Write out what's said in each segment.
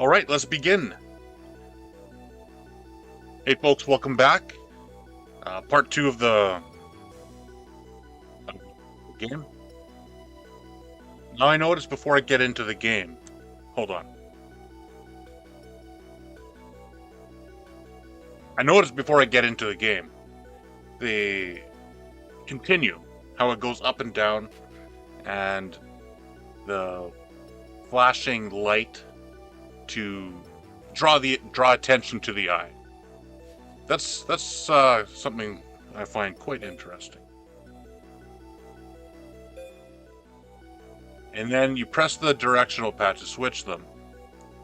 All right, let's begin. Hey, folks, welcome back. Part 2 of the game. Now I noticed before I get into the game. Hold on. I noticed before I get into the game, the continue, how it goes up and down, and the flashing light to draw attention to the eye. That's something I find quite interesting. And then you press the directional pad to switch them,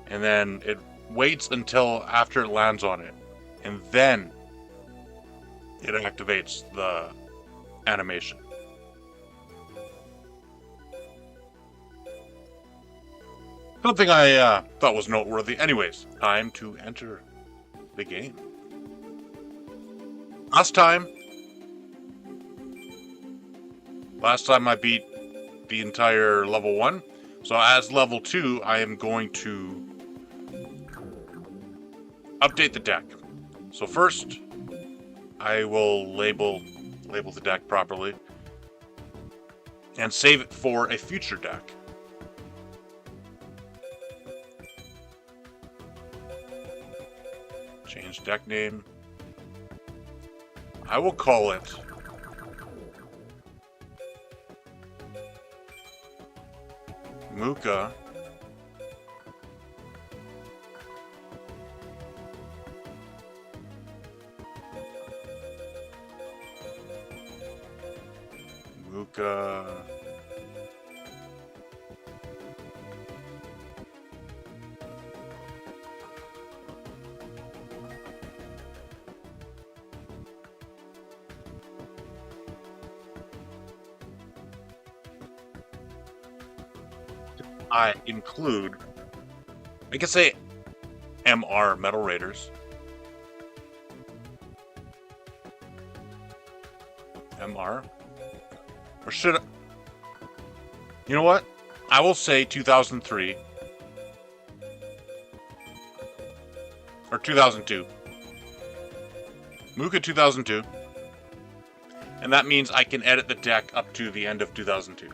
and then it waits until after it lands on it, and then it activates the animation. Something I thought was noteworthy. Anyways, time to enter the game. Last time I beat the entire level 1. So as level 2, I am going to update the deck. So first, I will label the deck properly and save it for a future deck. Change deck name. I will call it Muka I can say MR Metal Raiders. MR. Or should I? You know what? I will say 2003. Or 2002. Muka 2002. And that means I can edit the deck up to the end of 2002.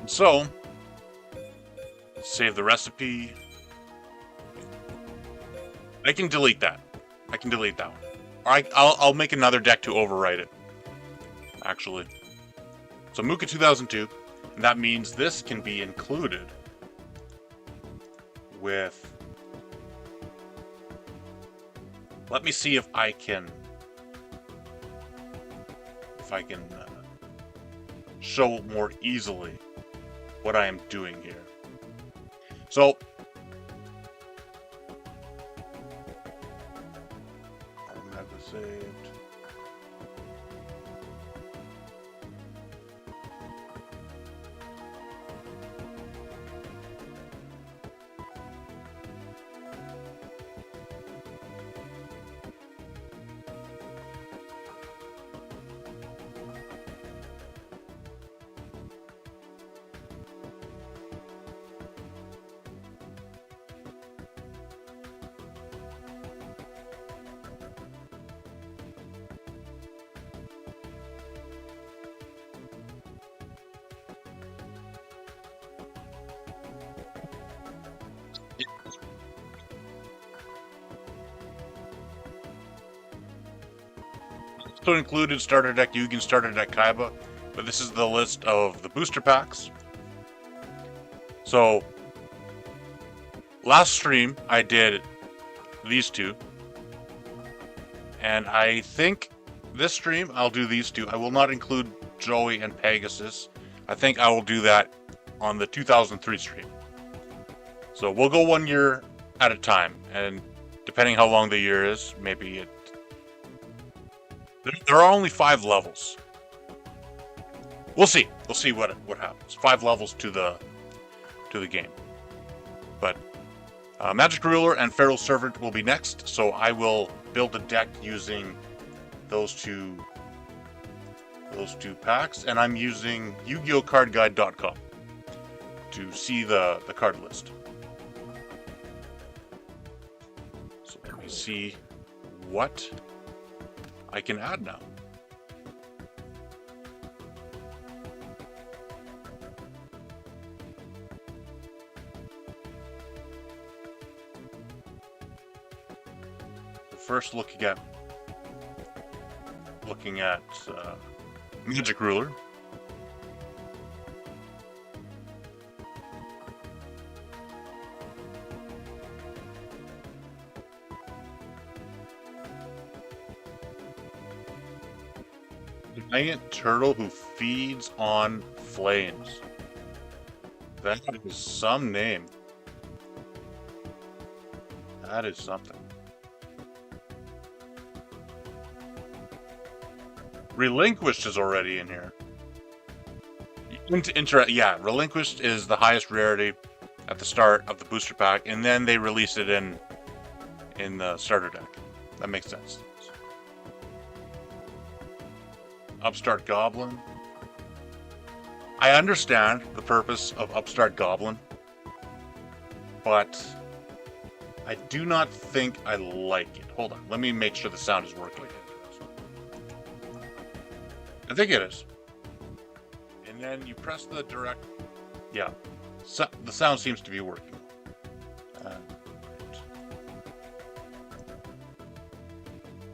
So, save the recipe. I can delete that. One. Or I'll make another deck to overwrite it. Actually. So Muka 2002, and that means this can be included with... Let me see if I can show more easily what I am doing here. So, I'll have this saved. So included starter deck Yugen, starter deck Kaiba, but this is the list of the booster packs. So last stream I did these two, and I think this stream I'll do these two. I will not include Joey and Pegasus. I think I will do that on the 2003 stream. So we'll go 1 year at a time and depending how long the year is, maybe it... There are only 5 levels. We'll see. We'll see what happens. 5 levels to the game. But Magic Ruler and Feral Servant will be next, so I will build a deck using those two packs, and I'm using YugiOhCardGuide.com to see the card list. So let me see what I can add now. First, looking at Magic Ruler. Giant turtle who feeds on flames. That is some name. That is something. Relinquished is already in here. Yeah, Relinquished is the highest rarity at the start of the booster pack, and then they release it in the starter deck. That makes sense. Upstart Goblin. I understand the purpose of Upstart Goblin, but I do not think I like it. Hold on, let me make sure the sound is working. I think it is. And then you press the direct... Yeah. So, the sound seems to be working.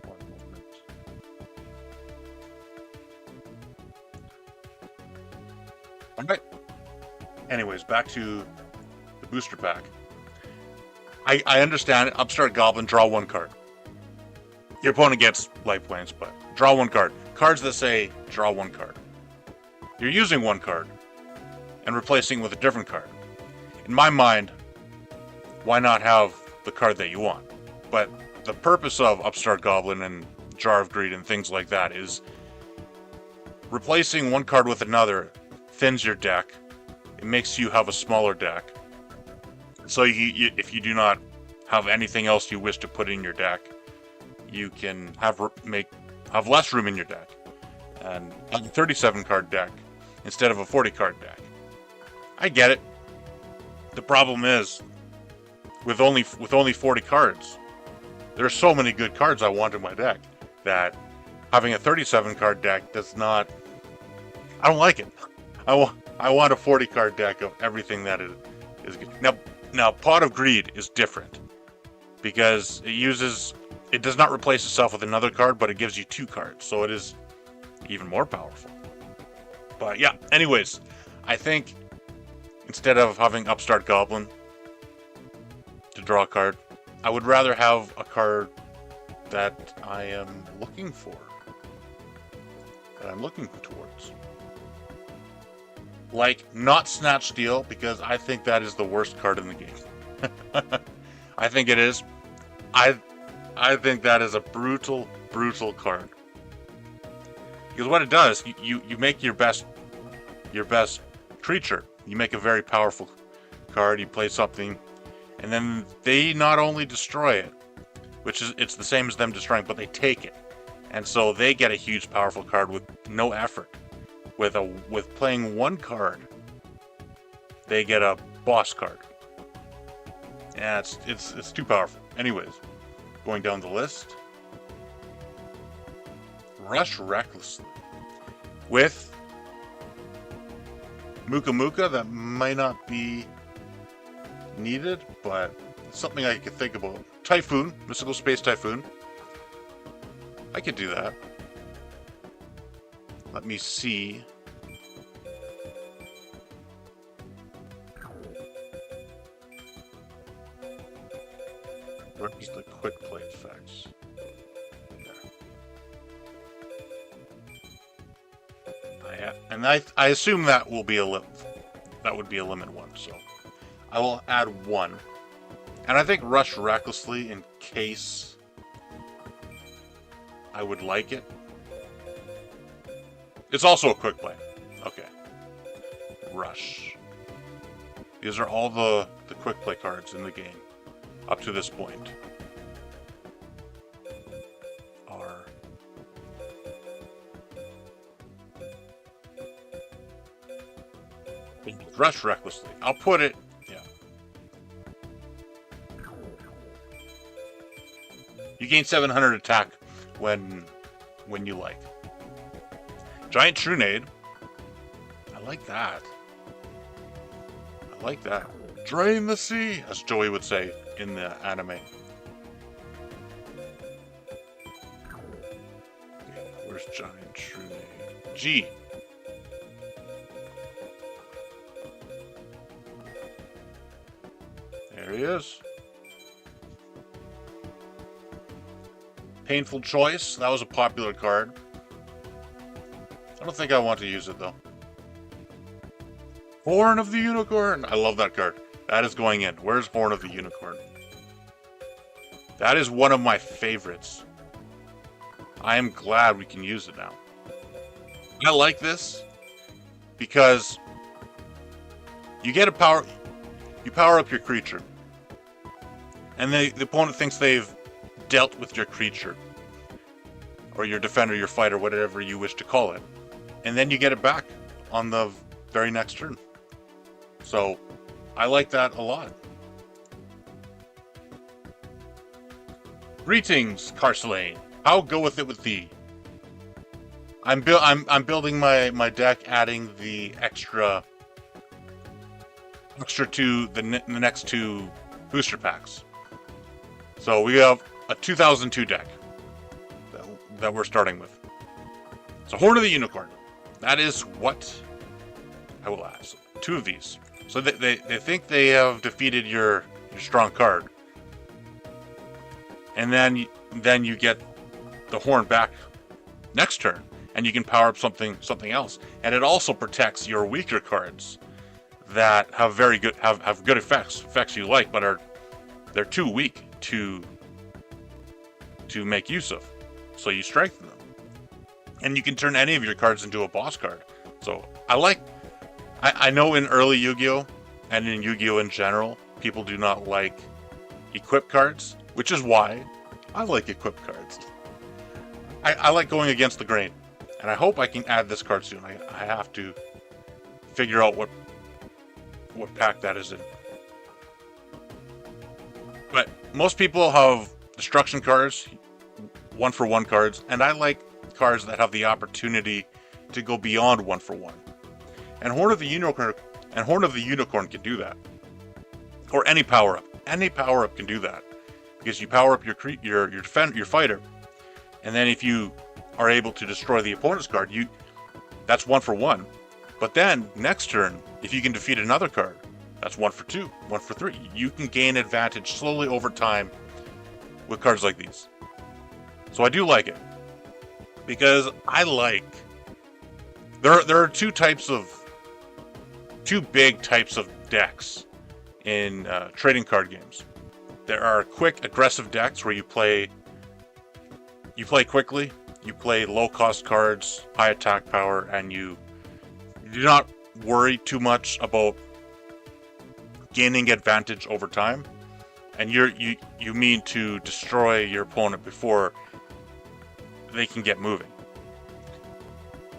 One moment. Alright. Anyways, back to the booster pack. I understand it. Upstart Goblin, draw 1 card. Your opponent gets life points, but draw 1 card. Cards that say draw 1 card. You're using 1 card and replacing with a different card. In my mind, why not have the card that you want? But the purpose of Upstart Goblin and Jar of Greed and things like that is replacing 1 card with another thins your deck. It makes you have a smaller deck. So if you do not have anything else you wish to put in your deck, you can have less room in your deck and have a 37 card deck instead of a 40 card deck. I get it. The problem is with only 40 cards, there are so many good cards I want in my deck that having a 37 card deck does not... I don't like it. I want a 40 card deck of everything that is good. Now Pot of Greed is different because it does not replace itself with another card, but it gives you 2 cards, so it is even more powerful. But yeah, anyways, I think instead of having Upstart Goblin to draw a card, I would rather have a card that I am looking for, that I'm looking towards. Like, not Snatch Steal, because I think that is the worst card in the game. I think it is. I think that is a brutal, brutal card. Because what it does, you make your best creature. You make a very powerful card, you play something, and then they not only destroy it, it's the same as them destroying, but they take it. And so they get a huge powerful card with no effort. With playing 1 card, they get a boss card. Yeah, it's too powerful. Anyways, going down the list. Rush Recklessly. With Muka Muka, that might not be needed, but it's something I could think about. Typhoon, Mystical Space Typhoon. I could do that. Let me see. Where's the quick play effects? And I assume that will be that would be a limit 1, so I will add 1. And I think Rush Recklessly in case I would like it. It's also a quick play. Okay. Rush. These are all the quick play cards in the game up to this point. Rush recklessly. I'll put it. Yeah. You gain 700 attack when you like. Giant Trunade. I like that. I like that. Drain the sea, as Joey would say in the anime. Where's Giant Trunade? G. There he is. Painful Choice. That was a popular card. I don't think I want to use it, though. Horn of the Unicorn. I love that card. That is going in. Where's Horn of the Unicorn? That is one of my favorites. I am glad we can use it now. I like this because you get a power... You power up your creature. And the opponent thinks they've dealt with your creature. Or your defender, your fighter, whatever you wish to call it. And then you get it back on the very next turn. So, I like that a lot. Greetings, Carcelane. How goeth it with thee? I'm building my deck, adding the extra to the next two booster packs. So we have a 2002 deck that we're starting with. So Horn of the Unicorn. That is what I will ask. 2 of these. So they think they have defeated your strong card. And then you get the horn back next turn. And you can power up something else. And it also protects your weaker cards that have good effects you like, but they're too weak to make use of. So you strengthen them, and you can turn any of your cards into a boss card. So I know in early Yu-Gi-Oh and in Yu-Gi-Oh in general, people do not like equip cards, which is why I like equip cards. I like going against the grain, and I hope I can add this card soon. I have to figure out what pack that is in. But most people have destruction cards, 1-for-1 cards, and I like cards that have the opportunity to go beyond 1-for-1. And Horn of the Unicorn can do that. Or any power up. Any power up can do that. Because you power up your fighter, and then if you are able to destroy the opponent's card, that's 1-for-1. But then next turn, if you can defeat another card, that's 1-for-2, 1-for-3. You can gain advantage slowly over time with cards like these. So I do like it. Because I like... There are two big types of decks in trading card games. There are quick, aggressive decks where you play quickly, you play low-cost cards, high attack power, and you do not worry too much about gaining advantage over time, and you mean to destroy your opponent before they can get moving.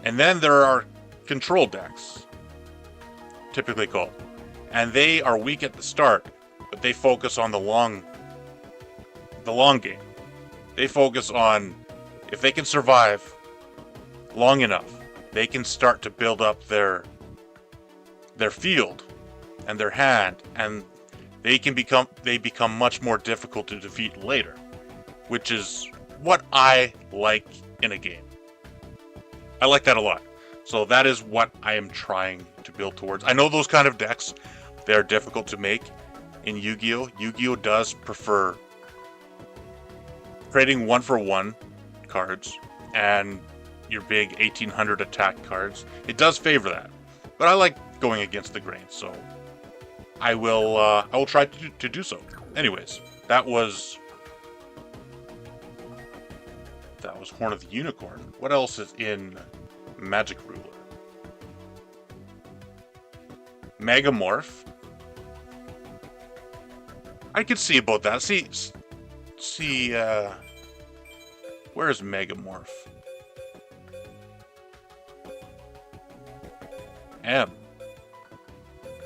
And then there are control decks, typically called, and they are weak at the start, but they focus on the long game. They focus on, if they can survive long enough, they can start to build up their field and their hand, and they become much more difficult to defeat later, which is what I like in a game. I like that a lot. So that is what I am trying to build towards. I know those kind of decks, they're difficult to make in Yu-Gi-Oh! Yu-Gi-Oh! Does prefer trading 1-for-1 cards and your big 1800 attack cards. It does favor that, but I like going against the grain, so I will try to do so. Anyways, that was That was Horn of the Unicorn. What else is in Magic Ruler? Megamorph. I could see about that. See, where's Megamorph? M.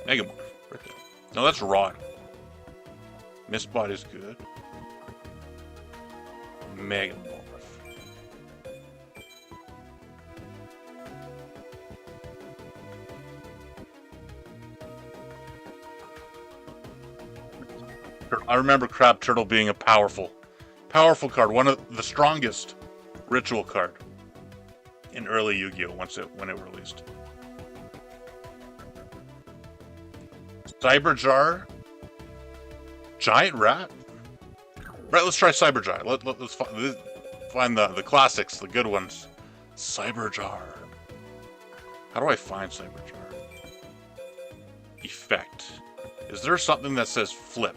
Megamorph. Right there. No, that's Rod. Mistbot is good. Megamorph. I remember Crab Turtle being a powerful card. One of the strongest ritual card in early Yu-Gi-Oh! When it released. Cyberjar. Giant Rat? Right, let's try Cyberjar. Let's find the classics, the good ones. Cyberjar. How do I find Cyberjar? Effect. Is there something that says flip?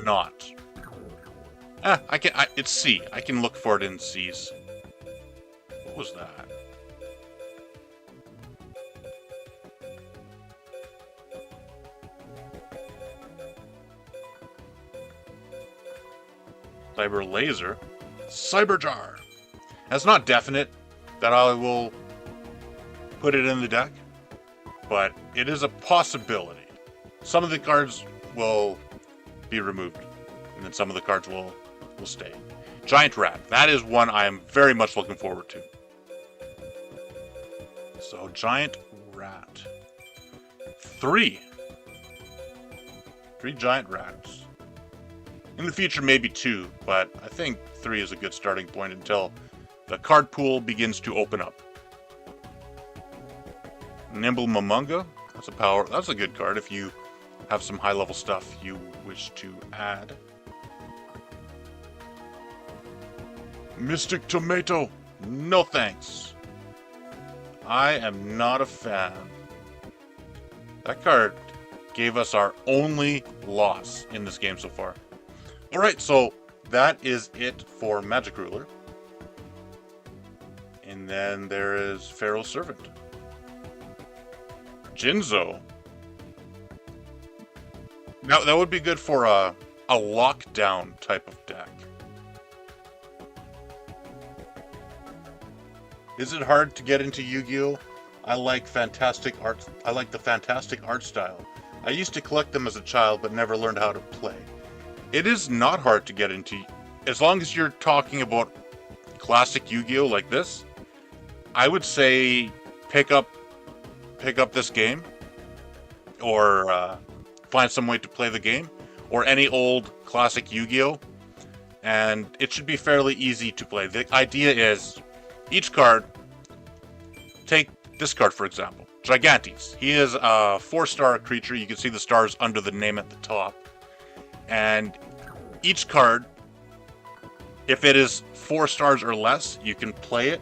Not. It's C. I can look for it in C's. What was that? Cyber Laser. Cyberjar. That's not definite that I will put it in the deck, but it is a possibility. Some of the cards will be removed, and then some of the cards will stay. Giant Rat. That is one I am very much looking forward to. So, Giant Rat. 3 Giant Rats. In the future, maybe 2, but I think 3 is a good starting point until the card pool begins to open up. Nimble Momonga. That's a good card if you have some high-level stuff you wish to add. Mystic Tomato. No thanks. I am not a fan. That card gave us our only loss in this game so far. Alright, so that is it for Magic Ruler. And then there is Pharaoh's Servant. Jinzo. Now, that would be good for a lockdown type of deck. Is it hard to get into Yu-Gi-Oh? I like fantastic art. I like the fantastic art style. I used to collect them as a child, but never learned how to play. It is not hard to get into, as long as you're talking about classic Yu-Gi-Oh like this. I would say pick up this game, or find some way to play the game, or any old classic Yu-Gi-Oh, and it should be fairly easy to play. The idea is, each card, take this card for example, Gigantes. He is a 4-star creature. You can see the stars under the name at the top. And each card, if it is 4 stars or less, you can play it.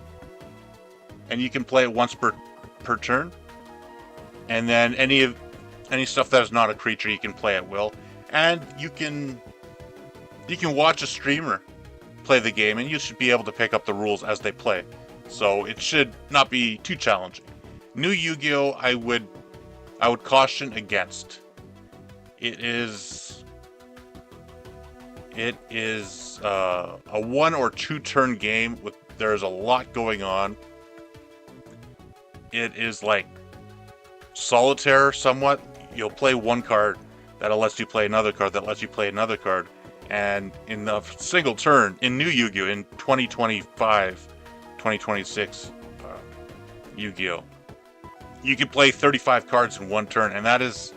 And you can play it once per turn. And then any stuff that is not a creature, you can play at will. And you can watch a streamer play the game, and you should be able to pick up the rules as they play. So it should not be too challenging. New Yu-Gi-Oh! I would caution against. It is a 1 or 2 turn game with there's a lot going on. It is like solitaire somewhat. You'll play one card that lets you play another card that lets you play another card, and in a single turn in New Yu-Gi-Oh! In 2025, 2026 Yu-Gi-Oh! You can play 35 cards in one turn, and that is,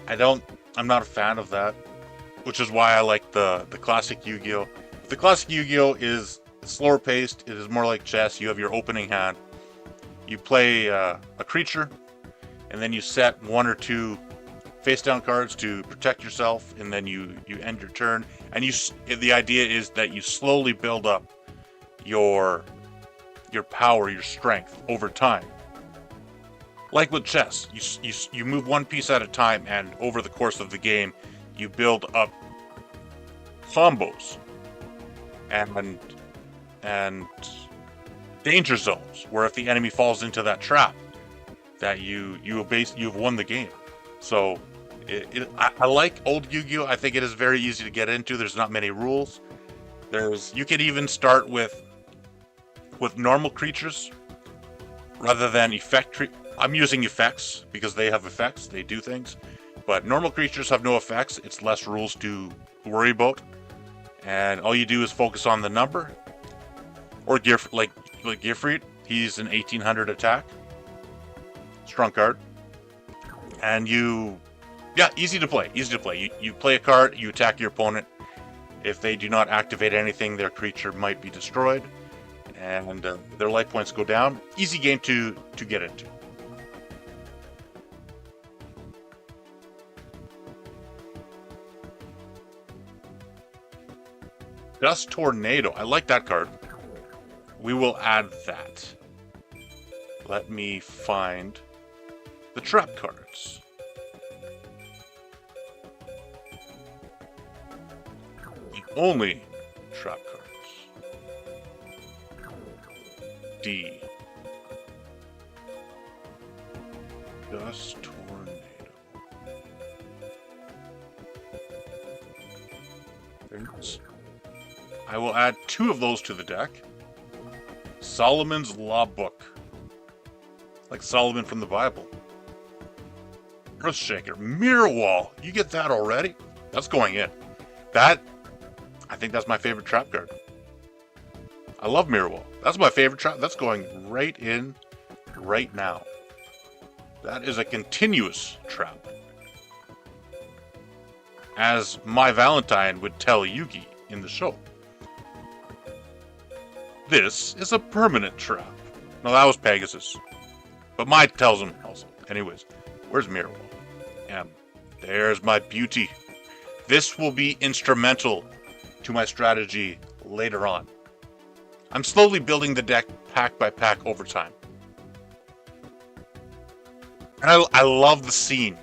I'm not a fan of that, which is why I like the classic Yu-Gi-Oh! The classic Yu-Gi-Oh! Is slower paced. It is more like chess. You have your opening hand. You play a creature, and then you set 1 or 2 face down cards to protect yourself, and then you end your turn. And the idea is that you slowly build up your power, your strength over time. Like with chess, you move one piece at a time, and over the course of the game, you build up combos and danger zones where if the enemy falls into that trap, that you've won the game. So I like old Yu-Gi-Oh! I think it is very easy to get into. There's not many rules. You could even start with normal creatures rather than I'm using effects because they have effects. They do things. But normal creatures have no effects. It's less rules to worry about. And all you do is focus on the number. Or like Gifreit. He's an 1800 attack. Strong card. And easy to play. You play a card, you attack your opponent. If they do not activate anything, their creature might be destroyed. And their life points go down. Easy game to get into. Dust Tornado. I like that card. We will add that. Let me find the trap cards. The only trap cards. D. Dust Tornado. There's. I will add 2 of those to the deck. Solomon's Law Book. Like Solomon from the Bible. Earthshaker. Mirror Wall. You get that already? That's going in. I think that's my favorite trap card. I love Mirror Wall. That's my favorite trap. That's going right in right now. That is a continuous trap. As my Valentine would tell Yugi in the show. This is a permanent trap. No, that was Pegasus. But Mike tells him also. Anyways, where's Mirror Wall? There's my beauty. This will be instrumental to my strategy later on. I'm slowly building the deck pack by pack over time. And I love the scene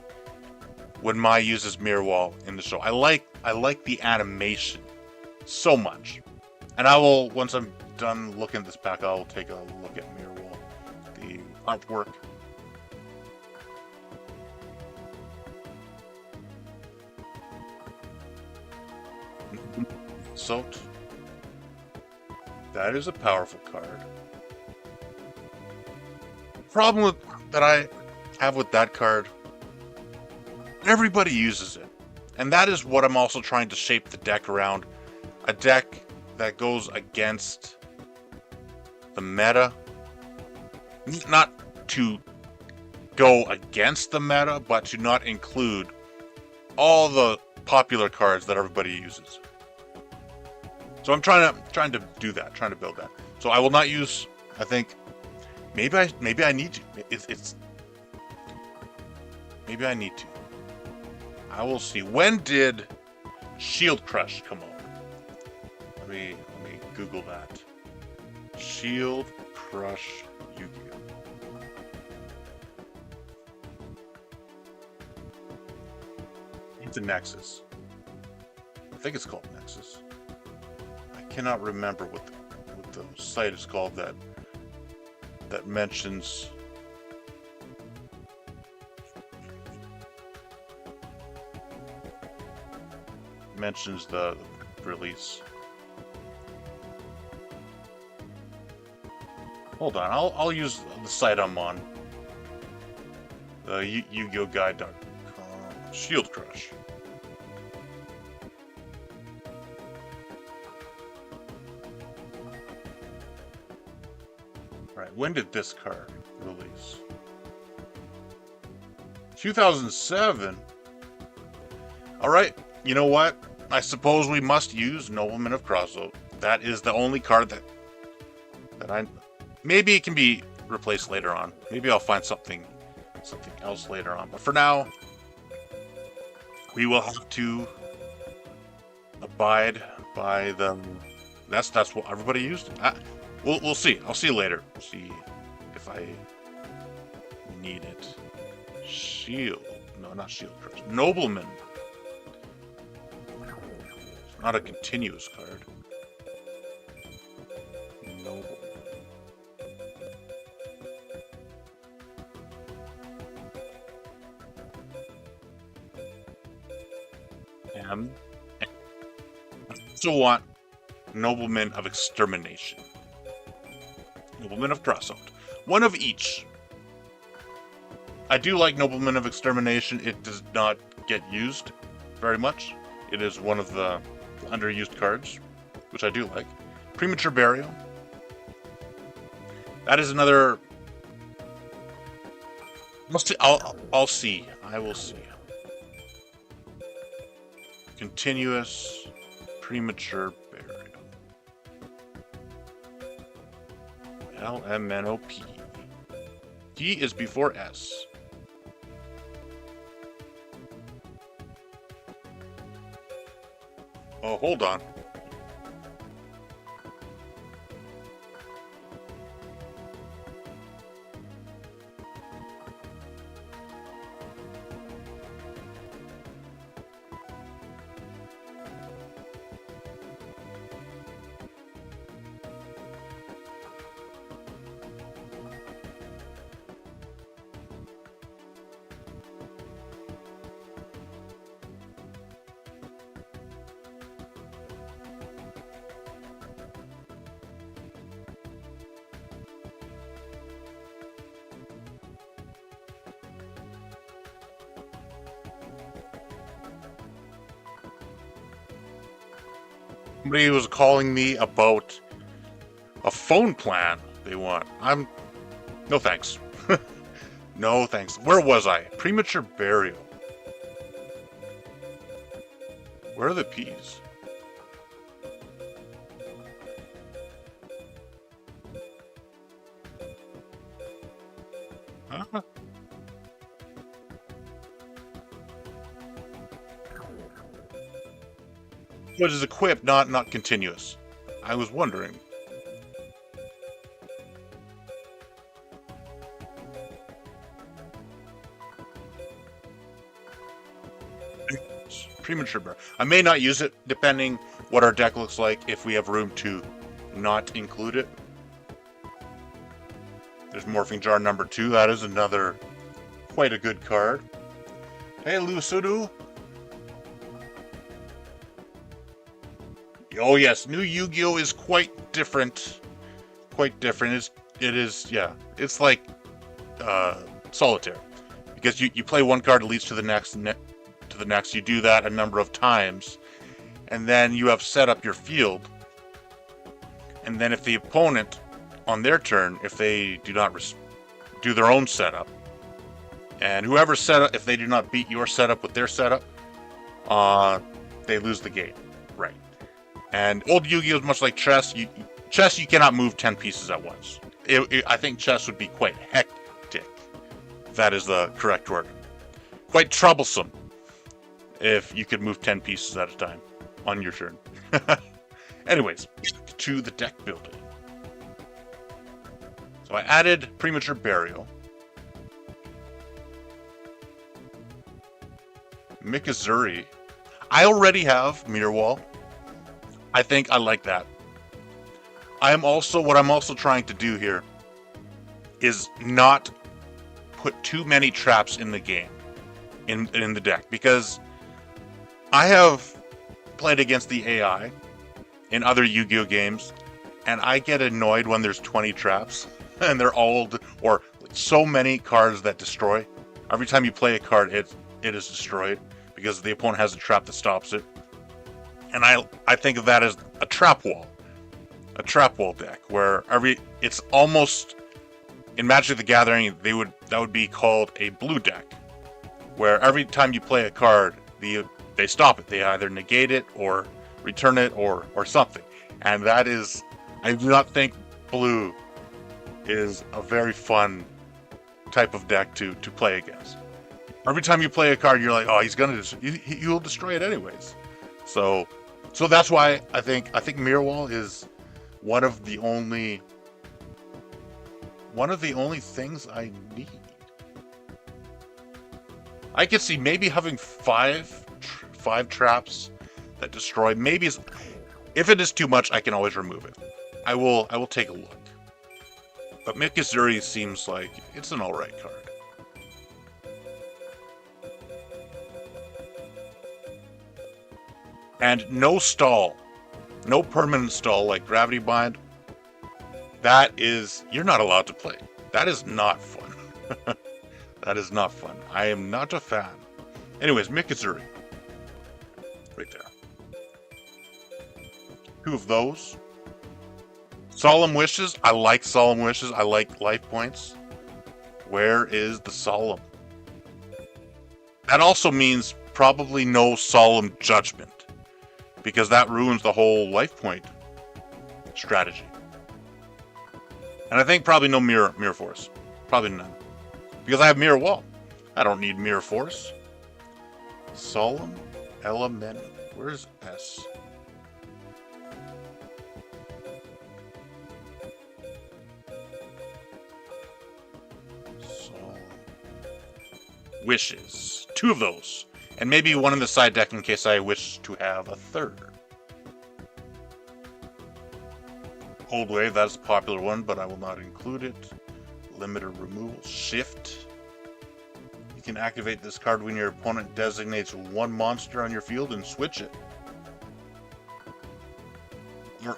when Mai uses Mirror Wall in the show. I like the animation so much. And I will, once I'm done looking at this pack, I'll take a look at Mirror Wall. The artwork. Soaked. That is a powerful card. Problem that I have with that card, everybody uses it. And that is what I'm also trying to shape the deck around. A deck that goes against the meta. Not to go against the meta, but to not include all the popular cards that everybody uses. So I'm trying to do that, trying to build that. So I will not use, I think, maybe I need to. Maybe I need to. I will see. When did Shield Crush come out? Let me Google that. Shield Crush Yu-Gi-Oh. It's a Nexus. I think it's called Nexus. I cannot remember what the site is called that mentions the release. Hold on, I'll use the site I'm on. Yu-Gi-Oh Guide.com. Shield Crush. Right, when did this card release? 2007. All right, you know what? I suppose we must use Nobleman of Crossroad. That is the only card that I. Maybe it can be replaced later on. Maybe I'll find something else later on. But for now, we will have to abide by them. That's what everybody used. We'll see. I'll see you later. See if I need it. Shield. No, not shield. Nobleman. It's not a continuous card. Nobleman. I also want Nobleman of Extermination. Nobleman of Drosselt. One of each. I do like Nobleman of Extermination. It does not get used very much. It is one of the underused cards, which I do like. Premature Burial. That is another... I'll see. I will see. Continuous Premature Burial. LMNOP. P is before S. Oh, hold on. Somebody was calling me about a phone plan they want. No thanks. No thanks. Where was I? Premature Burial. Where are the P's? Huh? What is equipped, not continuous. I was wondering. Premature Burial. I may not use it depending what our deck looks like if we have room to not include it. There's Morphing Jar number 2. That is another quite a good card. Hey, Lusudu. Oh yes, new Yu-Gi-Oh is quite different. Quite different. It is, yeah. It's like Solitaire, because you play one card, it leads to the next, You do that a number of times, and then you have set up your field. And then if the opponent, on their turn, if they do not do their own setup, and whoever set up, if they do not beat your setup with their setup, they lose the game. Right. And old Yu-Gi-Oh is much like chess. Chess, you cannot move 10 pieces at once. I think chess would be quite hectic. If that is the correct word. Quite troublesome if you could move 10 pieces at a time on your turn. Anyways, to the deck building. So I added Premature Burial. Mikazuri. I already have Mirror Wall. I think I like that. What I'm also trying to do here is not put too many traps in the game, in the deck, because I have played against the AI in other Yu-Gi-Oh games, and I get annoyed when there's 20 traps, and they're all, or so many cards that destroy. Every time you play a card, it is destroyed, because the opponent has a trap that stops it. And I think of that as a trap wall deck, where it's almost, in Magic the Gathering, that would be called a blue deck, where every time you play a card, they stop it. They either negate it or return it or something. And that is, I do not think blue is a very fun type of deck to play against. Every time you play a card, you're like, oh, he's gonna he'll destroy it anyways. So that's why I think Mirror Wall is one of the only things I need. I could see maybe having five traps that destroy. Maybe if it is too much, I can always remove it. I will take a look. But Mikazuri seems like it's an alright card. And no stall. No permanent stall like Gravity Bind. That is... You're not allowed to play. That is not fun. That is not fun. I am not a fan. Anyways, Mikazuri. Right there. Two of those. Solemn Wishes. I like Solemn Wishes. I like life points. Where is the Solemn? That also means probably no Solemn Judgment. Because that ruins the whole life point strategy. And I think probably no Mirror Force. Probably none. Because I have Mirror Wall. I don't need Mirror Force. Solemn Element. Where's S? Solemn Wishes. Two of those. And maybe one in the side deck in case I wish to have a third. Cold Wave, that's a popular one, but I will not include it. Limiter removal. Shift. You can activate this card when your opponent designates one monster on your field and switch it.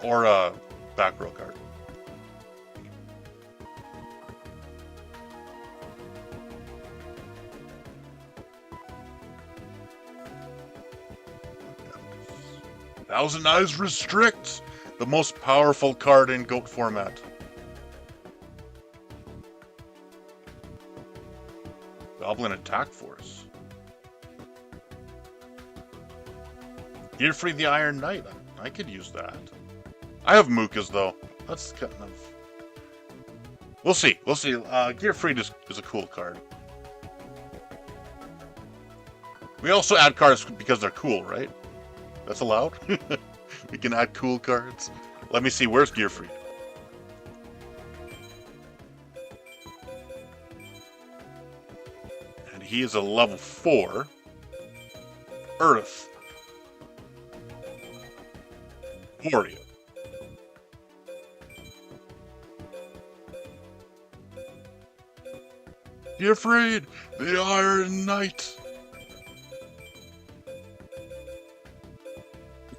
Or a back row card. Thousand Eyes Restrict, the most powerful card in GOAT format. Goblin Attack Force. Gearfried the Iron Knight. I could use that. I have Mookas though. That's kind of... We'll see. We'll see. Gearfried is a cool card. We also add cards because they're cool, right? That's allowed? We can add cool cards. Let me see, where's Gearfried? And he is a level 4. Earth. Warrior. Gearfried, the Iron Knight.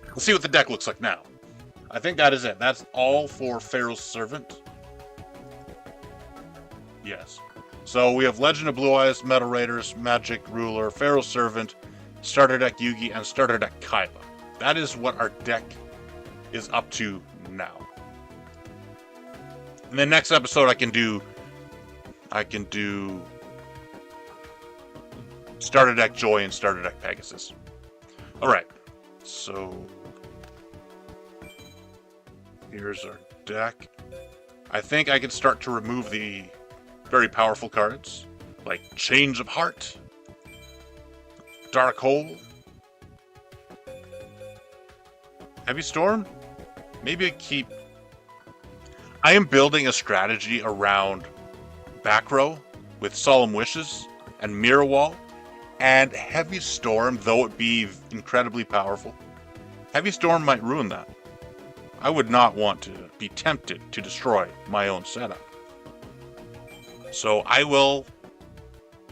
Let's see what the deck looks like now. I think that is it. That's all for Pharaoh's Servant. Yes. So we have Legend of Blue Eyes, Metal Raiders, Magic Ruler, Pharaoh's Servant, Starter Deck Yugi, and Starter Deck Kaiba. That is what our deck is up to now. In the next episode, I can do Starter Deck Joy and Starter Deck Pegasus. Alright. So here's our deck. I think I can start to remove the very powerful cards, like Change of Heart, Dark Hole, Heavy Storm. Maybe I keep... I am building a strategy around back row with Solemn Wishes and Mirror Wall, and Heavy Storm, though it be incredibly powerful, Heavy Storm might ruin that. I would not want to be tempted to destroy my own setup. So I will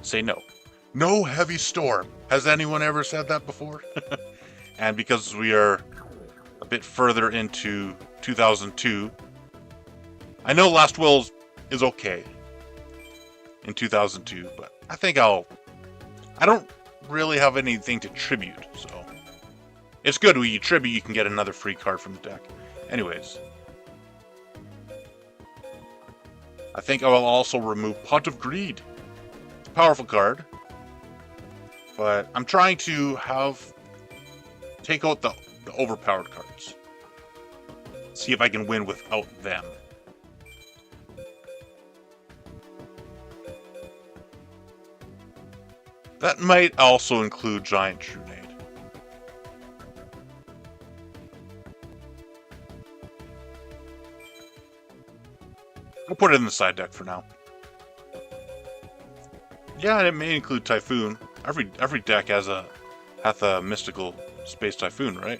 say no. No Heavy Storm. Has anyone ever said that before? And because we are a bit further into 2002, I know Last Will is okay in 2002, but I think I don't really have anything to tribute, so it's good when you tribute, you can get another free card from the deck. Anyways, I think I will also remove Pot of Greed. It's a powerful card, but I'm trying to take out the overpowered cards. See if I can win without them. That might also include Giant Trunade. I'll put it in the side deck for now. Yeah, and it may include Typhoon. Every deck hath a mystical space Typhoon, right?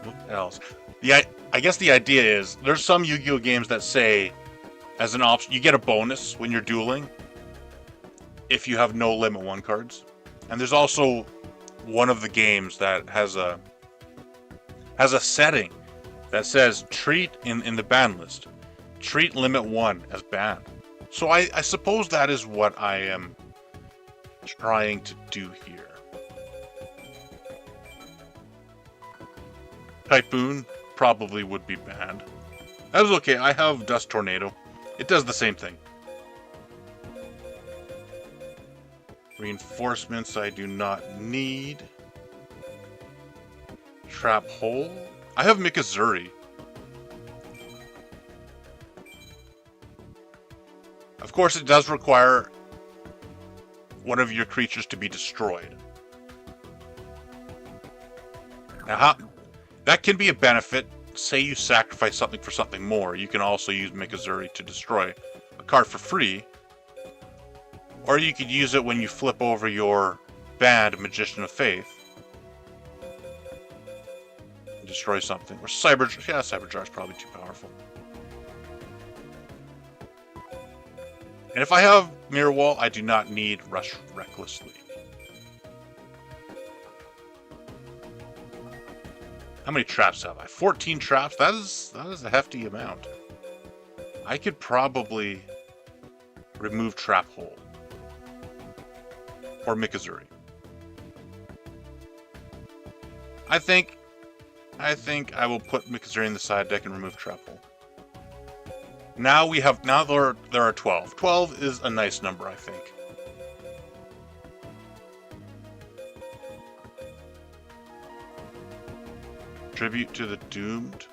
What else? I guess the idea is there's some Yu-Gi-Oh games that say, as an option, you get a bonus when you're dueling if you have no limit 1 cards, and there's also one of the games that has a setting that says treat in the ban list, treat limit 1 as banned. So I suppose that is what I am trying to do here. Typhoon probably would be banned. That was okay. I have Dust Tornado. It does the same thing. Reinforcements I do not need. Trap Hole. I have Mikazuri. Of course, it does require one of your creatures to be destroyed. Now, that can be a benefit. Say you sacrifice something for something more. You can also use Mikazuri to destroy a card for free. Or you could use it when you flip over your banned Magician of Faith. Destroy something. Or Cyberjar is probably too powerful. And if I have Mirror Wall, I do not need Rush Recklessly. How many traps have I? 14 traps? That is a hefty amount. I could probably remove Trap Hole. Or Mikazuri. I think I will put Mikazuri in the side deck and remove Trap Hole. Now there are 12. 12 is a nice number, I think. Tribute to the Doomed.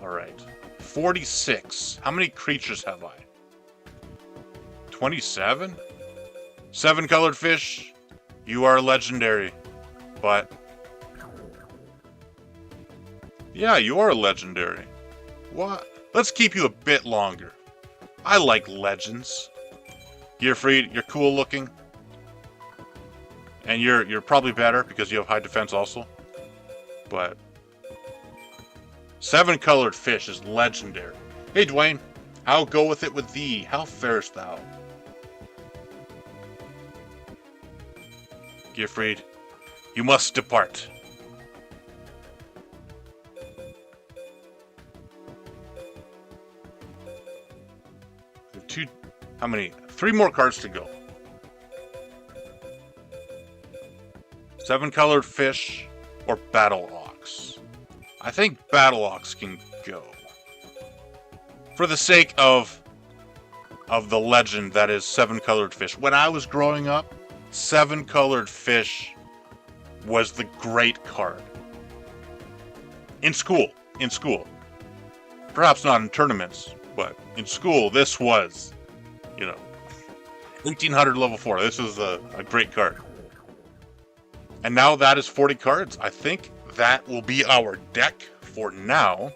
Alright. 46. How many creatures have I? 27? 7 colored fish. You are legendary. But yeah, you are legendary. What? Let's keep you a bit longer. I like legends. Gearfried, you're cool looking. And you're probably better because you have high defense also. But 7 colored fish is legendary. Hey Dwayne, I'll go with it with thee. How farest thou? Gearfried, you must depart. How many? 3 more cards to go. 7 colored fish or Battle Ox. I think Battle Ox can go. For the sake of the legend that is 7 colored fish. When I was growing up, 7 colored fish was the great card. In school. Perhaps not in tournaments, but in school, this was, 1800 level 4. This is a great card. And now that is 40 cards. I think that will be our deck for now.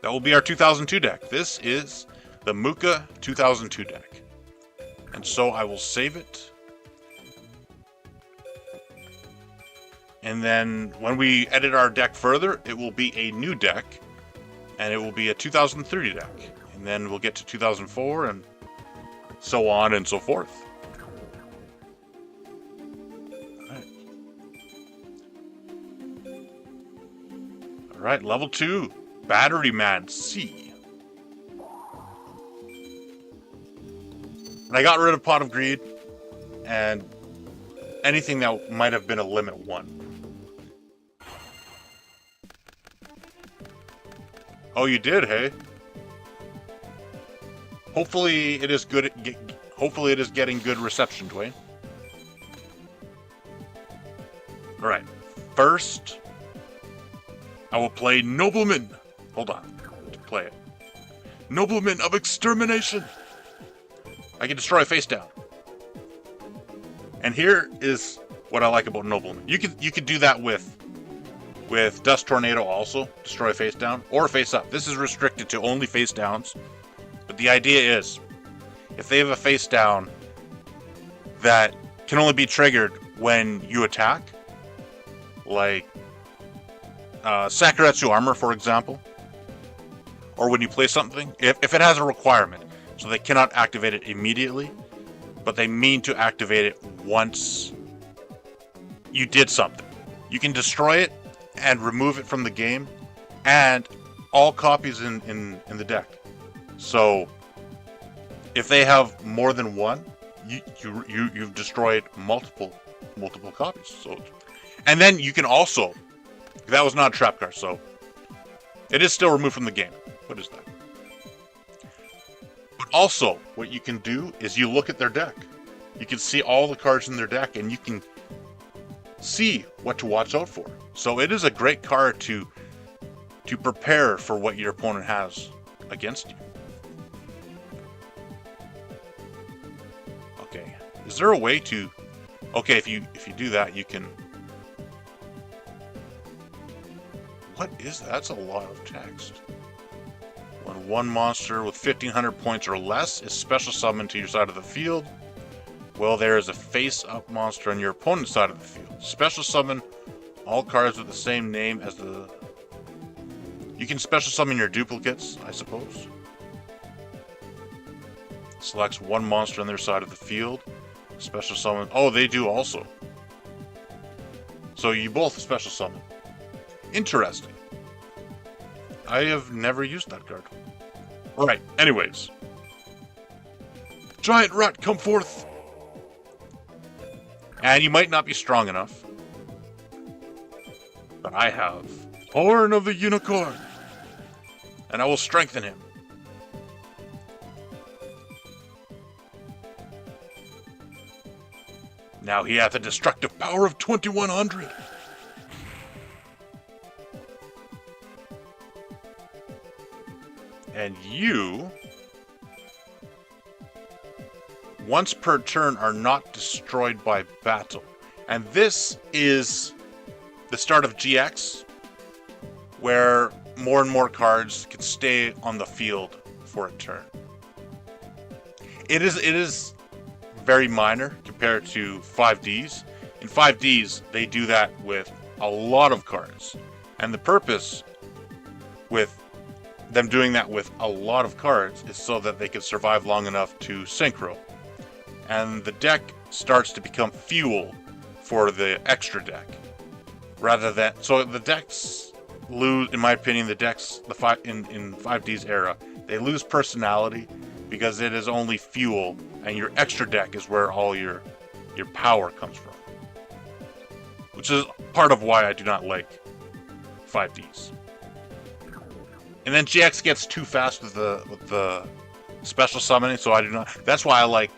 That will be our 2002 deck. This is the Muka 2002 deck. And so I will save it. And then when we edit our deck further, it will be a new deck. And it will be a 2030 deck. And then we'll get to 2004 and so on and so forth. Alright, level 2. Battery Man C. And I got rid of Pot of Greed. And anything that might have been a limit 1. Oh, you did, hey? Hopefully it is good. Hopefully it is getting good reception, Dwayne. Alright. First, I will play Nobleman. Hold on. To play it. Nobleman of Extermination. I can destroy face down. And here is what I like about Nobleman. You could do that with Dust Tornado also, destroy face down, or face up. This is restricted to only face downs. But the idea is, if they have a face down that can only be triggered when you attack, like Sakuretsu Armor, for example, or when you play something, if it has a requirement, so they cannot activate it immediately, but they mean to activate it once you did something. You can destroy it and remove it from the game, and all copies in the deck. So if they have more than one, you've destroyed multiple copies. So, and then you can also, that was not a trap card, so it is still removed from the game. What is that? But also, what you can do is you look at their deck. You can see all the cards in their deck, and you can see what to watch out for. So it is a great card to prepare for what your opponent has against you. Okay, is there a way to? Okay, if you do that, you can. What is that? That's a lot of text. When one monster with 1,500 points or less is special summoned to your side of the field, well, there is a face-up monster on your opponent's side of the field. Special summon all cards with the same name as the... You can special summon your duplicates, I suppose. Selects one monster on their side of the field. Special summon... Oh, they do also. So you both special summon. Interesting. I have never used that card. Right, anyways. Giant rat, come forth! And you might not be strong enough. But I have Horn of the Unicorn. And I will strengthen him. Now he hath a destructive power of 2100. And you, once per turn, are not destroyed by battle. And this is the start of GX, where more and more cards can stay on the field for a turn. It is very minor compared to 5Ds. In 5Ds, they do that with a lot of cards. And the purpose with them doing that with a lot of cards is so that they can survive long enough to synchro. And the deck starts to become fuel for the extra deck. Rather than... So the decks lose, in my opinion, in 5D's era, they lose personality because it is only fuel, and your extra deck is where all your power comes from. Which is part of why I do not like 5Ds. And then GX gets too fast with the special summoning, so I do not. That's why I like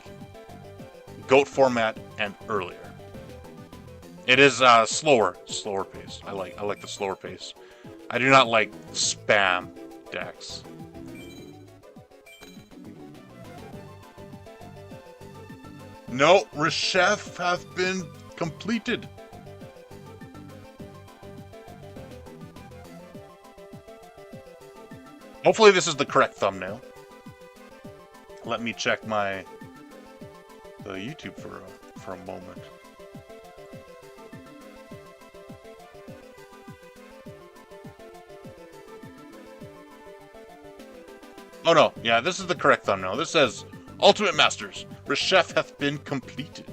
GOAT format and earlier. It is slower pace. I like the slower pace. I do not like spam decks. No, Reshef hath been completed. Hopefully this is the correct thumbnail. Let me check the YouTube for a moment. Oh no, yeah, this is the correct thumbnail. This says, Ultimate Masters, Reshef hath been completed.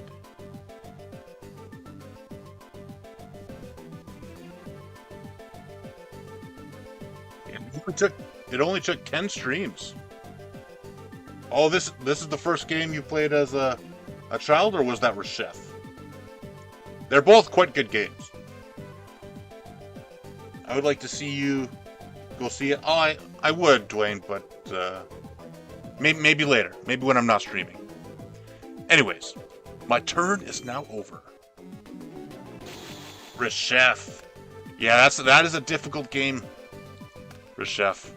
It only took 10 streams. Oh, this is the first game you played as a child, or was that Reshef? They're both quite good games. I would like to see you go see it. Oh, I would, Dwayne, but maybe later. Maybe when I'm not streaming. Anyways, my turn is now over. Reshef. Yeah, that is a difficult game. Reshef.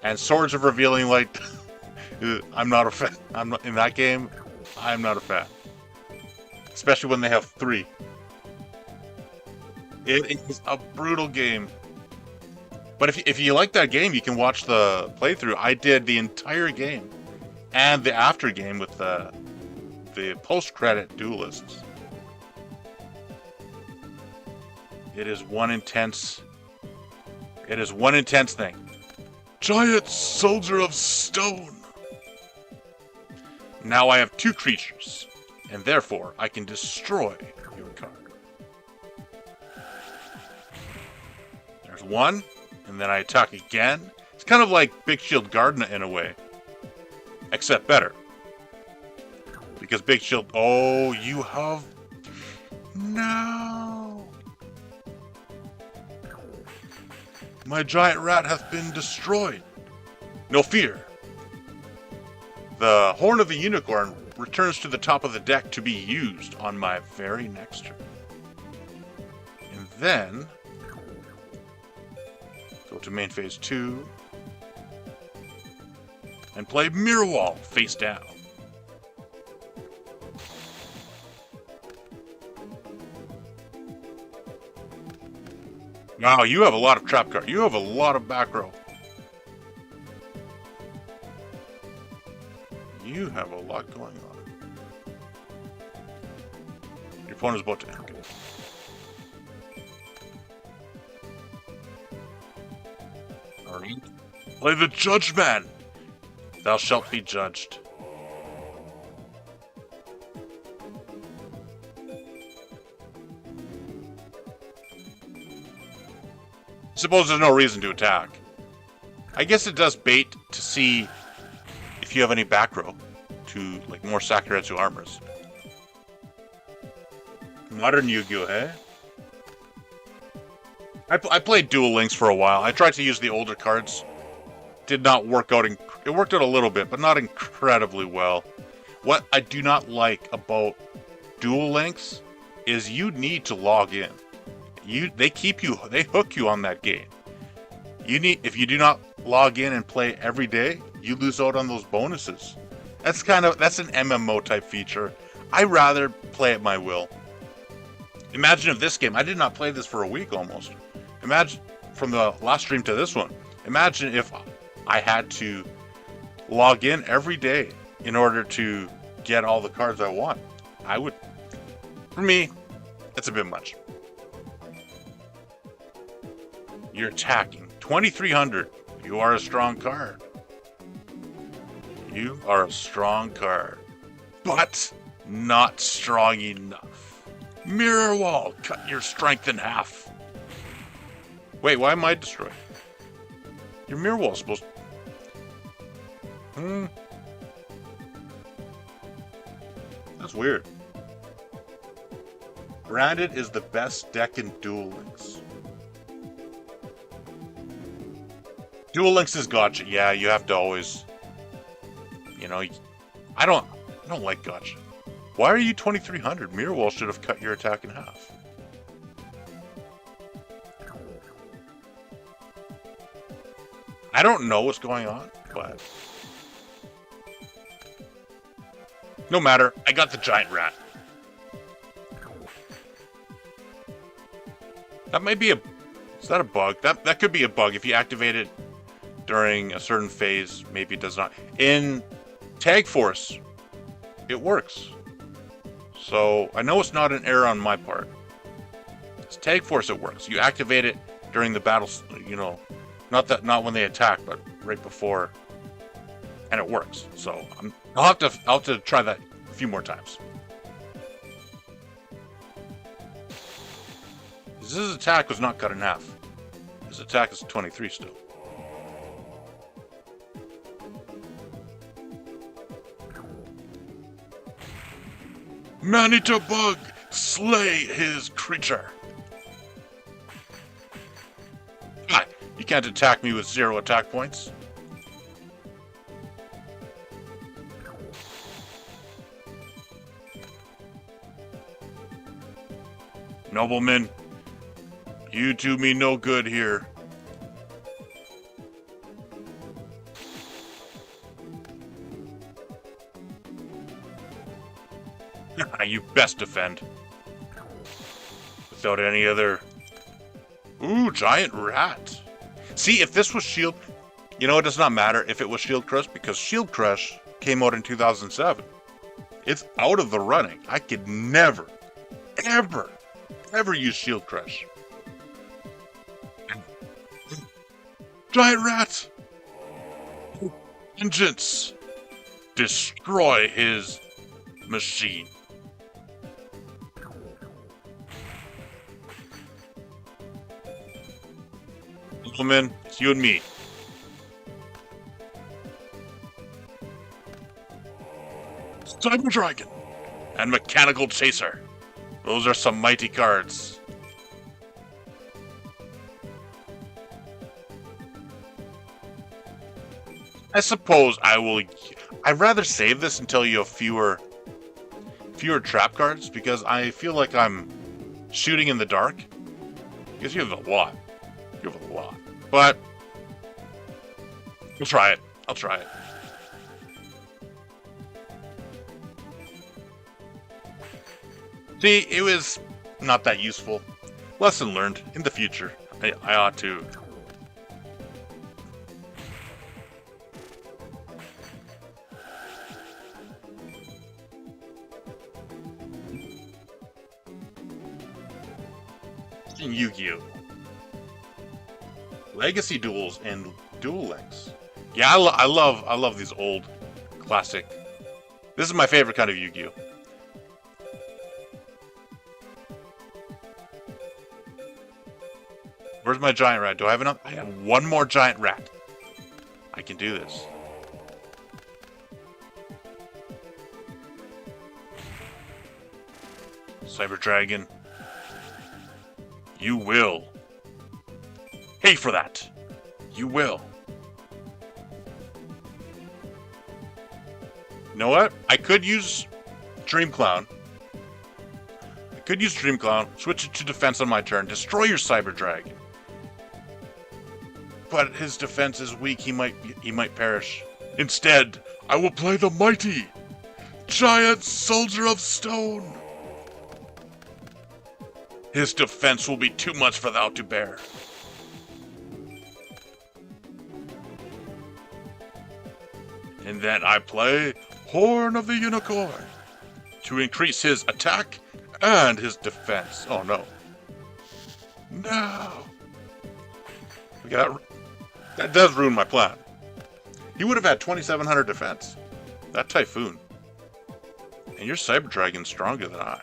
And Swords of Revealing Light. I'm not a fan. I'm not in that game. I'm not a fan. Especially when they have 3. It is a brutal game. But if you like that game, you can watch the playthrough. I did the entire game and the after game with the post-credit duelists. It is one intense thing. Giant soldier of stone. Now I have 2 creatures, and therefore I can destroy your card. There's 1, and then I attack again. It's kind of like Big Shield Garden in a way, except better. Because Big Shield... Oh, you have... No! My giant rat hath been destroyed. No fear. The Horn of the Unicorn returns to the top of the deck to be used on my very next turn. And then... go to main phase 2. And play Mirror Wall face down. Wow, you have a lot of trap cards. You have a lot of back row. You have a lot going on. Your opponent's about to end. Alright. Play the Judge Man. Thou shalt be judged. Suppose there's no reason to attack. I guess it does bait to see if you have any back row to, like, more Sakuretsu armors. Modern Yu-Gi-Oh, eh? I played Duel Links for a while. I tried to use the older cards. Did not work out. It worked out a little bit, but not incredibly well. What I do not like about Duel Links is you need to log in. They hook you on that game. If you do not log in and play every day, you lose out on those bonuses. That's an MMO type feature. I rather play at my will. Imagine if this game, I did not play this for a week almost. Imagine from the last stream to this one. Imagine if I had to log in every day in order to get all the cards I want. For me, it's a bit much. You're attacking. 2300. You are a strong card. You are a strong card. But not strong enough. Mirror Wall. Cut your strength in half. Wait, why am I destroyed? Your Mirror Wall is supposed to... That's weird. Branded is the best deck in Duel Links. Duel Links is gotcha. Yeah, you have to always... I don't like gotcha. Why are you 2300? Mirror Wall should have cut your attack in half. I don't know what's going on, but... no matter, I got the giant rat. That might be is that a bug? That could be a bug. If you activate it during a certain phase, maybe it does not. In Tag Force, it works. So, I know it's not an error on my part. It's Tag Force, it works. You activate it during the battles, not when they attack, but right before, and it works. So, I'll have to try that a few more times. His attack was not cut in half. His attack is 23 still. Manita Bug! Slay his creature! Ah, you can't attack me with 0 attack points. Nobleman, You do me no good here. You best defend. Without any other... Ooh, giant rat. See, if this was Shield... You know, it does not matter if it was Shield Crush, because Shield Crush came out in 2007. It's out of the running. I could never, ever use Shield Crush. Giant rat! Vengeance! Destroy his machine. Gentlemen, it's you and me. Cyber Dragon and Mechanical Chaser. Those are some mighty cards. I suppose I will... I'd rather save this until you have fewer trap cards, because I feel like I'm shooting in the dark. Because you have a lot. You have a lot. But... I'll try it. I'll try it. See, it was not that useful. Lesson learned. In the future, I ought to... Yu-Gi-Oh! Legacy duels and Duel Links. Yeah, I love these old classic. This is my favorite kind of Yu-Gi-Oh! Where's my giant rat? Do I have enough? I have one more giant rat. I can do this. Cyber Dragon. You will pay for that. You will. You know what? I could use Dream Clown. Switch it to defense on my turn. Destroy your Cyber Dragon. But his defense is weak. He might perish. Instead, I will play the mighty Giant Soldier of Stone. His defense will be too much for thou to bear. And then I play Horn of the Unicorn to increase his attack and his defense. Oh no. No. That does ruin my plan. He would have had 2,700 defense. That Typhoon. And your Cyber Dragon's stronger than I.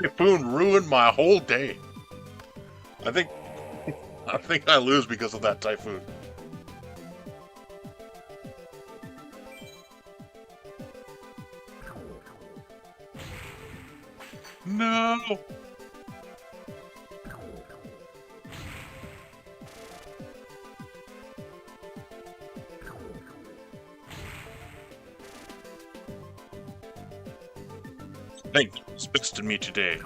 Typhoon ruined my whole day. I think I lose because of that Typhoon. No. Thank you. Spits to me today.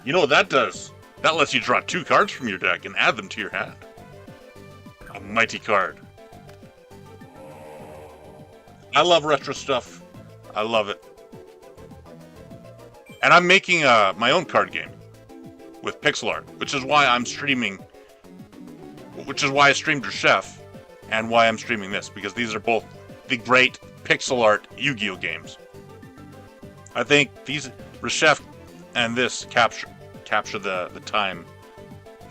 You know what that does? That lets you draw 2 cards from your deck and add them to your hand. A mighty card. I love retro stuff. I love it. And I'm making my own card game with pixel art, which is why I'm streaming. Which is why I streamed Reshef, and why I'm streaming this, because these are both the great pixel art Yu-Gi-Oh games. I think these Reshef and this capture the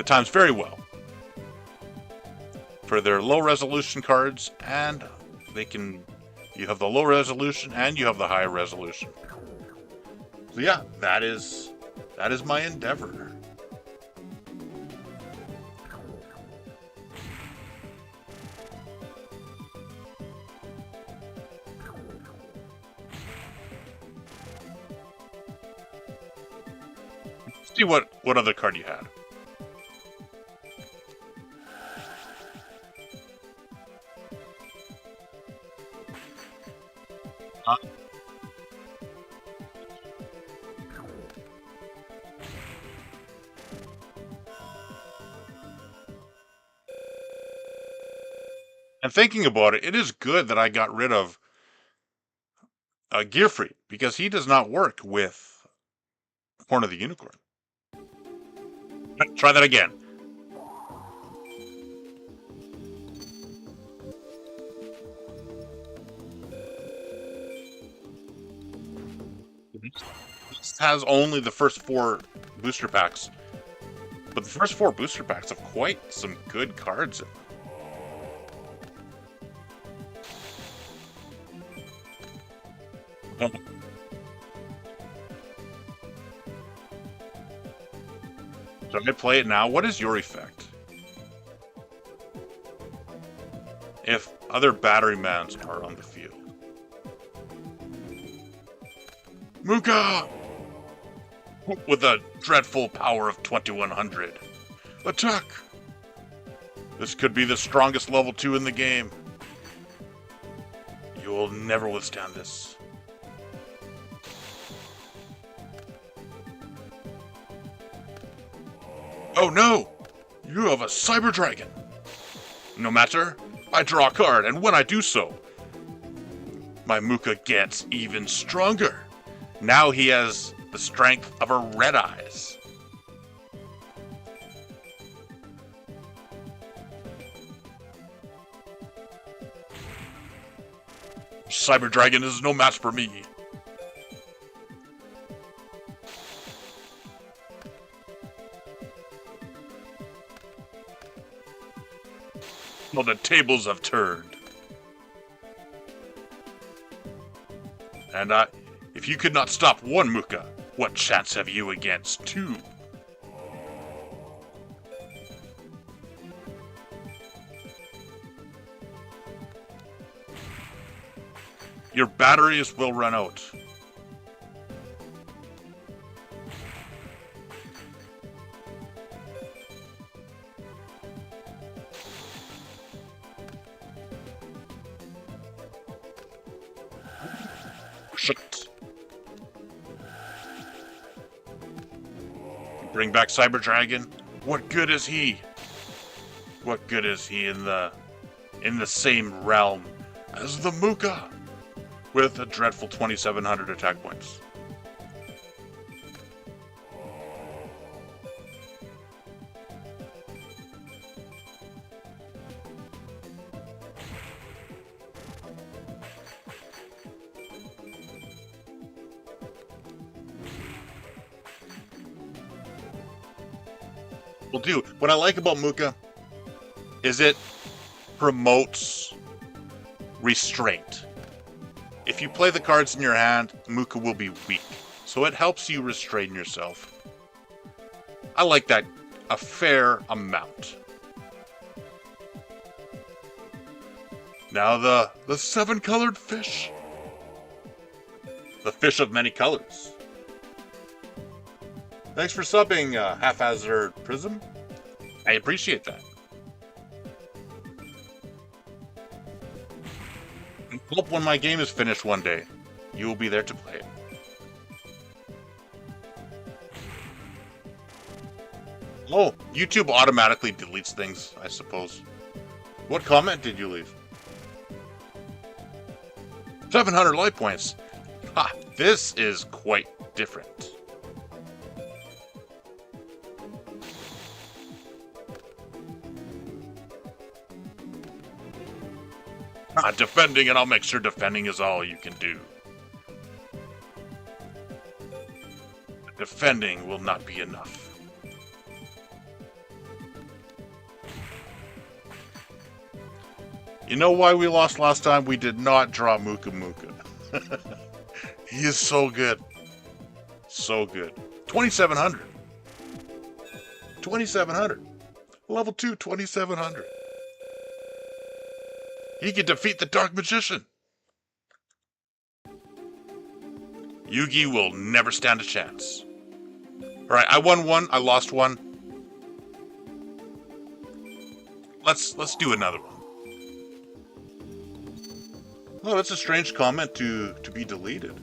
times very well for their low resolution cards, and you have the low resolution and you have the high resolution. So yeah, that is my endeavor. See what other card you had. And thinking about it, it is good that I got rid of Gearfried, because he does not work with Horn of the Unicorn. Try that again. This has only the first 4 booster packs, but the first 4 booster packs have quite some good cards in them. So I play it now. What is your effect? If other battery mans are on the field. Muka! With a dreadful power of 2100. Attack! This could be the strongest level 2 in the game. You will never withstand this. Oh no! You have a Cyber Dragon! No matter, I draw a card, and when I do so, my Muka gets even stronger. Now he has the strength of a Red Eyes. Cyber Dragon is no match for me. Well, the tables have turned. And if you could not stop one Muka, what chance have you against 2? Your batteries will run out. Shit. Bring back Cyber Dragon. What good is he? What good is he in the same realm as the Muka with a dreadful 2700 attack points? Will do. What I like about Muka is it promotes restraint. If you play the cards in your hand, Muka will be weak. So it helps you restrain yourself. I like that a fair amount. Now the 7-colored fish. The fish of many colors. Thanks for subbing, Haphazard Prism. I appreciate that. I hope when my game is finished one day, you will be there to play it. Oh, YouTube automatically deletes things, I suppose. What comment did you leave? 700 light points. Ha! This is quite different. Defending, and I'll make sure defending is all you can do. Defending will not be enough. You know why we lost last time? We did not draw Muka Muka. He is so good. So good. 2700. 2700. Level 2, 2700. He can defeat the Dark Magician. Yugi will never stand a chance. Alright, I won one, I lost one. Let's do another one. Oh, that's a strange comment to be deleted.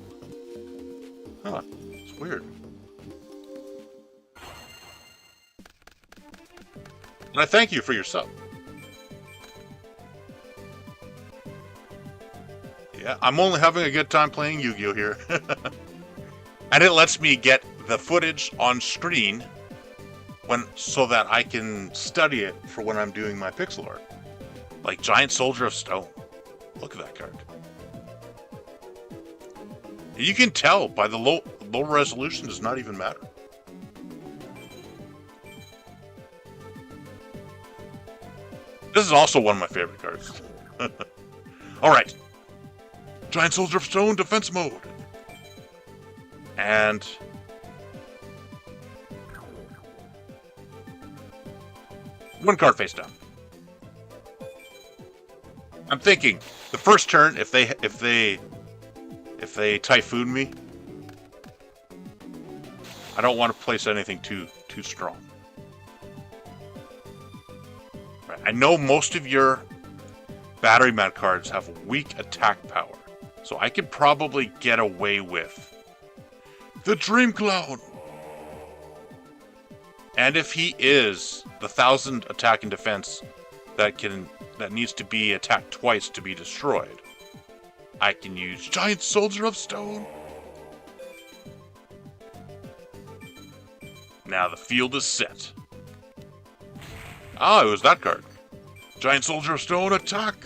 Huh, it's weird. And I thank you for your sub. Yeah, I'm only having a good time playing Yu-Gi-Oh! Here. And it lets me get the footage on screen so that I can study it for when I'm doing my pixel art. Like Giant Soldier of Stone. Look at that card. You can tell by the low resolution does not even matter. This is also one of my favorite cards. Alright. Giant Soldier of Stone defense mode. And one card face down. I'm thinking the first turn, if they typhoon me, I don't want to place anything too strong. Right. I know most of your Battery Man cards have weak attack power, so I could probably get away with the Dream Clown. And if he is the 1000 attack and defense that needs to be attacked twice to be destroyed, I can use Giant Soldier of Stone. Now the field is set. Ah, it was that card. Giant Soldier of Stone, attack!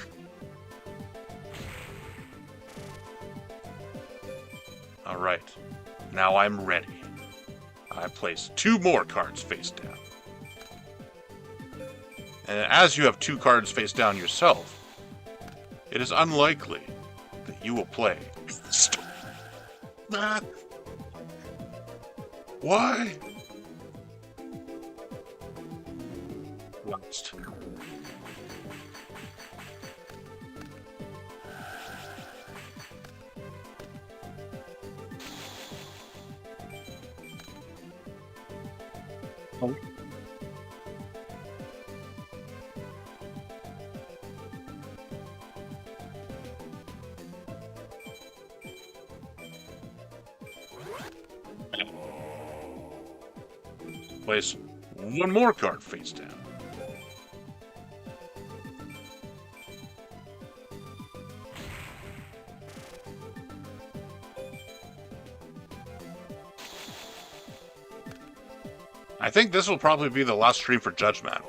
Alright, now I'm ready. I place 2 more cards face down. And as you have 2 cards face down yourself, it is unlikely that you will play. Why? Lost. Oh. Place 1 more card face down. I think this will probably be the last stream for Judgment.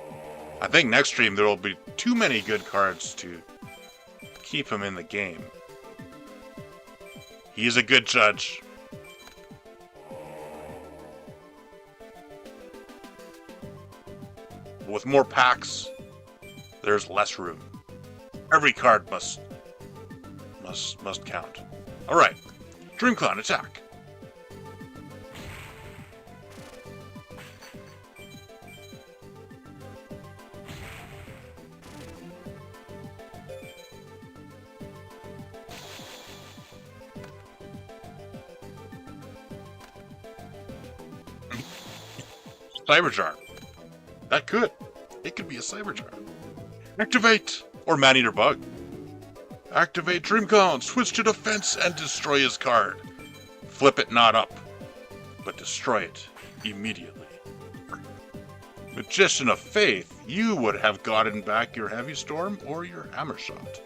I think next stream there will be too many good cards to keep him in the game. He's a good judge. With more packs, there's less room. Every card must count. Alright. Dream Clown, attack. Cyber Charm. That could. It could be a Cyber Charm. Activate! Or Man-Eater Bug. Activate Dream Clown, switch to defense, and destroy his card. Flip it not up, but destroy it immediately. Magician of Faith, you would have gotten back your Heavy Storm or your Hammer Shot.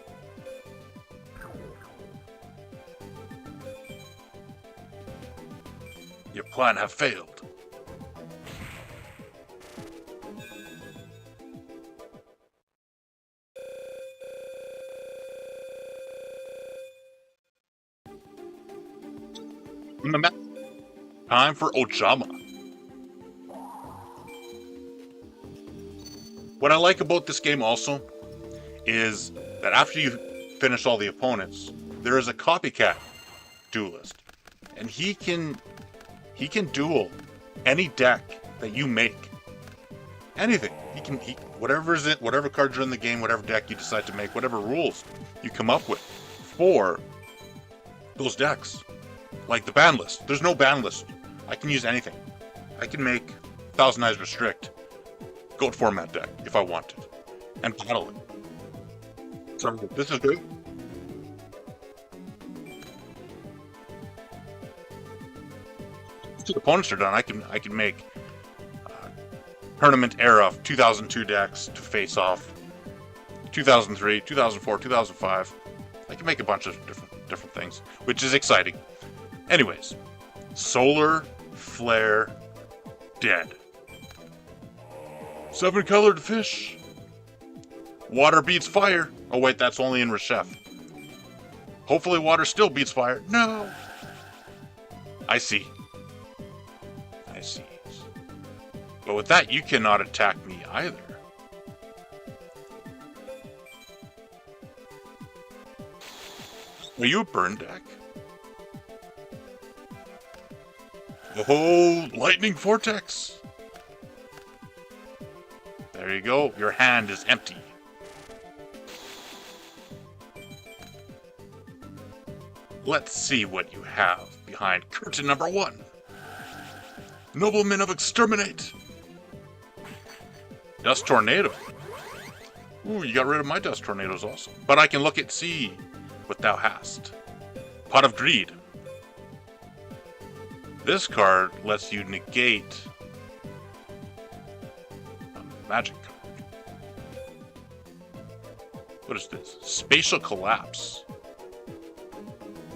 Your plan have failed. Time for Ojama. What I like about this game also is that after you finish all the opponents, there is a copycat duelist, and he can duel any deck that you make. Anything. Whatever cards are in the game, whatever deck you decide to make, whatever rules you come up with for those decks. Like the ban list. There's no ban list. I can use anything. I can make Thousand Eyes Restrict gold format deck if I wanted, and battle it. So this is good. After the opponents are done, I can make tournament era 2002 decks to face off 2003, 2004, 2005. I can make a bunch of different things, which is exciting. Anyways, Solar Flare dead. 7-colored fish. Water beats fire. Oh wait, that's only in Reshef. Hopefully water still beats fire. No. I see. I see. But with that, you cannot attack me either. Are you a burn deck? Oh, lightning vortex. There you go. Your hand is empty. Let's see what you have behind curtain number 1. Nobleman of Exterminate. Dust Tornado. Ooh, you got rid of my Dust Tornadoes also. But I can look at see what thou hast. Pot of Greed. This card lets you negate a magic card. What is this? Spatial Collapse.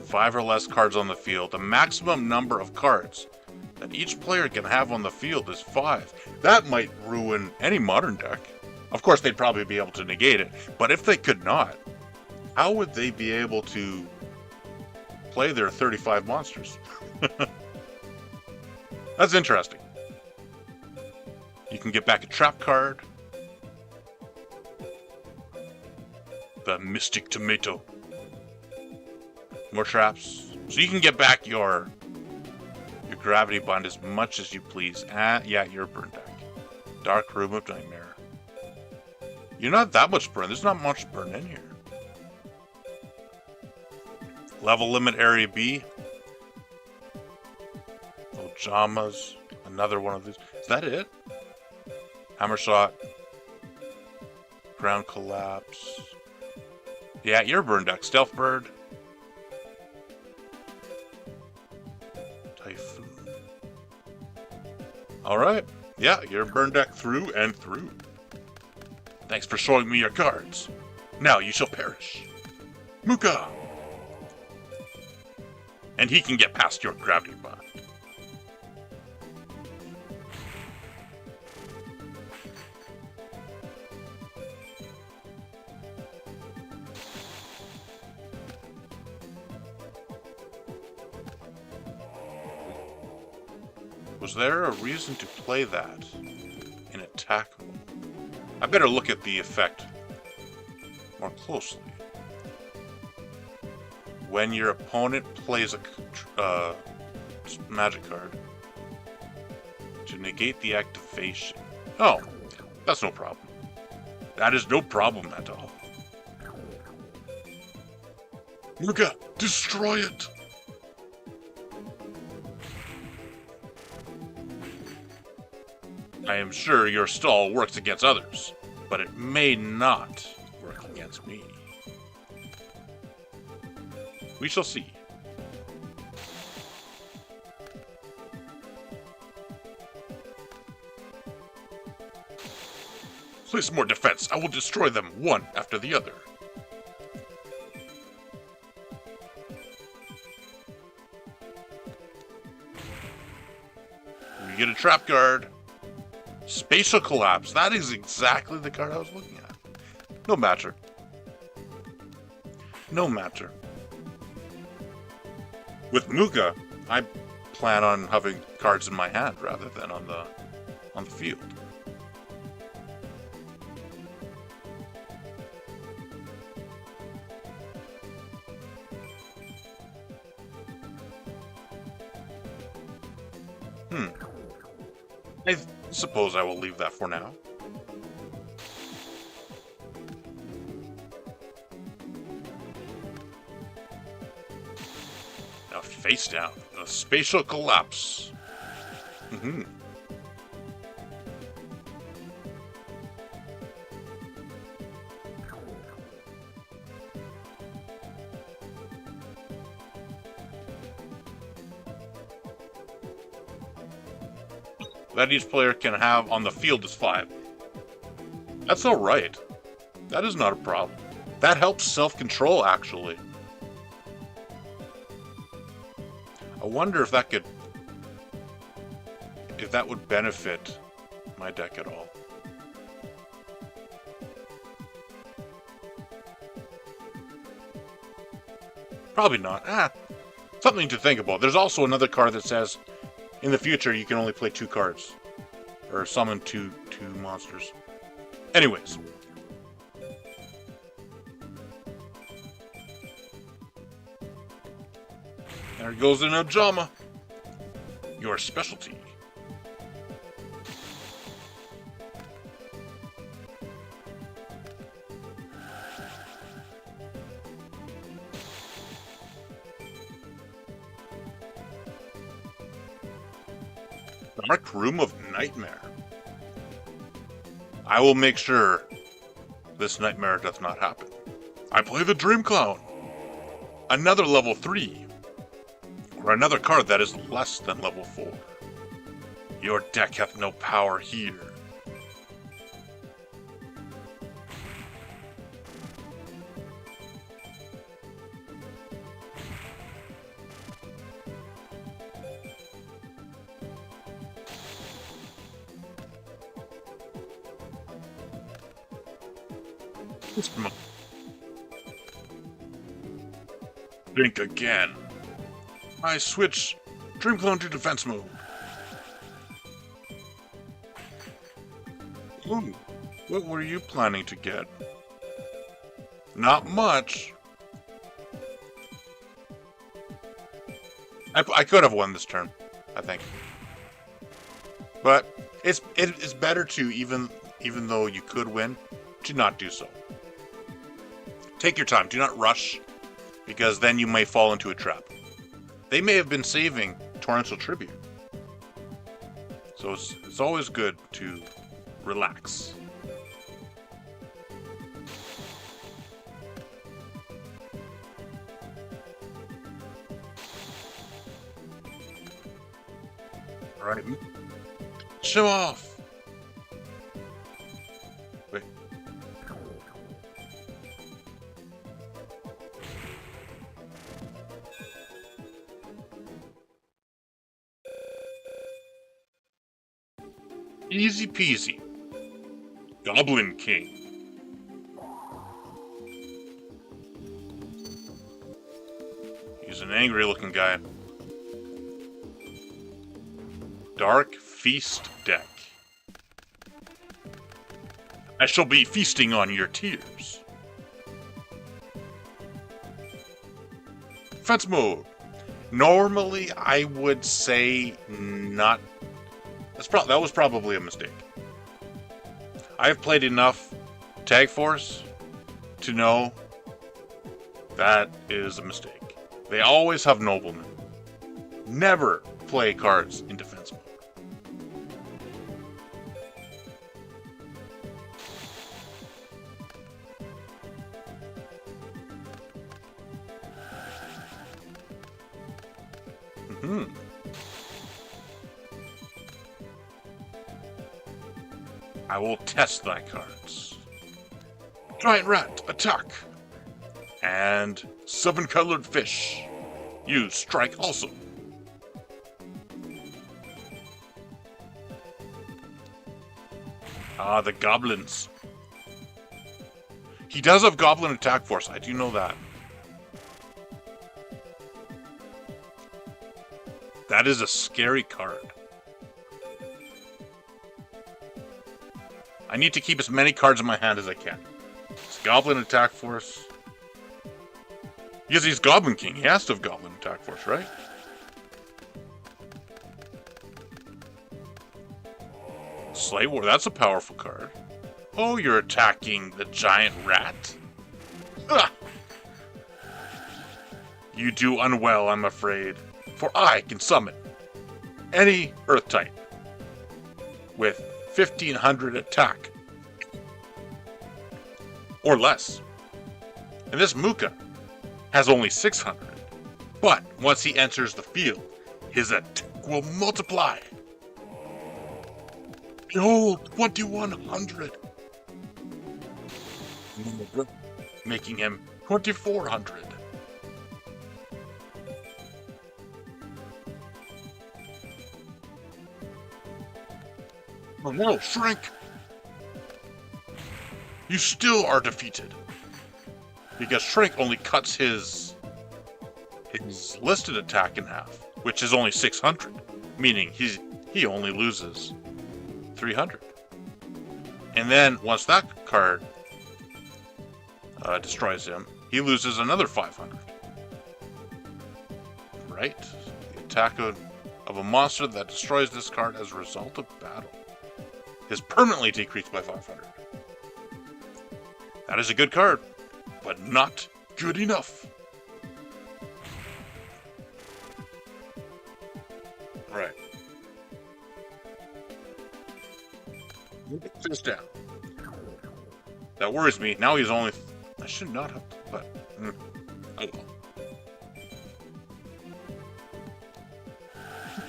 5 or less cards on the field. The maximum number of cards that each player can have on the field is 5. That might ruin any modern deck. Of course, they'd probably be able to negate it, but if they could not, how would they be able to play their 35 monsters? That's interesting. You can get back a trap card. The Mystic Tomato. More traps. So you can get back your Gravity Bind as much as you please. Yeah, you're a burn deck. Dark Room of Nightmare. You're not that much burn. There's not much burn in here. Level Limit Area B. Ojamas. Another one of these. Is that it? Hammer Shot. Ground Collapse. Yeah, you're a burn deck. Stealth Bird. Typhoon. Alright. Yeah, you're a burn deck through and through. Thanks for showing me your cards. Now you shall perish. Muka! And he can get past your Gravity Bind. Was there a reason to play that in attack mode? I better look at the effect more closely. When your opponent plays a magic card to negate the activation. Oh, that's no problem. That is no problem at all. Muka, destroy it! I am sure your stall works against others, but it may not work against me. We shall see. Place more defense. I will destroy them one after the other. We get a trap guard. Spatial Collapse. That is exactly the card I was looking at. No matter. No matter. With Muka, I plan on having cards in my hand rather than on the field. I suppose I will leave that for now. Now face down. The Spatial Collapse. that each player can have on the field is 5. That's alright. That is not a problem. That helps self-control, actually. I wonder if that would benefit my deck at all. Probably not. Something to think about. There's also another card that says, in the future, you can only play 2 cards. Or summon two monsters. Anyways. There goes an Ojama. Your specialty. Dark Room of Nightmare. I will make sure this nightmare does not happen. I play the Dream Clown. Another level 3. Or another card that is less than level 4. Your deck hath no power here. Think again. I switch Dream Clone to defense mode. Ooh, what were you planning to get? Not much. I could have won this turn, I think. But it's better to, even though you could win, to not do so. Take your time. Do not rush, because then you may fall into a trap. They may have been saving Torrential Tribute. So it's always good to relax. Alright. Show off! Wait. Easy peasy. Goblin King. He's an angry looking guy. Dark Feast deck. I shall be feasting on your tears. Defense mode. Normally, I would say not. That was probably a mistake. I've played enough Tag Force to know that is a mistake. They always have Noblemen. Never play cards in defense mode. I will test thy cards. Giant Rat, attack! And 7-colored fish. You strike also. Ah, the goblins. He does have Goblin Attack Force, I do know that. That is a scary card. I need to keep as many cards in my hand as I can. It's Goblin Attack Force. Because he's Goblin King, he has to have Goblin Attack Force, right? Slay War, that's a powerful card. Oh, you're attacking the Giant Rat? Ah! You do unwell, I'm afraid. For I can summon any Earth type with 1500 attack or less. And this Muka has only 600. But once he enters the field, his attack will multiply. Behold, 2100. Making him 2400. Oh no, shrink! You still are defeated. Because Shrink only cuts his listed attack in half, which is only 600, meaning he only loses 300. And then once that card destroys him, he loses another 500. Right? The attack of a monster that destroys this card as a result of battle is permanently decreased by 500. That is a good card, but not good enough. Right. Put this down. That worries me. Now he's only... I should not have... But... oh well.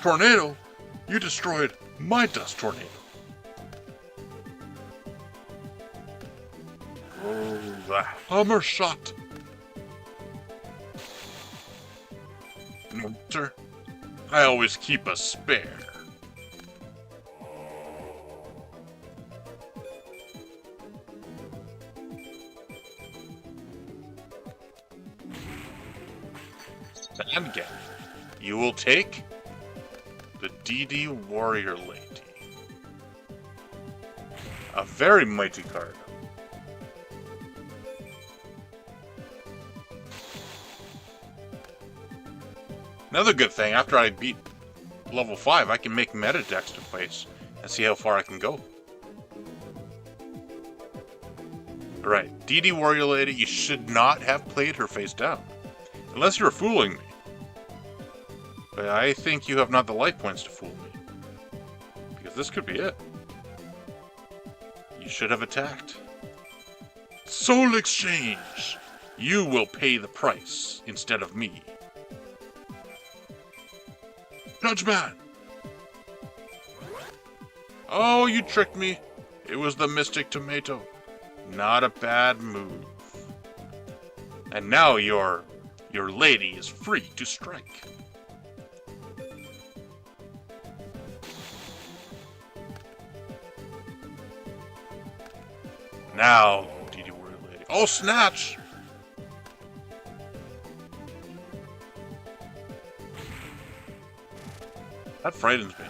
Tornado? You destroyed my Dust Tornado. Oh, the hammer shot. Monster, I always keep a spare. And again, you will take the DD Warrior Lady. A very mighty card. Another good thing, after I beat level 5, I can make meta decks to place and see how far I can go. Alright, DD Warrior Lady, you should not have played her face down. Unless you're fooling me. But I think you have not the life points to fool me. Because this could be it. You should have attacked. Soul Exchange! You will pay the price instead of me. Judgman! Oh, you tricked me. It was the Mystic Tomato. Not a bad move. And now your lady is free to strike. Now, DD Warrior Lady. Oh, snatch! That frightens me.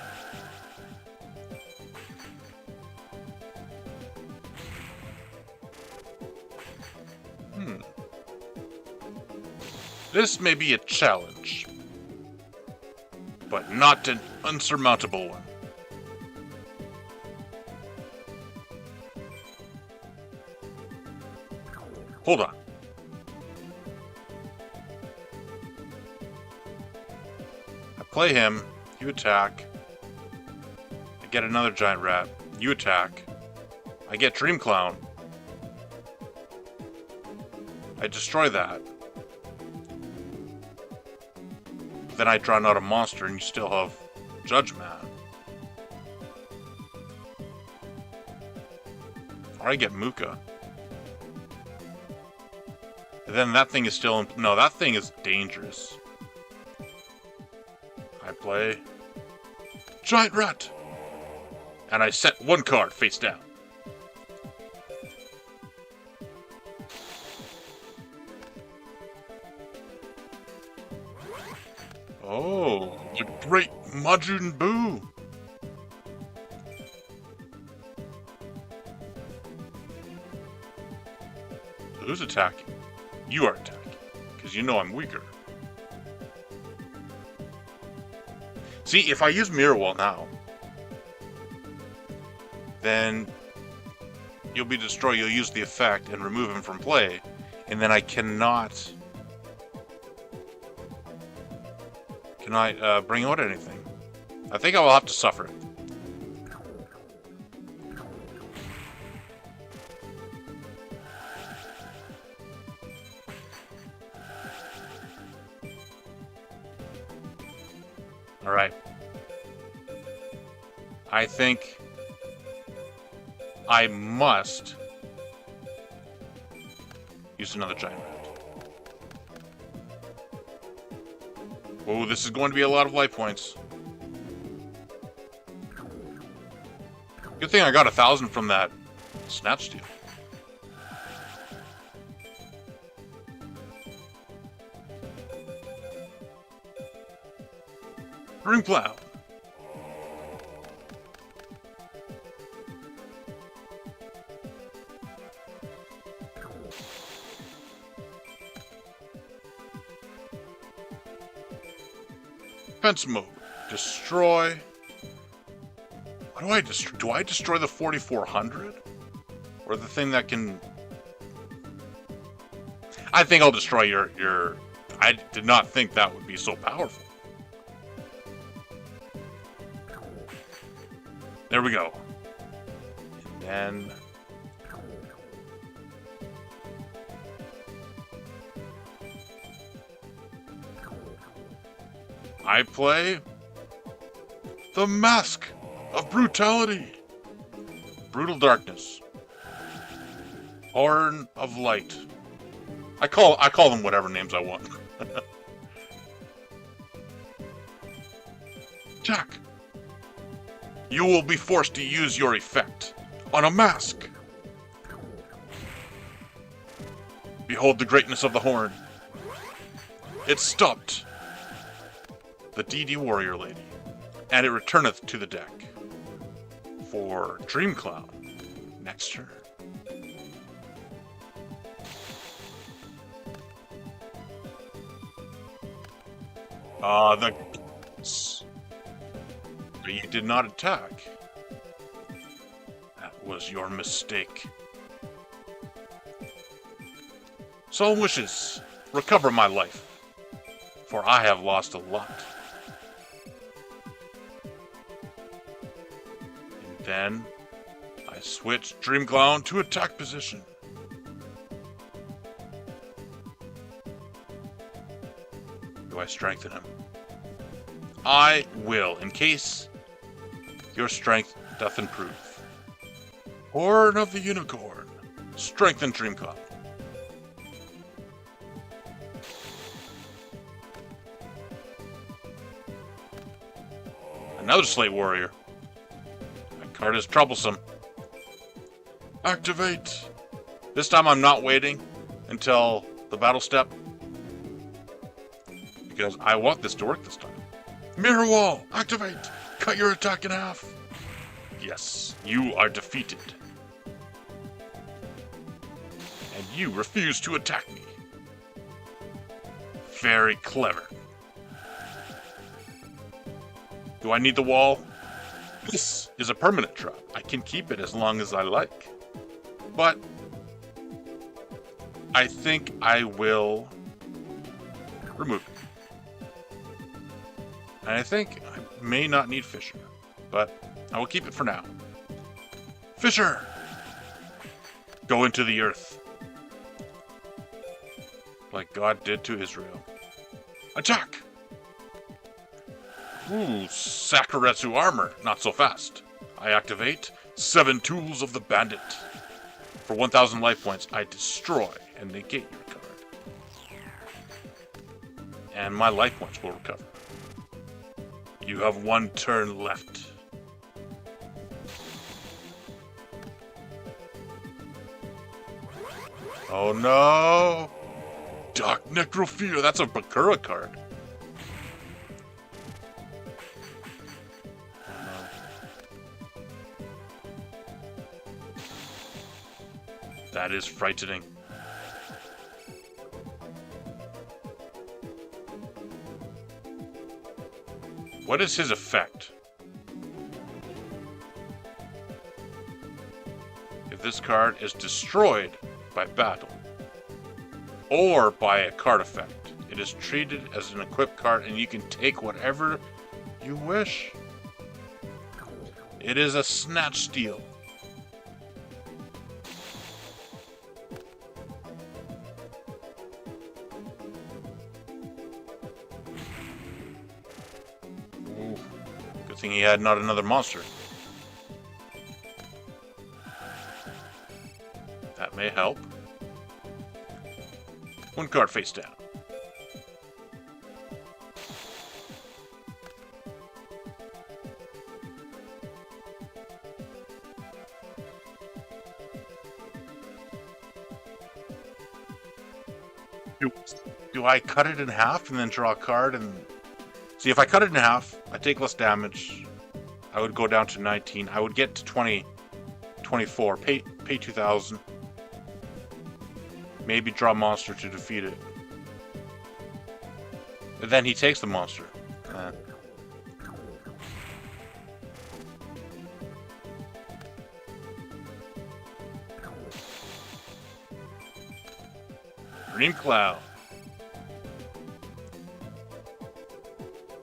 This may be a challenge, but not an unsurmountable one. Hold on. I play him, you attack. I get another giant rat, you attack. I get Dream Clown. I destroy that. Then I draw out a monster and you still have Judgman. Or I get Muka. And then that thing is still... No, that thing is dangerous. I play... Giant Rat! And I set one card face down. Oh, the great Majin Buu! Who's attacking? You are attacking, because you know I'm weaker. See, if I use Mirror Wall now, then you'll be destroyed, you'll use the effect and remove him from play, and then I cannot bring out anything. I think I will have to suffer it. Alright. I think I must use another giant rat. Oh, this is going to be a lot of life points. Good thing I got 1,000 from that snatch steal. Dream Cloud. Defense mode. Destroy. What do I destroy? Do I destroy the 4400? Or the thing that can... I think I'll destroy your... I did not think that would be so powerful. There we go. And then... I play... The Mask of Brutality. Brutal Darkness. Horn of Light. I call them whatever names I want. Jack. You will be forced to use your effect on a mask. Behold the greatness of the horn. It stopped the DD Warrior Lady, and it returneth to the deck for Dream Cloud next turn. You did not attack. That was your mistake. Soul wishes, recover my life, for I have lost a lot. And then I switched Dream Cloud to attack position. Do I strengthen him? I will, in case your strength doth improve. Horn of the Unicorn. Strengthen Dream Cloud. Another Slate Warrior. That card is troublesome. Activate. This time I'm not waiting until the battle step, because I want this to work this time. Mirror Wall, activate! Cut your attack in half! Yes, you are defeated. And you refuse to attack me. Very clever. Do I need the wall? This is a permanent trap. I can keep it as long as I like. But I think I will remove it. And I think I may not need Fisher, but I will keep it for now. Fisher! Go into the earth. Like God did to Israel. Attack! Ooh, Sakuretsu armor. Not so fast. I activate 7 Tools of the Bandit. For 1,000 life points, I destroy and negate your card. And my life points will recover. You have 1 turn left. Oh no! Dark Necrofear, that's a Bakura card. That is frightening. What is his effect? If this card is destroyed by battle or by a card effect, it is treated as an equipped card and you can take whatever you wish. It is a snatch steal. Good thing he had not another monster. One card face down. Do I cut it in half and then draw a card? And see, if I cut it in half, I take less damage. I would go down to 19. I would get to 20, 24. Pay 2,000. Maybe draw a monster to defeat it. And then he takes the monster. Dream Cloud.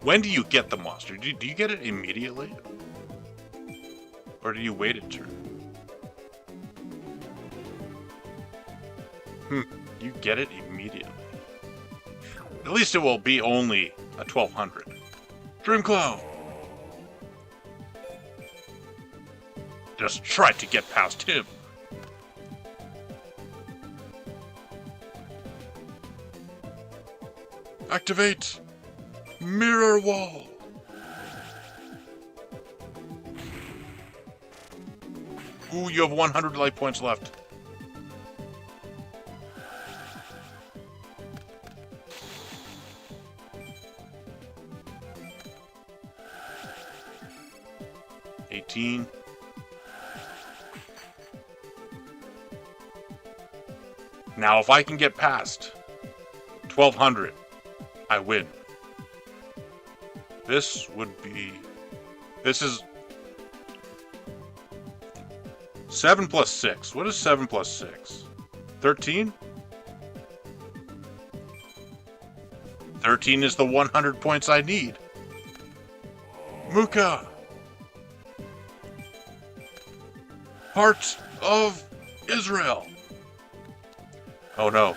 When do you get the monster? Do you get it immediately? Or do you wait a turn? You get it immediately. At least it will be only a 1200. Dream Cloud! Just try to get past him. Activate Mirror Wall. Ooh, you have 100 life points left. Now, if I can get past 1200, I win. This is 7 plus 6. What is 7 plus 6? 13? 13 is the 100 points I need. Muka! Heart of Israel! Oh no.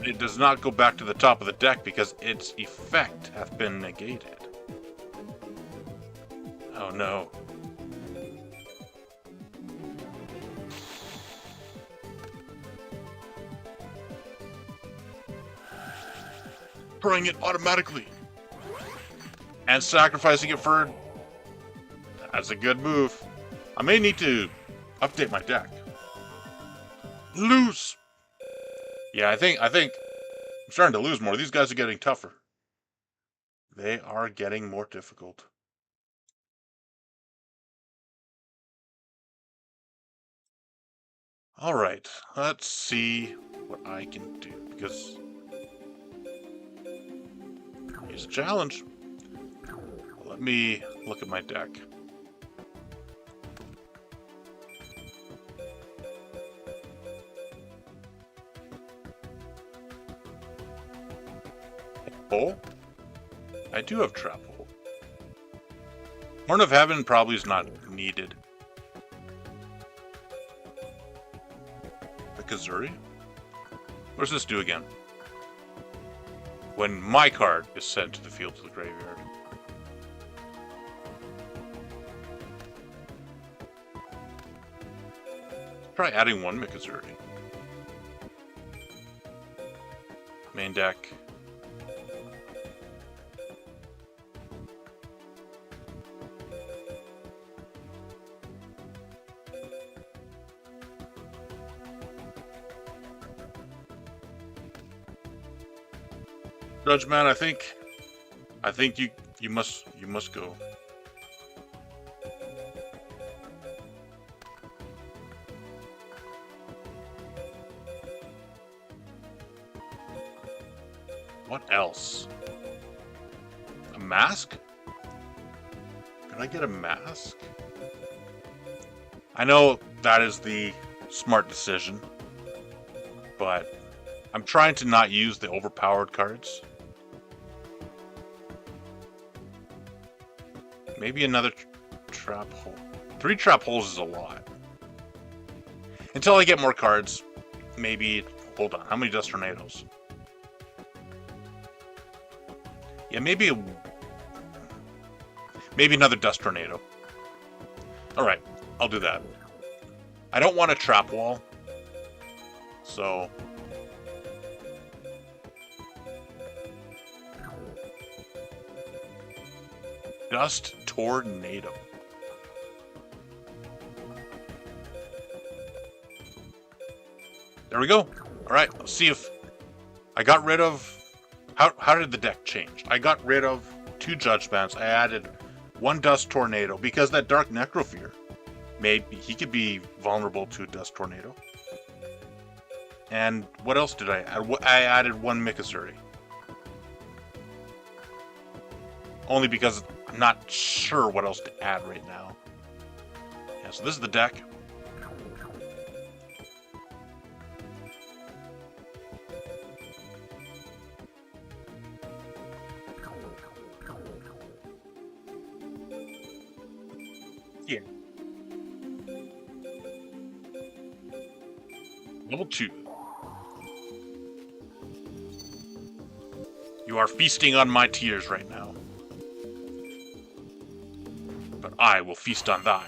It does not go back to the top of the deck because its effect hath been negated. Oh no. Throwing it automatically. And sacrificing it for... That's a good move. I may need to update my deck. Lose! Yeah, I think I'm starting to lose more. These guys are getting tougher. They are getting more difficult. Alright, let's see what I can do, because here's a challenge. Let me look at my deck. Hole? I do have Trap Hole. Horn of Heaven probably is not needed. The Kazuri? What does this do again? When my card is sent to the field to the graveyard. Try adding one Mikazuri. Main deck. Judge Man, I think you must go. What else? A mask? Can I get a mask? I know that is the smart decision, but I'm trying to not use the overpowered cards. Maybe another trap hole. 3 trap holes is a lot. Until I get more cards, maybe... Hold on, how many Dust Tornadoes? Yeah, maybe another Dust Tornado. Alright, I'll do that. I don't want a trap wall. So... Dust Tornado. There we go. Alright, let's see if I got rid of... How did the deck change? I got rid of 2 Judge Bands. I added 1 Dust Tornado because that Dark Necrofear, maybe he could be vulnerable to Dust Tornado. And what else did I add? I added 1 Mikazuri. Only because I'm not sure what else to add right now. Yeah, so this is the deck. Yeah. Level 2. You are feasting on my tears right now. But I will feast on thine.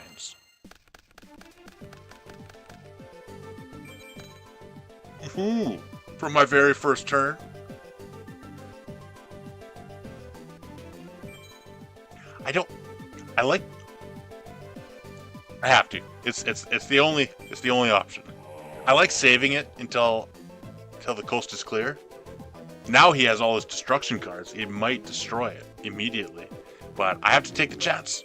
Ooh, from my very first turn. I have to. It's the only option. I like saving it until the coast is clear. Now he has all his destruction cards. It might destroy it immediately, but I have to take the chance.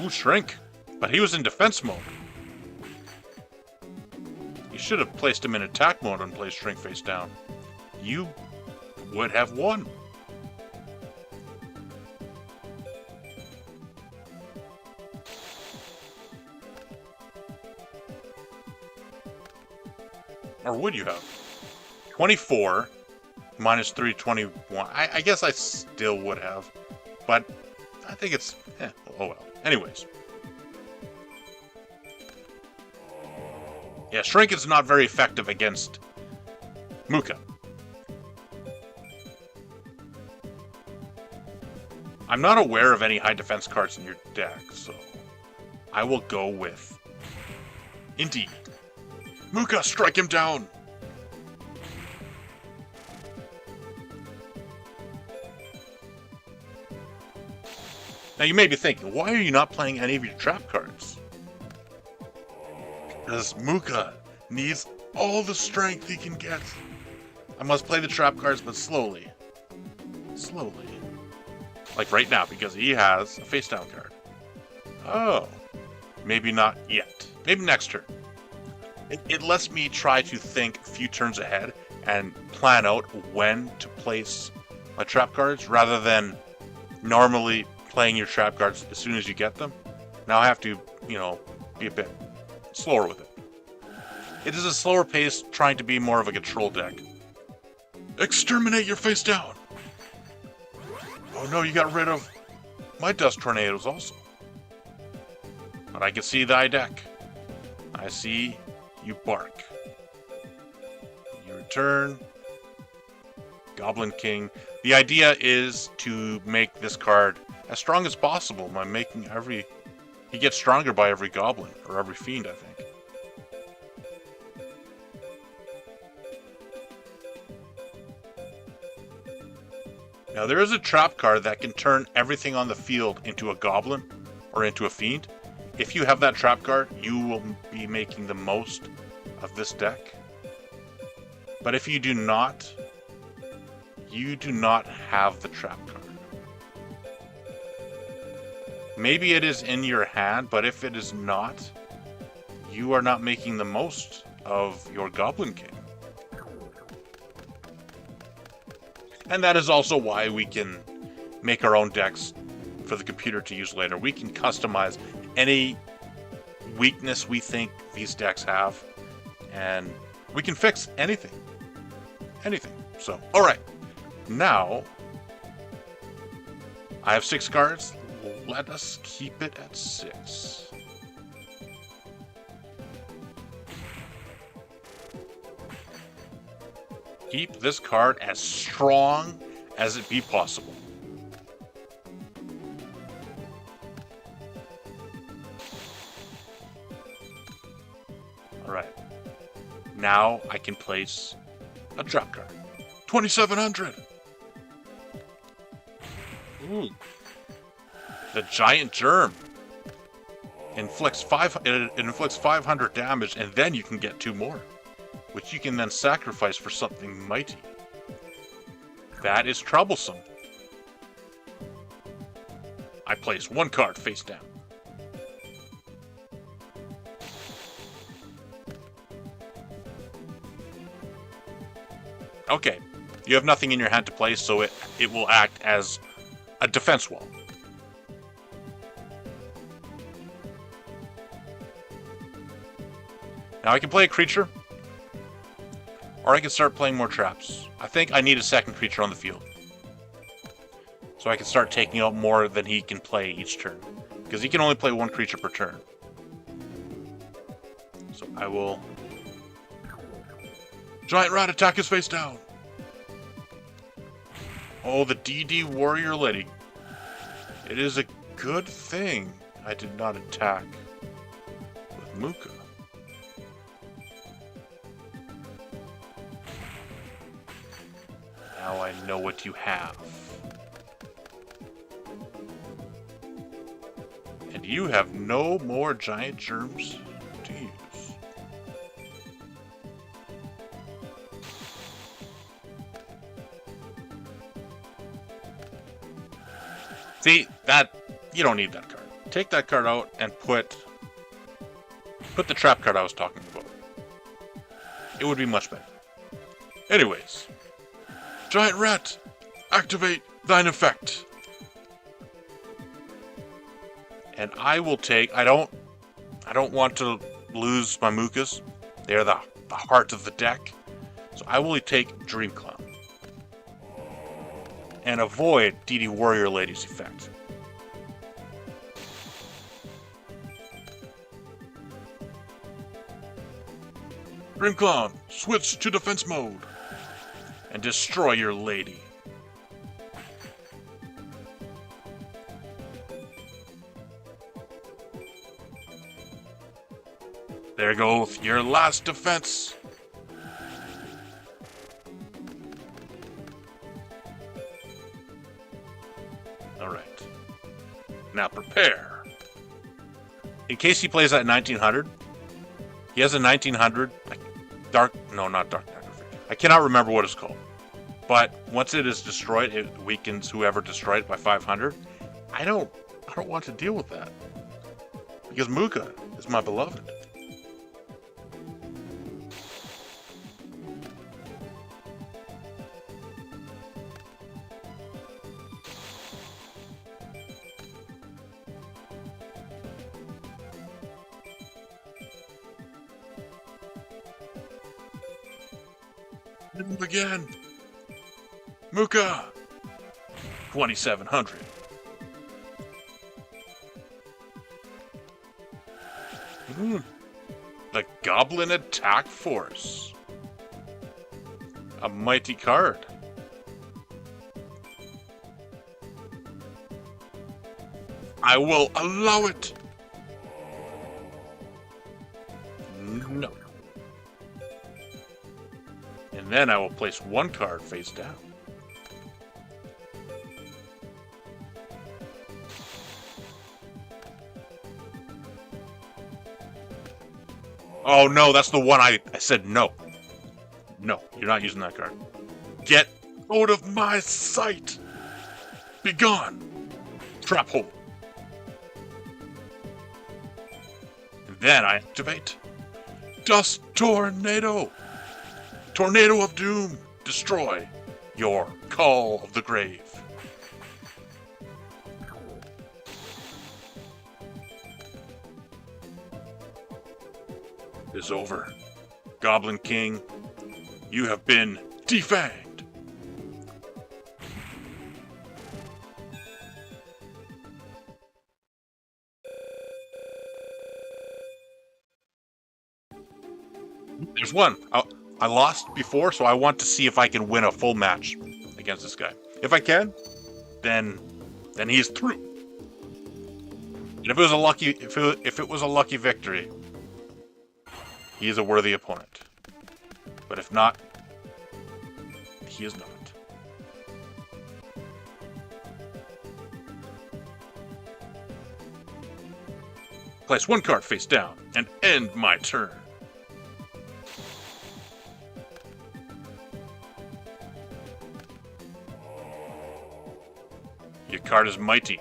Ooh, Shrink. But he was in defense mode. You should have placed him in attack mode and placed Shrink face down. You would have won. Or would you have? 24 minus 3, 21. I guess I still would have. But I think it's... oh well. Anyways. Yeah, Shrink is not very effective against Muka. I'm not aware of any high defense cards in your deck, so I will go with... Indeed. Muka, strike him down! Now you may be thinking, why are you not playing any of your trap cards? Because Muka needs all the strength he can get. I must play the trap cards, but slowly. Slowly. Like right now, because he has a face down card. Oh. Maybe not yet. Maybe next turn. It lets me try to think a few turns ahead and plan out when to place my trap cards rather than normally playing your trap cards as soon as you get them. Now I have to, be a bit slower with it. It is a slower pace trying to be more of a control deck. Exterminate your face down! Oh no, you got rid of my Dust Tornadoes also. But I can see thy deck. I see you bark. You return. Goblin King. The idea is to make this card as strong as possible by making every... He gets stronger by every goblin, or every fiend, I think. Now there is a trap card that can turn everything on the field into a goblin, or into a fiend. If you have that trap card, you will be making the most of this deck. But if you do not, you do not have the trap card. Maybe it is in your hand, but if it is not, you are not making the most of your Goblin King. And that is also why we can make our own decks for the computer to use later. We can customize any weakness we think these decks have, and we can fix anything. Anything. So, alright. Now, I have 6 cards. Let us keep it at 6. Keep this card as strong as it be possible. Alright. Now I can place a drop card. 2,700! Ooh. The Giant Germ inflicts 500 damage, and then you can get 2 more, which you can then sacrifice for something mighty. That is troublesome. I place 1 card face down. Okay, you have nothing in your hand to place, so it will act as a defense wall. Now I can play a creature, or I can start playing more traps. I think I need a second creature on the field, so I can start taking out more than he can play each turn, because he can only play 1 creature per turn. So I will... Giant Rat, attack his face down! Oh, the DD Warrior Lady. It is a good thing I did not attack with Muka. Now I know what you have. And you have no more giant germs to use. See, that, you don't need that card. Take that card out and put the trap card I was talking about. It would be much better. Anyways. Giant Rat, activate thine effect. And I will take, I don't want to lose my Mukas. They're the heart of the deck. So I will take Dream Clown. And avoid DD Warrior Lady's effect. Dream Clown, switch to defense mode. And destroy your lady. There goes your last defense. Alright. Now prepare. In case he plays at 1900, he has a 1900 not Dark Knight. I cannot remember what it's called. But once it is destroyed, it weakens whoever destroyed it by 500. I don't want to deal with that. Because Muka is my beloved. Again. Muka. 2,700. The Goblin Attack Force. A mighty card. I will allow it. No. And then I will place 1 card face down. Oh no, that's the one I said no. No, you're not using that card. Get out of my sight! Be gone! Trap hole. And then I activate Dust Tornado! Tornado of Doom! Destroy your Call of the Grave. It is over. Goblin King, you have been defanged. There's one. I lost before, so I want to see if I can win a full match against this guy. If I can, then he's through. And if it was a lucky victory, he is a worthy opponent. But if not, he is not. Place one card face down and end my turn. Your card is mighty.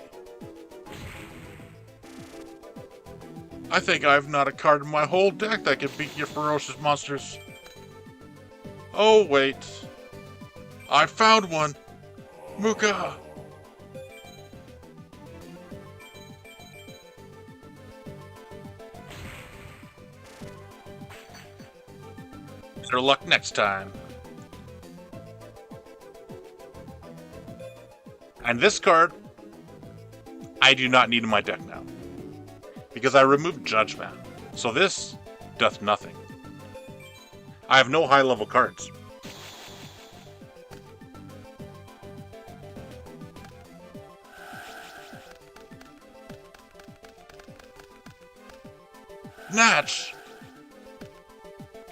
I think I have not a card in my whole deck that can beat your ferocious monsters. Oh, wait. I found one. Muka. Better luck next time. And this card, I do not need in my deck now, because I removed Judgment, so this doth nothing. I have no high-level cards. Natch!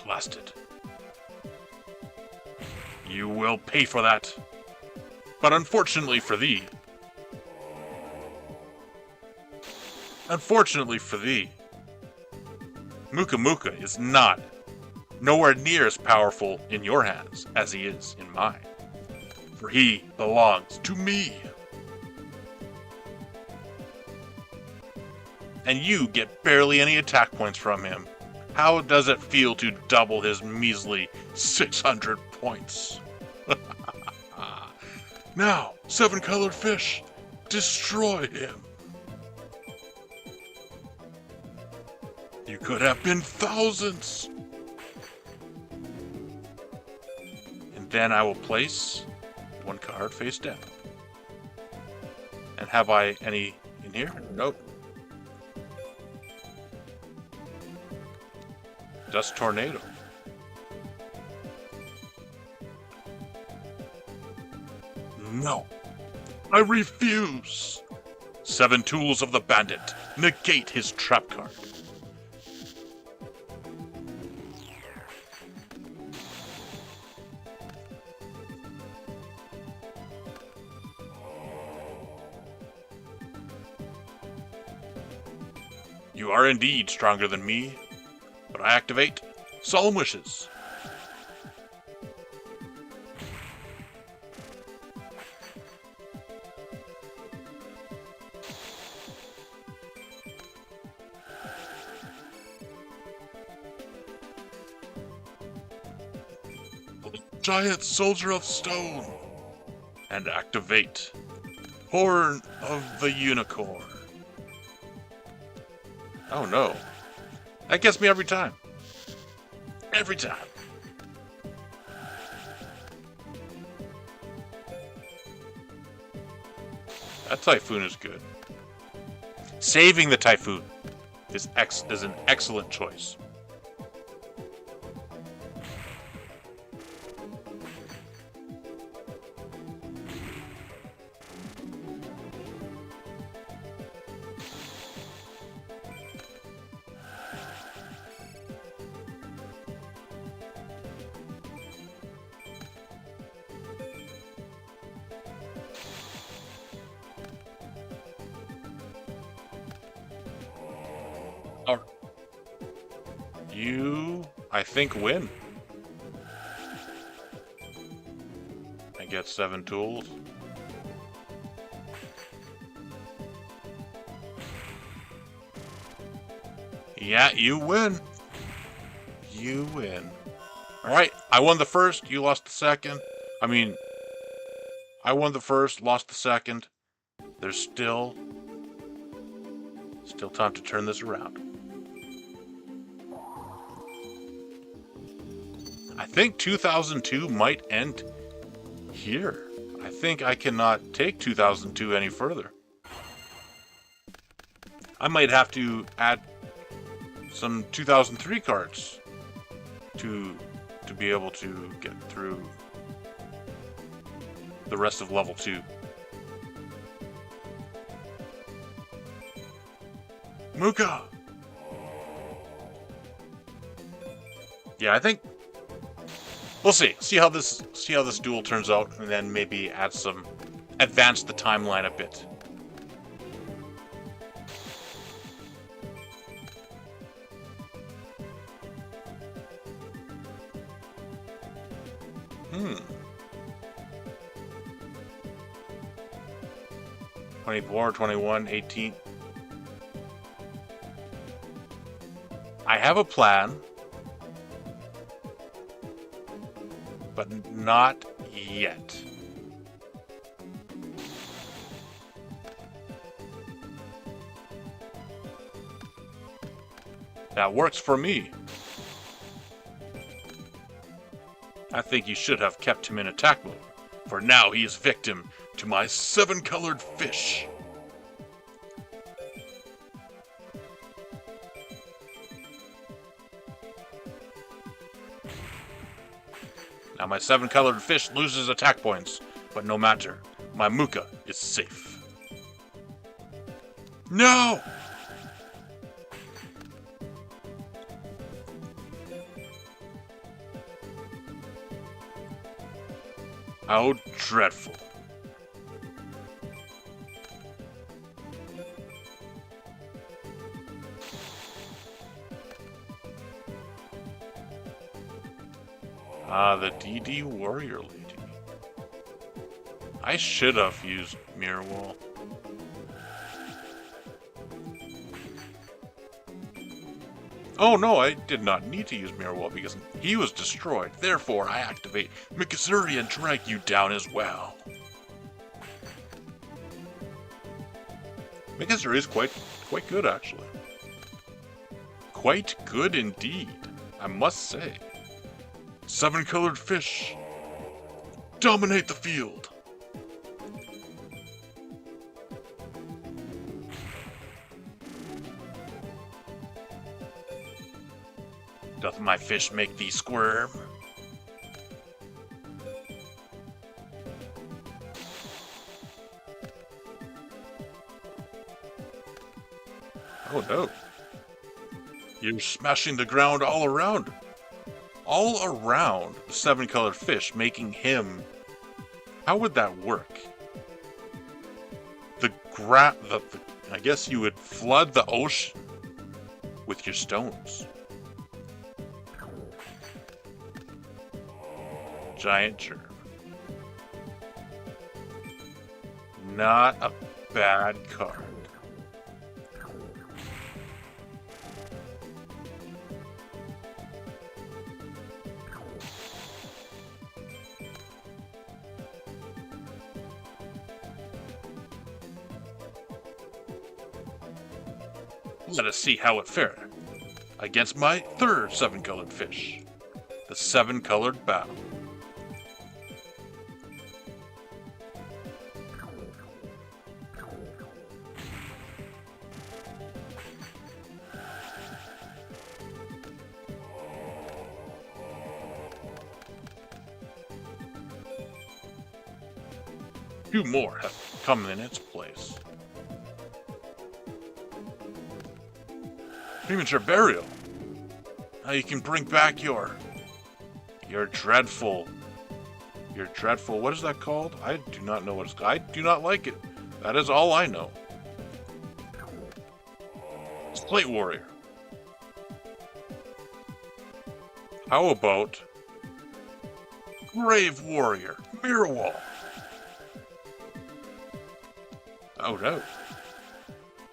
Blasted. You will pay for that. But unfortunately for thee, Muka Muka is nowhere near as powerful in your hands as he is in mine. For he belongs to me. And you get barely any attack points from him. How does it feel to double his measly 600 points? Now, 7-colored fish, destroy him. You could have been thousands. And then I will place one card face down. And have I any in here? Nope. Dust Tornado. No, I refuse. 7 Tools of the Bandit. Negate his trap card. You are indeed stronger than me, but I activate Solemn Wishes. Giant Soldier of Stone. And activate Horn of the Unicorn. Oh no. That gets me every time. Every time. That Typhoon is good. Saving the Typhoon is an excellent choice. You, I think, win. I get 7 tools. Yeah, you win. You win. Alright, I won the first, you lost the second. I won the first, lost the second. There's still time to turn this around. I think 2002 might end here. I think I cannot take 2002 any further. I might have to add some 2003 cards to be able to get through the rest of level 2. Muka! Yeah, I think we'll see. See how this duel turns out, and then maybe advance the timeline a bit. Hmm. 24, 21, 18. I have a plan, but not yet. That works for me. I think you should have kept him in attack mode, for now he is victim to my 7-colored fish. Now my 7-colored fish loses attack points, but no matter, my Muka is safe. No! How dreadful. Ah, the DD Warrior Lady. I should have used Mirror Wall. Oh no, I did not need to use Mirror Wall because he was destroyed. Therefore, I activate Mikazuri and drag you down as well. Mikazuri is quite good, actually. Quite good indeed, I must say. 7-colored fish. Dominate the field. Doth my fish make thee squirm? Oh no. You're smashing the ground all around. All around the 7-colored fish, making him... How would that work? I guess you would flood the ocean with your stones. Giant germ. Not a bad card. Let us see how it fared against my third 7-colored fish, the 7-colored battle. Two more have come in its place. Premature burial. Now you can bring back your dreadful, what is that called? I do not know what it's called. I do not like it. That is all I know. Slate Warrior. How about Grave Warrior? Mirror Wall. Oh no.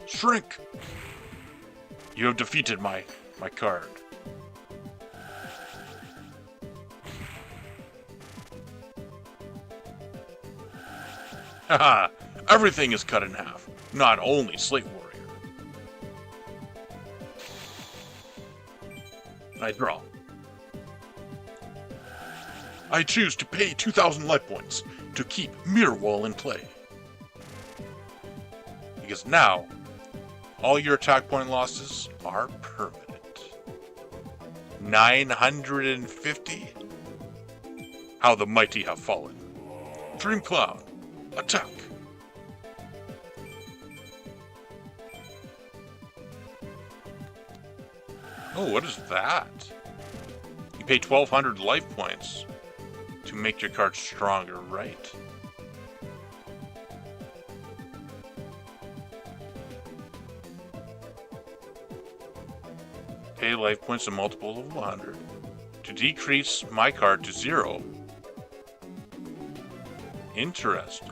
Shrink. You have defeated my card. Haha, everything is cut in half, not only Slate Warrior. I draw. I choose to pay 2,000 life points to keep Mirror Wall in play. Because now, all your attack point losses are permanent. 950? How the mighty have fallen. Dream Clown, attack! Oh, what is that? You pay 1,200 life points to make your card stronger, right? Pay life points a multiple of 100 to decrease my card to 0. Interesting.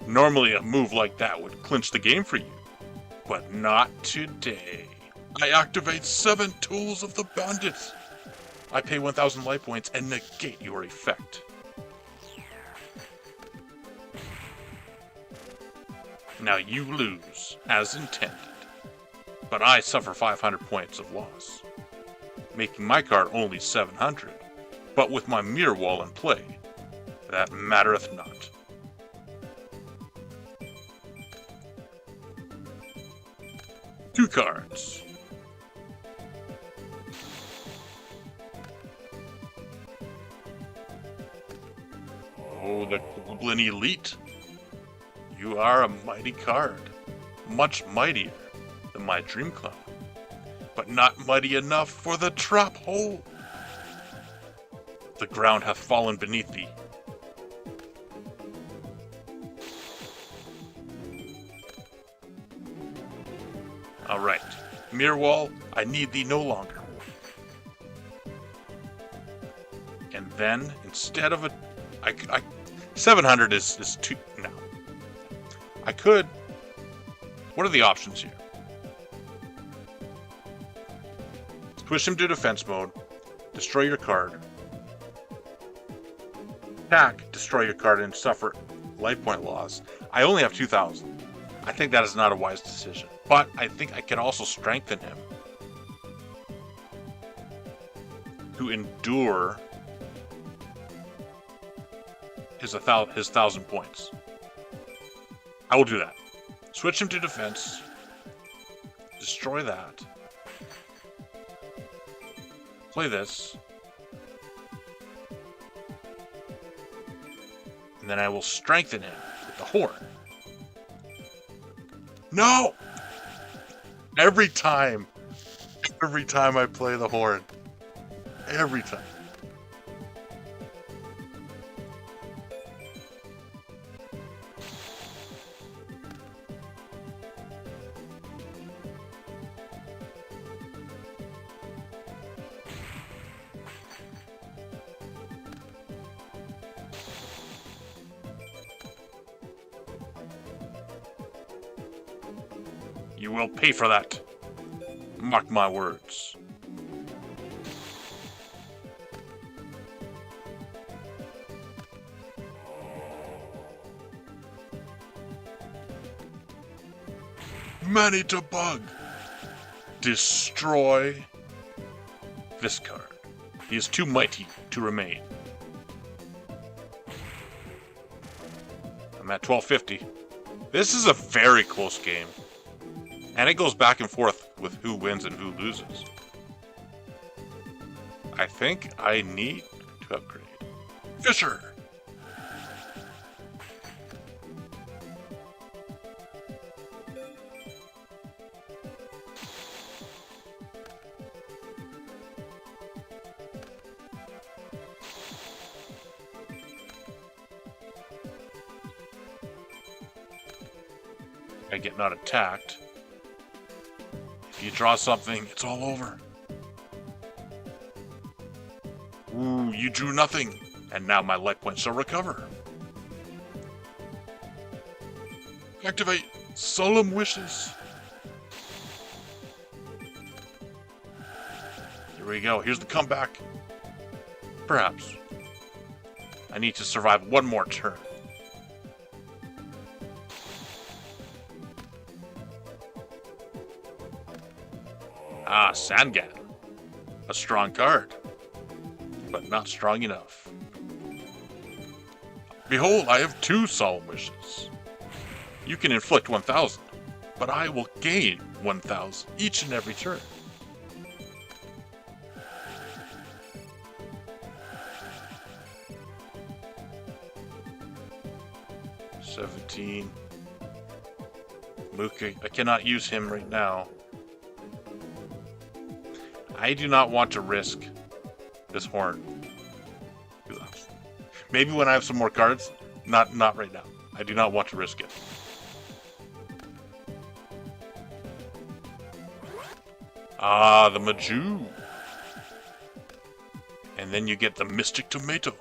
Normally a move like that would clinch the game for you, but not today. I activate 7 Tools of the Bandits. I pay 1,000 life points and negate your effect. Now you lose, as intended. But I suffer 500 points of loss, making my card only 700. But with my mirror wall in play, that mattereth not. Two cards. Oh, the Goblin Elite. You are a mighty card. Much mightier than my Dream Clown. But not mighty enough for the trap hole. The ground hath fallen beneath thee. Alright. Mirror Wall, I need thee no longer. And then, instead of a... 700 is too... No. I could... What are the options here? Push him to defense mode. Destroy your card. Attack, destroy your card, and suffer life point loss. I only have 2,000. I think that is not a wise decision. But I think I can also strengthen him to endure his 1,000 points. I will do that. Switch him to defense. Destroy that. Play this. And then I will strengthen him with the horn. No! Every time I play the horn. Every time. You will pay for that. Mark my words. Manny-to-Bug. Destroy this card. He is too mighty to remain. I'm at 1250. This is a very close game. And it goes back and forth with who wins and who loses. I think I need to upgrade. Fisher! I get not attacked. If you draw something, it's all over. Ooh, you drew nothing. And now my life points shall recover. Activate Solemn Wishes. Here we go. Here's the comeback. Perhaps. I need to survive one more turn. Ah, Sangan. A strong card, but not strong enough. Behold, I have 2 Solemn Wishes. You can inflict 1,000, but I will gain 1,000 each and every turn. 17. Muka, I cannot use him right now. I do not want to risk this horn. Maybe when I have some more cards. Not right now. I do not want to risk it. Ah, the Maju. And then you get the Mystic Tomato.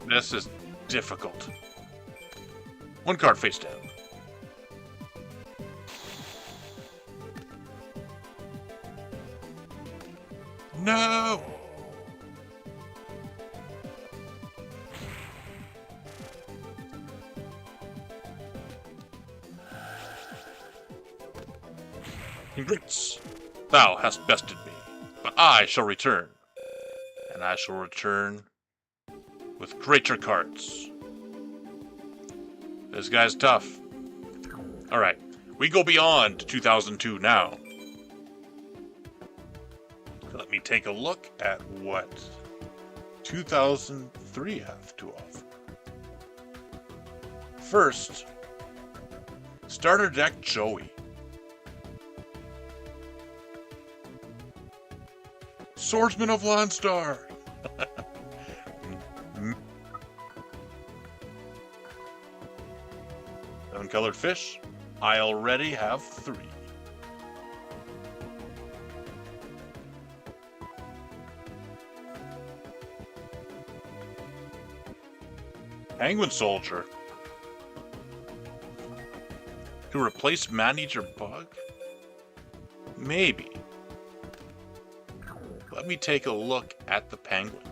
This is difficult. One card face down. No! Congrats! Thou hast bested me, but I shall return. And I shall return with greater cards. This guy's tough. Alright, we go beyond 2002 now. Let me take a look at what 2003 have to offer. First, starter deck Joey. Swordsman of Landstar. Uncolored fish. I already have 3. Penguin Soldier. To replace Man-Eater Bug? Maybe. Let me take a look at the penguin.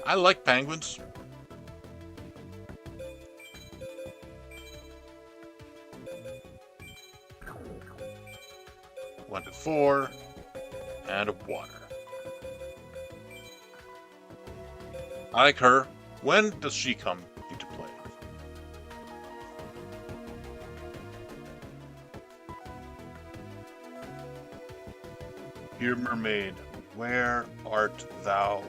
I like penguins. One to 4, and a water. I like her. When does she come into play? Dear mermaid, where art thou?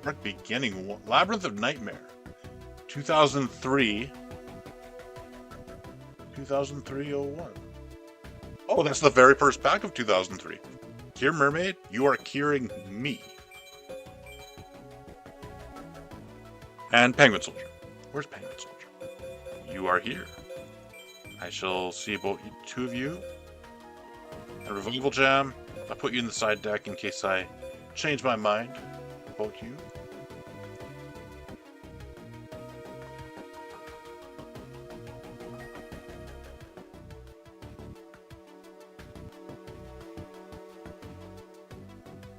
Dark Beginning, Labyrinth of Nightmare. 2003. 2003-01. Oh, that's the very first pack of 2003. Dear Mermaid, you are curing me. And Penguin Soldier. Where's Penguin Soldier? You are here. I shall see about 2 of you. A Revival Jam. I'll put you in the side deck in case I change my mind about you.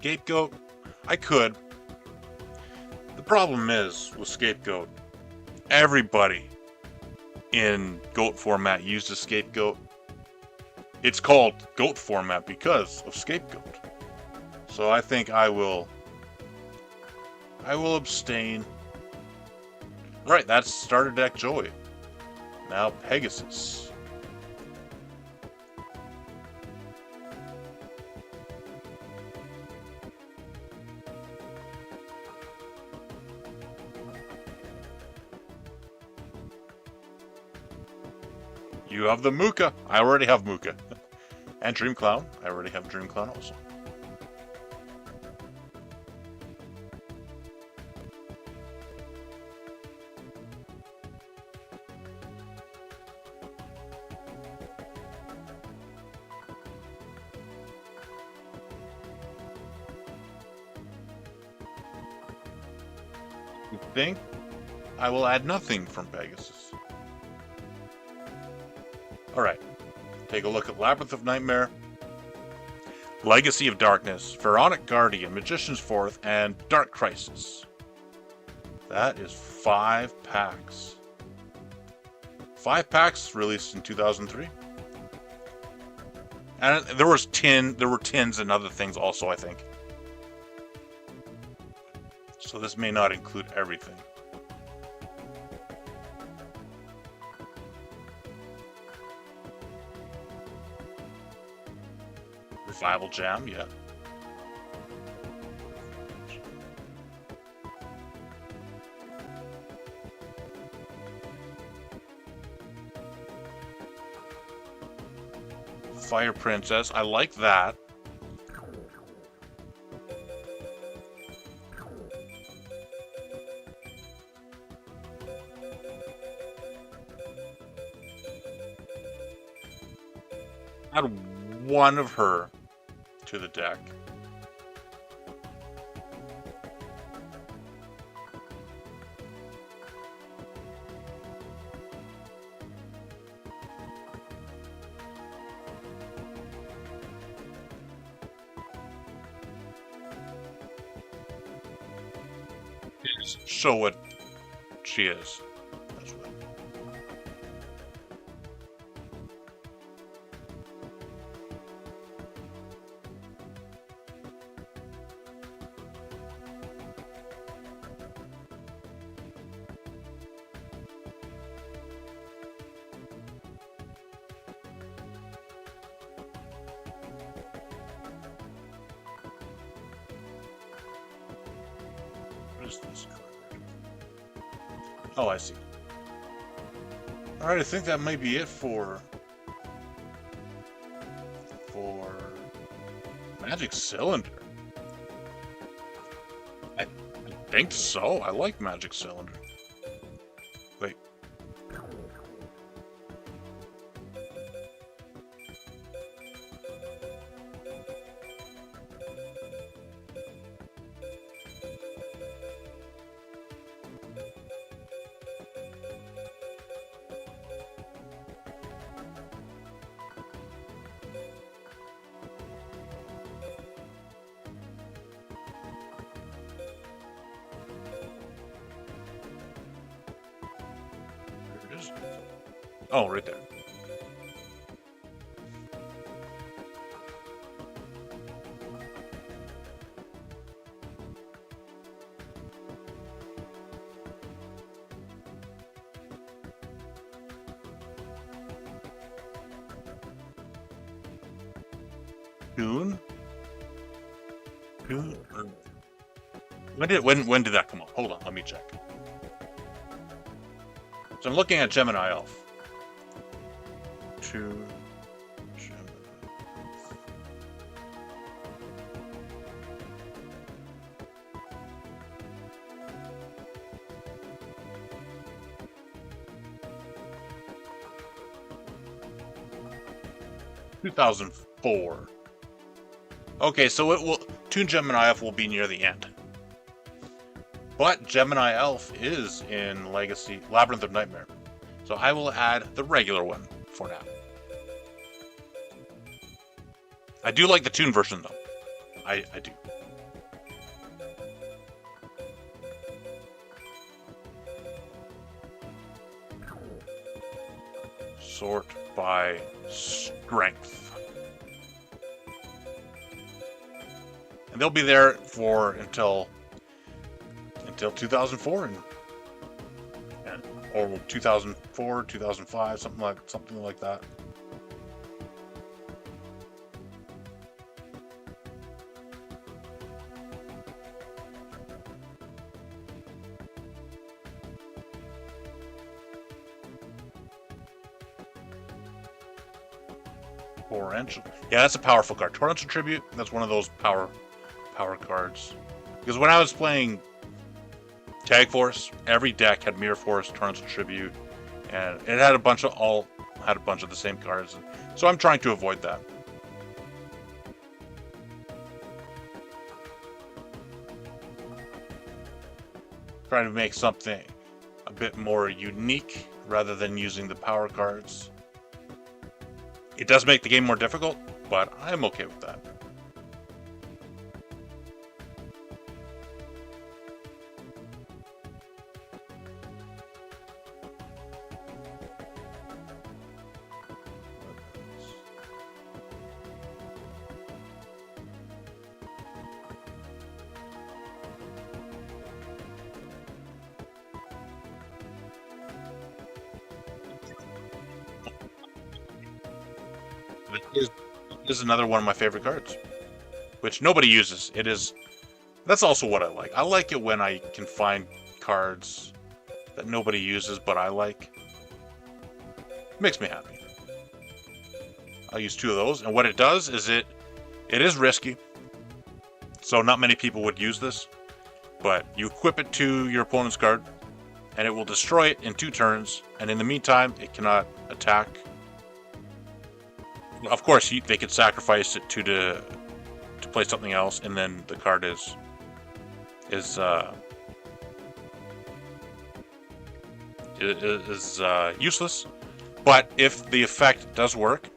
Scapegoat, I could. The problem is with Scapegoat, everybody in GOAT format uses Scapegoat. It's called GOAT format because of Scapegoat. So I think I will abstain. Alright, that's starter deck Joey. Now Pegasus. You have the Muka. I already have Muka. And Dream Clown. I already have Dream Clown also. You think I will add nothing from Pegasus? Alright, take a look at Labyrinth of Nightmare, Legacy of Darkness, Pharaonic Guardian, Magician's Fourth, and Dark Crisis. That is 5 packs. 5 packs released in 2003. And there were tins and other things also, I think. So this may not include everything. Revival Jam, yeah. Fire Princess, I like that. Add one of her to the deck. Show what she is. That's what. What is this card? Oh, I see. Alright, I think that might be it for Magic Cylinder. I think so. I like Magic Cylinder. Wait. Oh, right there. June? June? When did that come out? Hold on, let me check. So I'm looking at Gemini Elf. To Gemini. 2004. Okay, so it will. Toon Gemini Elf will be near the end. But Gemini Elf is in Legacy Labyrinth of Nightmare. So I will add the regular one for now. I do like the Toon version though. I do. Sort by strength. And they'll be there for until 2004 or 2004, 2005, something like that. Torrential. Yeah, that's a powerful card. Torrential Tribute, that's one of those power cards. Because when I was playing Tag Force, every deck had Mirror Force, Torrential Tribute, and it had a bunch of the same cards. So I'm trying to avoid that. Trying to make something a bit more unique rather than using the power cards. It does make the game more difficult, but I'm okay with that. It is another one of my favorite cards, which nobody uses. That's also what I like. I like it when I can find cards that nobody uses, but I like. It makes me happy. I'll use 2 of those, and what it does is it is risky, so not many people would use this, but you equip it to your opponent's card, and it will destroy it in 2 turns, and in the meantime, it cannot attack. Of course, they could sacrifice it to play something else, and then the card is useless. But if the effect does work,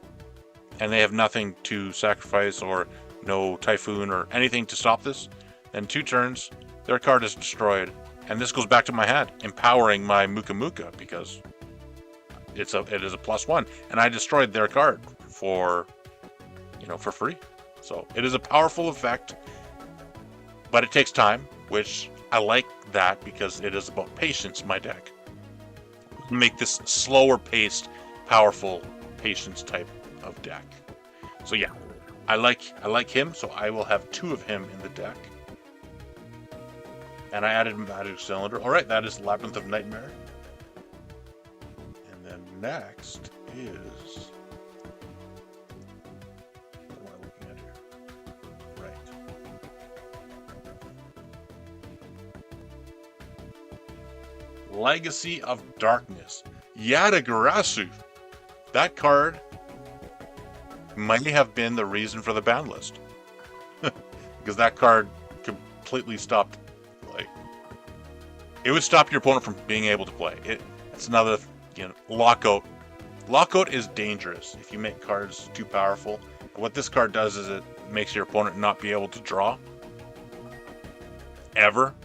and they have nothing to sacrifice or no Typhoon or anything to stop this, then 2 turns, their card is destroyed. And this goes back to my hand, empowering my Muka Muka, because it is a +1, and I destroyed their card for free. So it is a powerful effect, but it takes time, which I like that because it is about patience in my deck. Make this slower paced, powerful patience type of deck. So yeah, I like him, so I will have 2 of him in the deck. And I added Magic Cylinder. Alright, that is Labyrinth of Nightmare. And then next is... what am I looking at here? Right. Legacy of Darkness. Yatagarasu. That card might have been the reason for the ban list. Because that card completely stopped. It would stop your opponent from being able to play. It's another, lockout. Lockout is dangerous if you make cards too powerful. What this card does is it makes your opponent not be able to draw. Ever.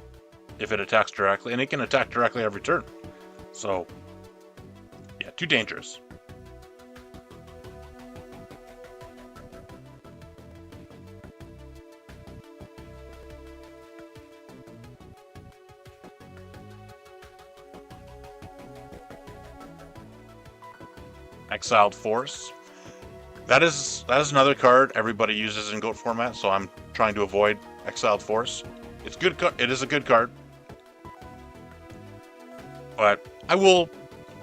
If it attacks directly. And it can attack directly every turn. So, yeah, too dangerous. Exiled Force. That is another card everybody uses in GOAT format, so I'm trying to avoid Exiled Force. It's good. It is a good card, but I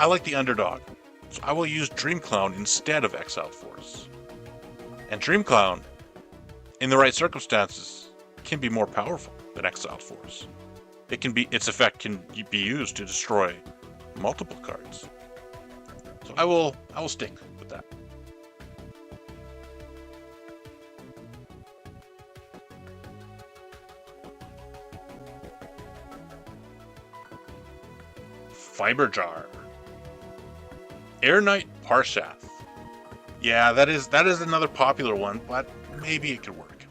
like the underdog, so I will use Dream Clown instead of Exiled Force. And Dream Clown, in the right circumstances, can be more powerful than Exiled Force. Its effect can be used to destroy multiple cards. So I will stick with that. Fiber Jar. Air Knight Parshath. Yeah, that is another popular one, but maybe it could work.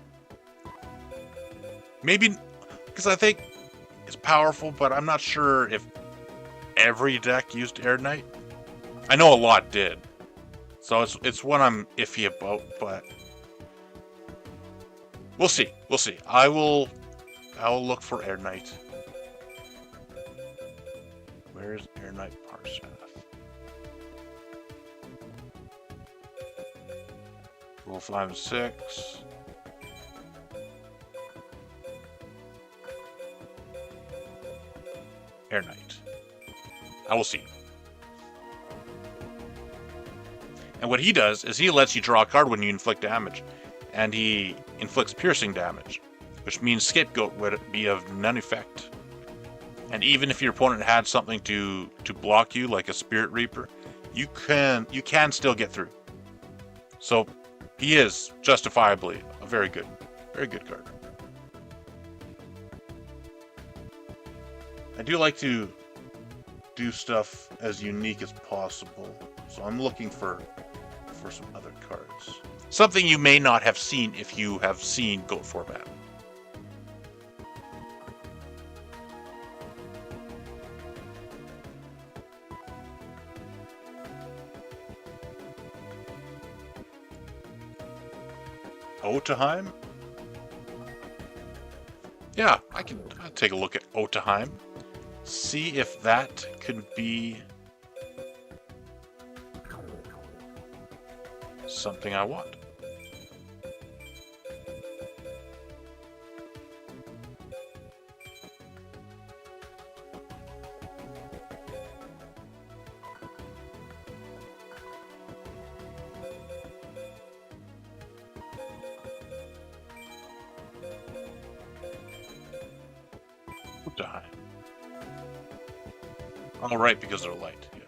Maybe because I think it's powerful, but I'm not sure if every deck used Air Knight. I know a lot did, so it's one I'm iffy about, but we'll see. We'll see. I will look for Air Knight. Where's Air Knight Parshath? Rule 5 and 6. Air Knight. I will see. And what he does is he lets you draw a card when you inflict damage. And he inflicts piercing damage, which means Scapegoat would be of none effect. And even if your opponent had something to block you, like a Spirit Reaper, you can still get through. So he is justifiably a very good card. I do like to do stuff as unique as possible, so I'm looking for some other cards. Something you may not have seen if you have seen GOAT format. Otaheim? Yeah, I'll take a look at Otaheim. See if that could be... something I want. Die. Oh, right, because they're light. Yeah.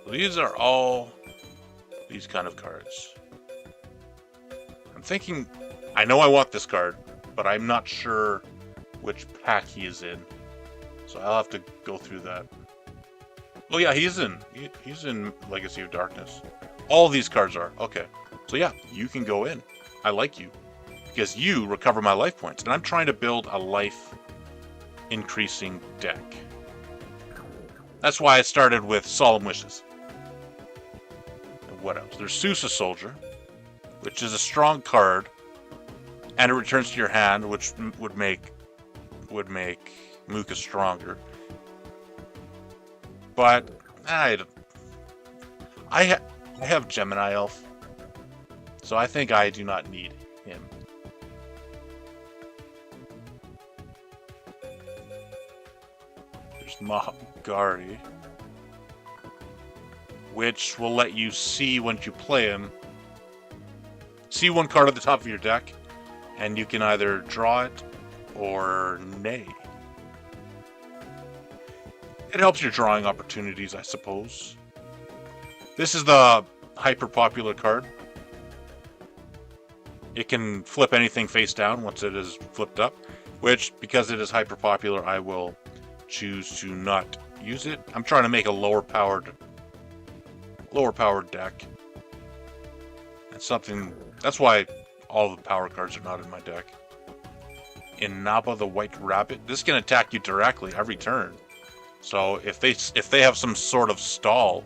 So these are all these kind of cards. I'm thinking, I know I want this card, but I'm not sure which pack he is in. So I'll have to go through that. Oh yeah, he's in Legacy of Darkness. All these cards are. Okay. So yeah, you can go in. I like you. Because you recover my life points. And I'm trying to build a life increasing deck. That's why I started with Solemn Wishes. And what else? There's Sousa Soldier, which is a strong card. And it returns to your hand, which would make Muka stronger. But I have Gemini Elf, so I think I do not need him. There's Mahgari, which will let you see when you play him. See one card at the top of your deck, and you can either draw it or nay. It helps your drawing opportunities, I suppose. This is the hyper-popular card. It can flip anything face down once it is flipped up, which, because it is hyper-popular, I will choose to not use it. I'm trying to make a lower-powered deck. That's why all the power cards are not in my deck. Inaba the White Rabbit. This can attack you directly every turn. So if they have some sort of stall,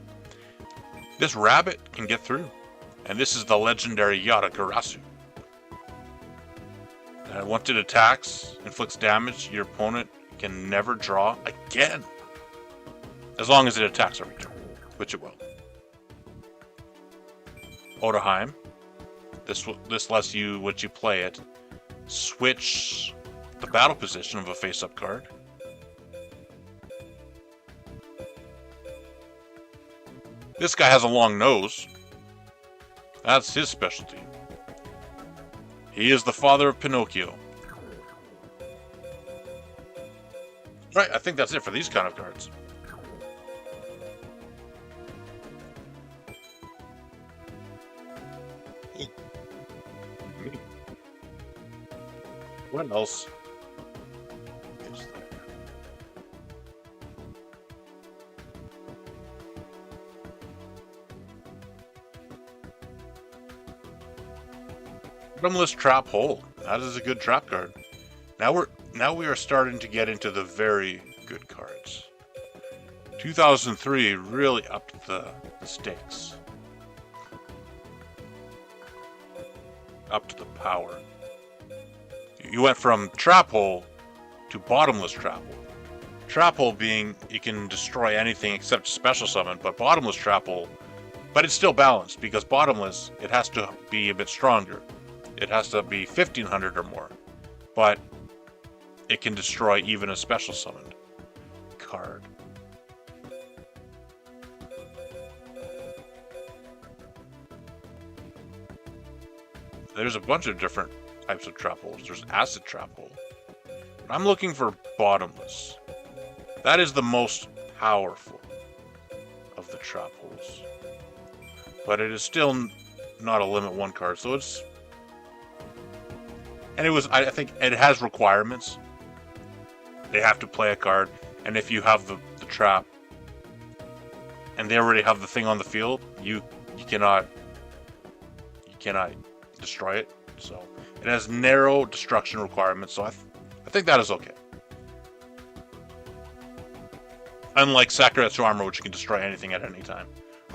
this rabbit can get through. And this is the legendary Yata-Garasu. And once it attacks, inflicts damage, your opponent can never draw again. As long as it attacks every turn, which it will. Odaheim. This lets you, once you play it, switch the battle position of a face-up card. This guy has a long nose. That's his specialty. He is the father of Pinocchio. Right, I think that's it for these kind of cards. What else is there? Bottomless Trap Hole. That is a good trap card. Now we are starting to get into the very good cards. 2003 really upped the stakes. Upped the power. You went from Trap Hole to Bottomless Trap Hole. Trap Hole being you can destroy anything except special summon, but Bottomless Trap Hole, but it's still balanced because Bottomless, it has to be a bit stronger. It has to be 1500 or more, but it can destroy even a special summoned card. There's a bunch of different types of trap holes. There's acid trap hole. I'm looking for Bottomless. That is the most powerful of the trap holes. But it is still not a limit 1 card, so it's... And I think it has requirements. They have to play a card, and if you have the trap, and they already have the thing on the field, you cannot destroy it. So it has narrow destruction requirements, so I think that is okay. Unlike Sakuretsu Armor, which you can destroy anything at any time.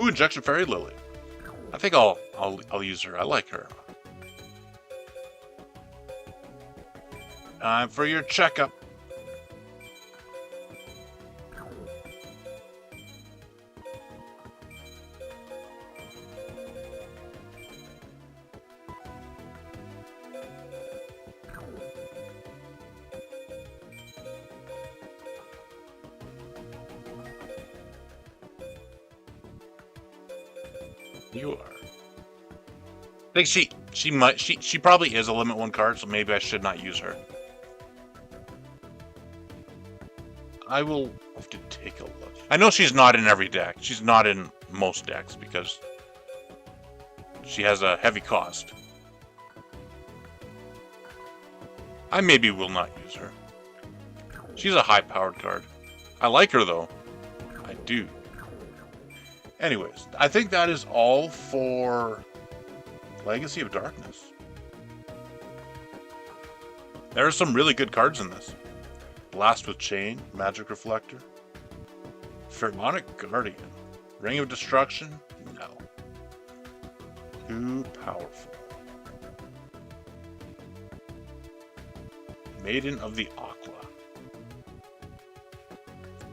Ooh, Injection Fairy Lily. I think I'll use her. I like her. Time for your checkup. You are. I think she probably is a limit 1 card, so maybe I should not use her. I will have to take a look. I know she's not in every deck. She's not in most decks because she has a heavy cost. I maybe will not use her. She's a high-powered card. I like her, though. I do. Anyways, I think that is all for Legacy of Darkness. There are some really good cards in this. Blast with Chain, Magic Reflector, Pharaonic Guardian, Ring of Destruction, no. Too powerful. Maiden of the Aqua.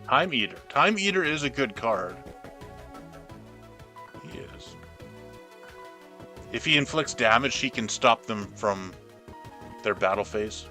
Time Eater. Time Eater is a good card. He is. If he inflicts damage, he can stop them from their battle phase.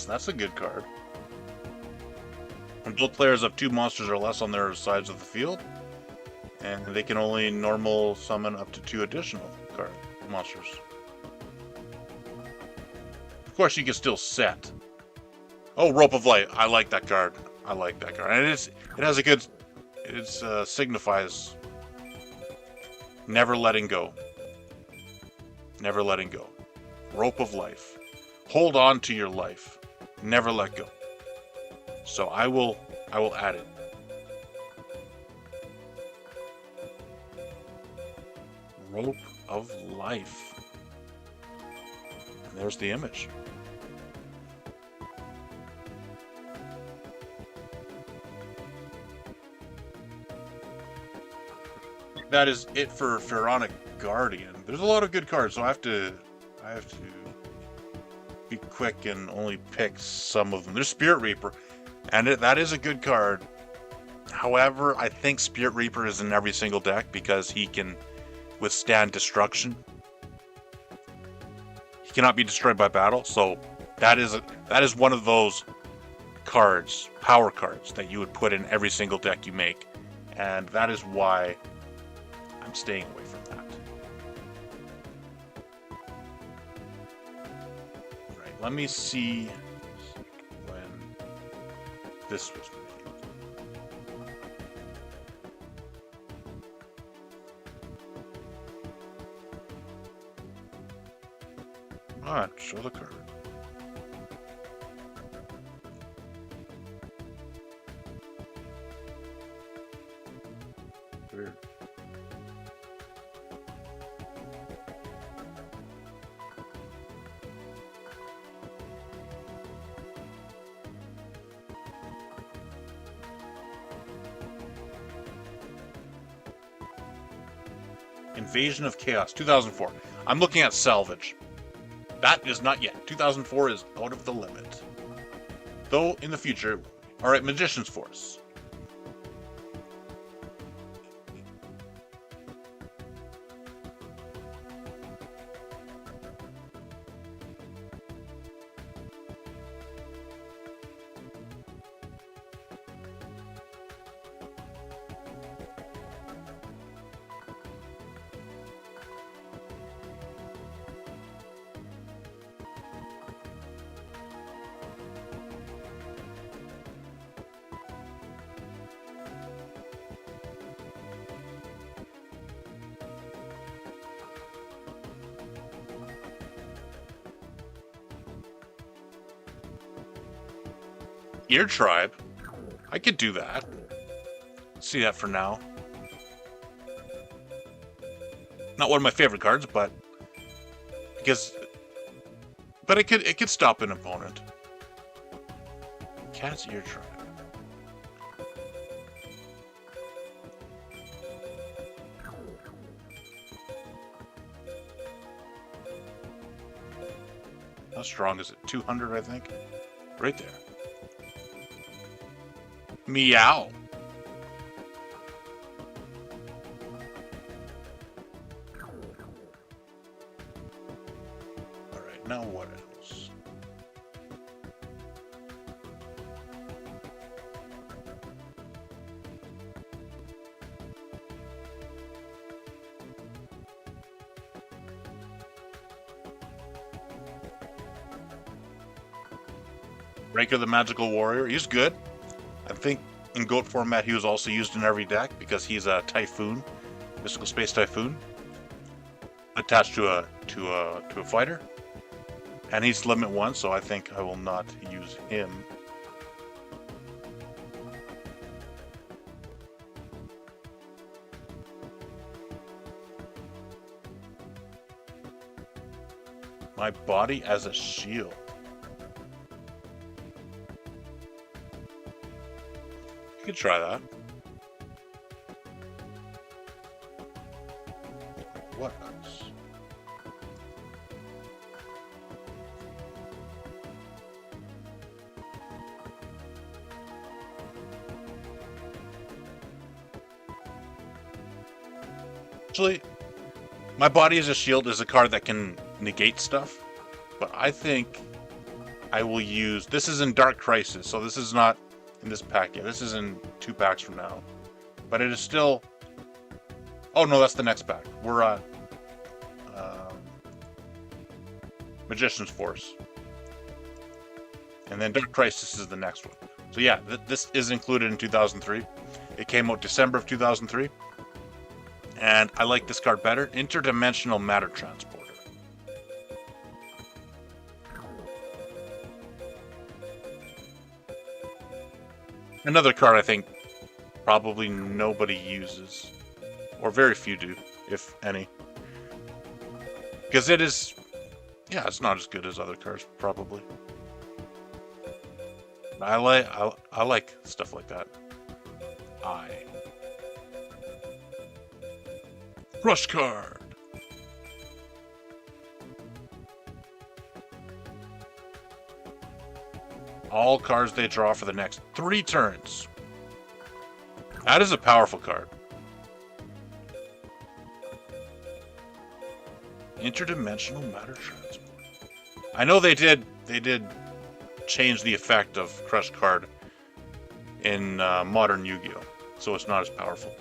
That's a good card. When both players have 2 monsters or less on their sides of the field, and they can only normal summon up to 2 additional monsters. Of course, you can still set. Oh, Rope of Light. I like that card. I like that card. And it has a good. It signifies never letting go. Never letting go. Rope of Life. Hold on to your life. Never let go. So I will add it. Rope of Life. And there's the image. That is it for Pharaonic Guardian. There's a lot of good cards, so I have to be quick and only pick some of them. There's Spirit Reaper, and that is a good card. However, I think Spirit Reaper is in every single deck because he can withstand destruction. He cannot be destroyed by battle, so that is one of those cards, power cards, that you would put in every single deck you make, and that is why I'm staying away from that. Alright, let me see when this was made. Alright, show the card. Weird. Invasion of Chaos, 2004. I'm looking at Salvage. That is not yet. 2004 is out of the limit. Though, in the future... Alright, Magician's Force. Ear Tribe. I could do that. See that for now. Not one of my favorite cards, but because But it could stop an opponent. Cat's ear trap. How strong is it? 200, I think. Right there. Meow. Alright, now what else? Raker the Magical Warrior. He's good. I think in GOAT format he was also used in every deck because he's a Typhoon, Mystical Space Typhoon, attached to a fighter, and he's limit 1, so I think I will not use him. My body as a shield. You could try that. What else? Actually, my body as a shield is a card that can negate stuff, but I think I will use... This is in Dark Crisis, so this is not in this pack yet. This is in 2 packs from now. But it is still... Oh no, that's the next pack. We're on Magician's Force. And then Dark Crisis is the next one. So yeah, this is included in 2003. It came out December of 2003. And I like this card better. Interdimensional Matter Transporter. Another card I think probably nobody uses. Or very few do, if any. Because it is... Yeah, it's not as good as other cards, probably. I like stuff like that. Rush card. All cards they draw for the next 3 turns. That is a powerful card. Interdimensional Matter Transport. I know they did change the effect of Crush card in modern Yu-Gi-Oh, so it's not as powerful.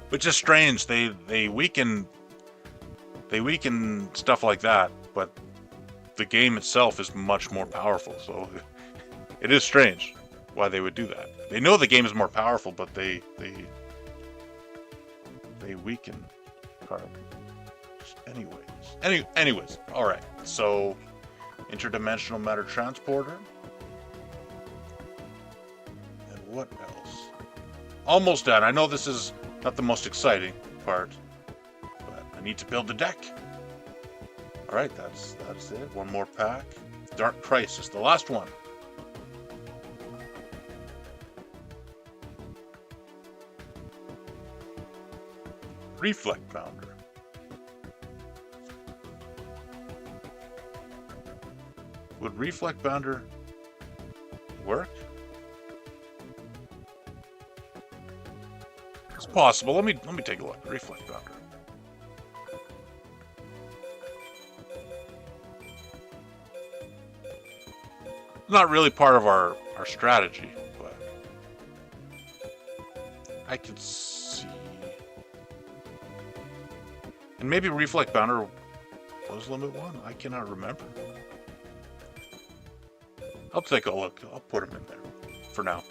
Which is strange. They weaken stuff like that, but the game itself is much more powerful. So it is strange why they would do that. They know the game is more powerful, but they weaken card. Anyways, all right. So Interdimensional Matter Transporter. And what else? Almost done. I know this is not the most exciting part, but I need to build the deck. All right, that's it. One more pack. Dark Crisis, the last one. Reflect Bounder. Would Reflect Bounder work? It's possible. Let me take a look. Reflect Bounder. Not really part of our strategy, but I could see. And maybe Reflect Bounder was limit 1. I cannot remember. I'll take a look. I'll put him in there for now.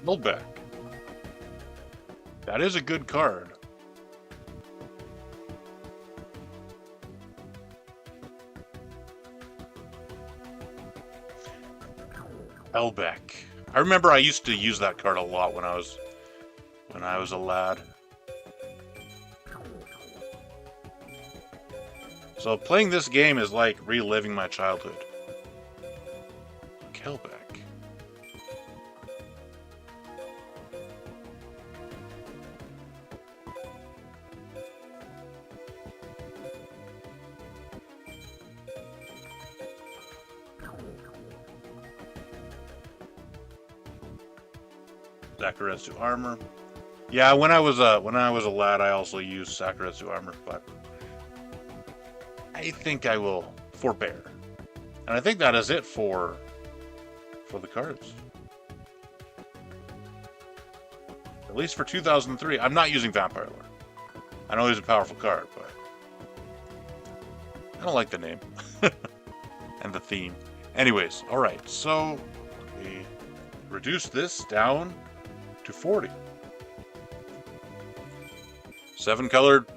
Hellbeck. That is a good card. Hellbeck. I remember I used to use that card a lot when I was a lad. So playing this game is like reliving my childhood. Hellbeck. Sakuretsu armor. Yeah, when I was a lad, I also used Sakuretsu armor, but I think I will forbear. And I think that is it for the cards. At least for 2003. I'm not using Vampire Lord. I know he's a powerful card, but I don't like the name and the theme. Anyways, all right. So we reduce this down to 40. 7-colored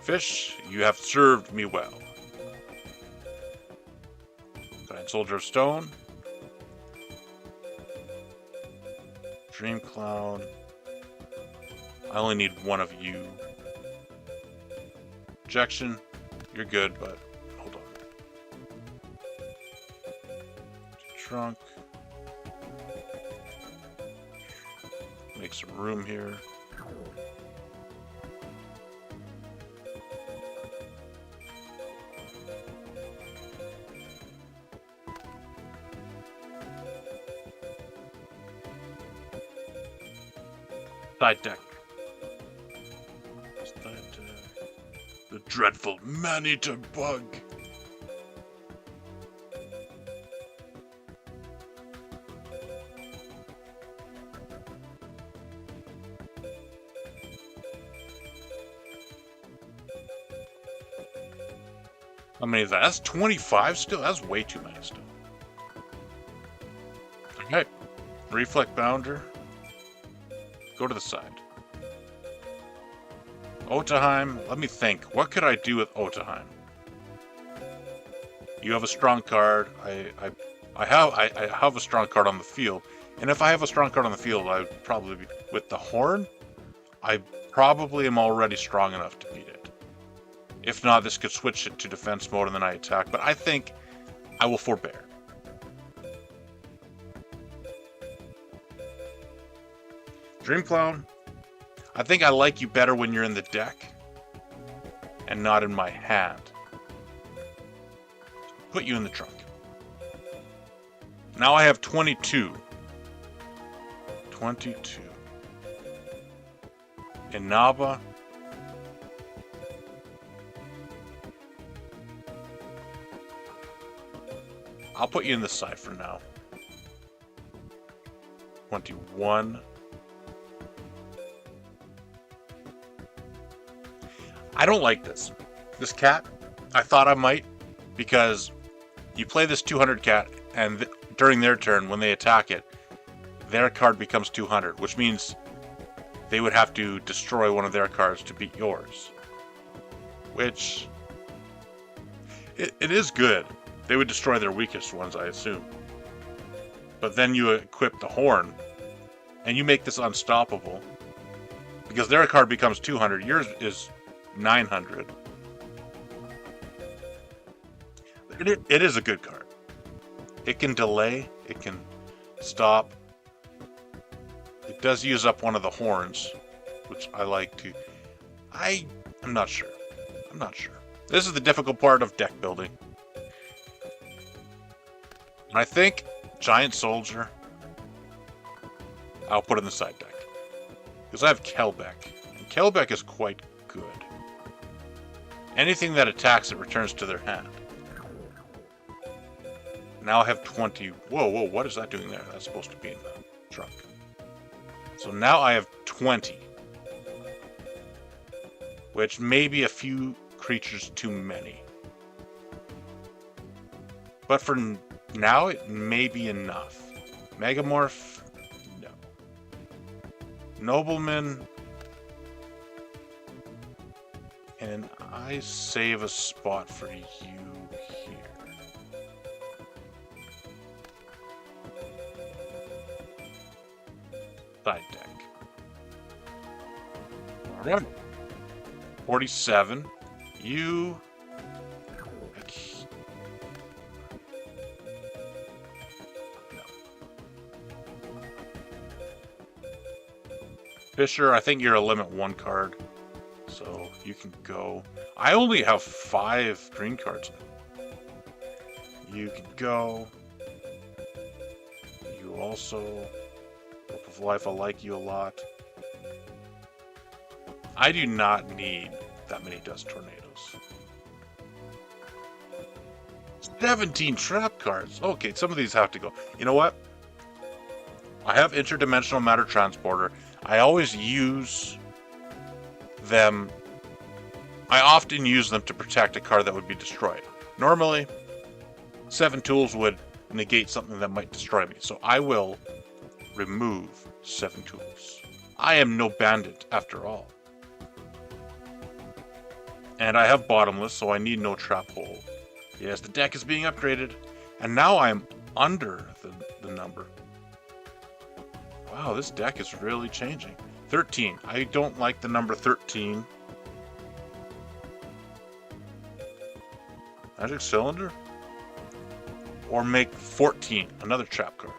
fish, you have served me well. Giant Soldier of Stone. Dream Cloud. I only need one of you. Ejection, you're good, but hold on. Trunk. Make some room here. Side deck. The dreadful man-eater bug. How many is that? That's 25 still? That's way too many still. Okay. Reflect Bounder. Go to the side. Otaheim. Let me think. What could I do with Otaheim? You have a strong card. I have a strong card on the field. And if I have a strong card on the field, I would probably be... With the Horn, I probably am already strong enough to beat it. If not, this could switch it to defense mode and then I attack. But I think I will forbear. Dream Clown. I think I like you better when you're in the deck and not in my hand. Put you in the trunk. Now I have 22. 22. Inaba. I'll put you in the side for now. 21. I don't like this. This cat, I thought I might, because you play this 200 cat, and during their turn, when they attack it, their card becomes 200, which means they would have to destroy one of their cards to beat yours. Which, it is good. They would destroy their weakest ones, I assume. But then you equip the Horn, and you make this unstoppable, because their card becomes 200, yours is 900. It is a good card. It can delay, it can stop. It does use up one of the horns, which I like to... I'm not sure. I'm not sure. This is the difficult part of deck building. And I think Giant Soldier, I'll put in the side deck. Because I have Kelbeck. And Kelbeck is quite good. Anything that attacks it returns to their hand. Now I have 20. Whoa, what is that doing there? That's supposed to be in the trunk. So now I have 20. Which may be a few creatures too many. But for now, it may be enough. Megamorph? No. Nobleman. And I save a spot for you here. Side deck. Alright. 47. You... No. Fisher, I think you're a limit 1 card. So you can go. I only have 5 green cards. You can go. You also... Book of Life, I like you a lot. I do not need that many Dust Tornadoes. 17 trap cards. Okay, some of these have to go. You know what? I have Interdimensional Matter Transporter. I always use them. I often use them to protect a card that would be destroyed. Normally, 7 tools would negate something that might destroy me. So I will remove 7 tools. I am no bandit after all. And I have Bottomless, so I need no trap hole. Yes, the deck is being upgraded. And now I'm under the number. Wow, this deck is really changing. 13. I don't like the number 13. Magic Cylinder? Or make 14, another trap card.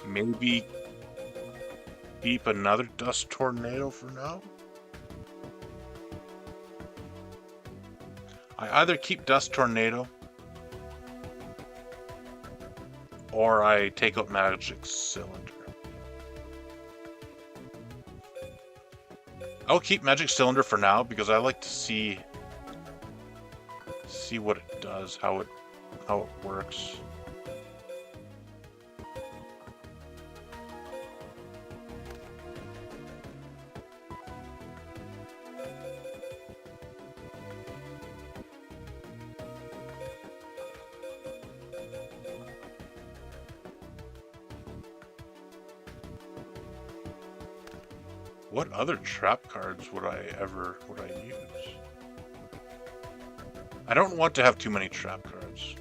Maybe keep another Dust Tornado for now? I either keep Dust Tornado or I take out Magic Cylinder. I'll keep Magic Cylinder for now because I like to see what it does, how it works. What other trap cards would I use? I don't want to have too many trap cards.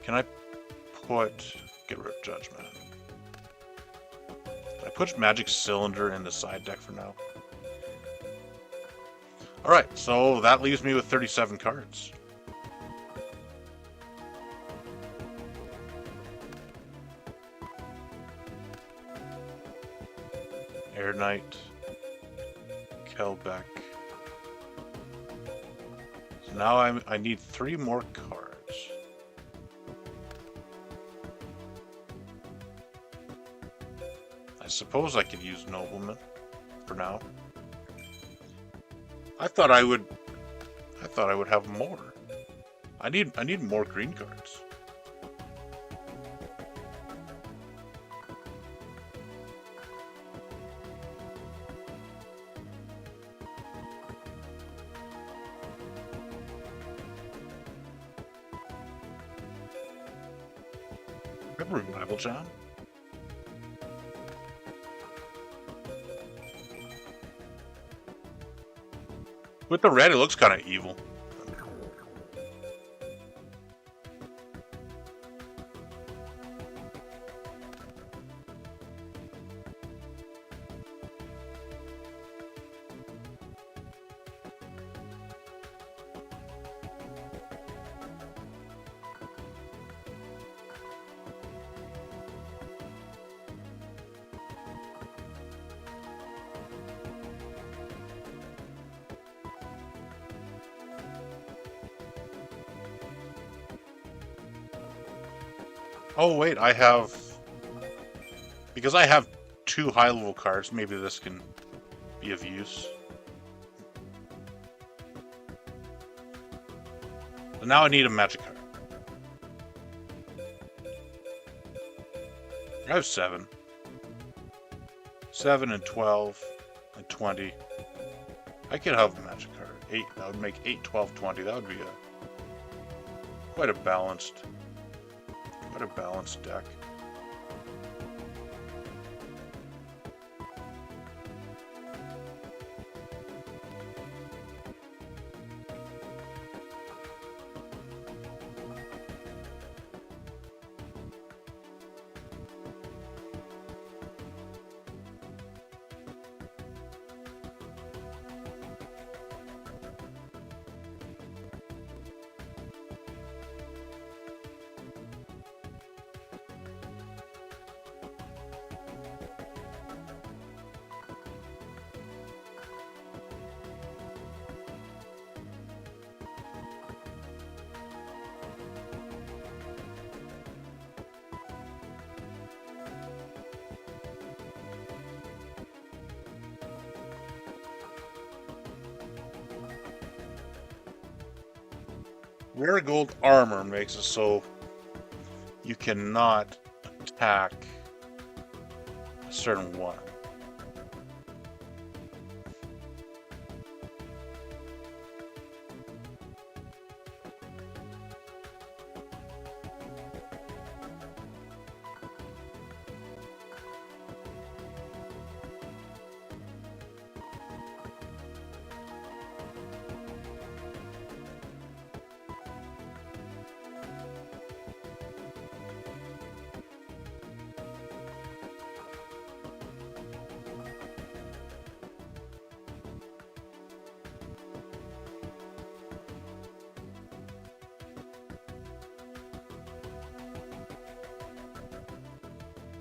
Can I get rid of Judgment? I put Magic Cylinder in the side deck for now. Alright, so that leaves me with 37 cards. Air Knight, Kelbeck. So now I need 3 more cards. I suppose I could use Nobleman for now. I thought I would have more. I need more green cards. Revival Jam. With the red, it looks kind of evil. Oh wait, because I have 2 high-level cards, maybe this can be of use. But now I need a magic card. I have 7. 7 and 12 and 20. I could have a magic card. 8, that would make 8, 12, 20. That would be quite a balanced deck. Rare gold armor makes it so you cannot attack a certain one.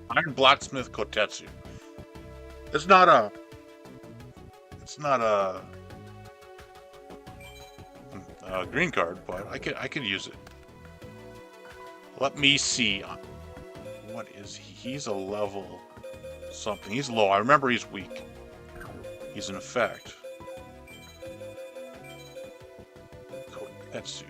Iron Blacksmith Kotetsu. It's not a green card, but I could use it. Let me see. What is he? He's a level something. He's low. I remember he's weak. He's an effect. Kotetsu.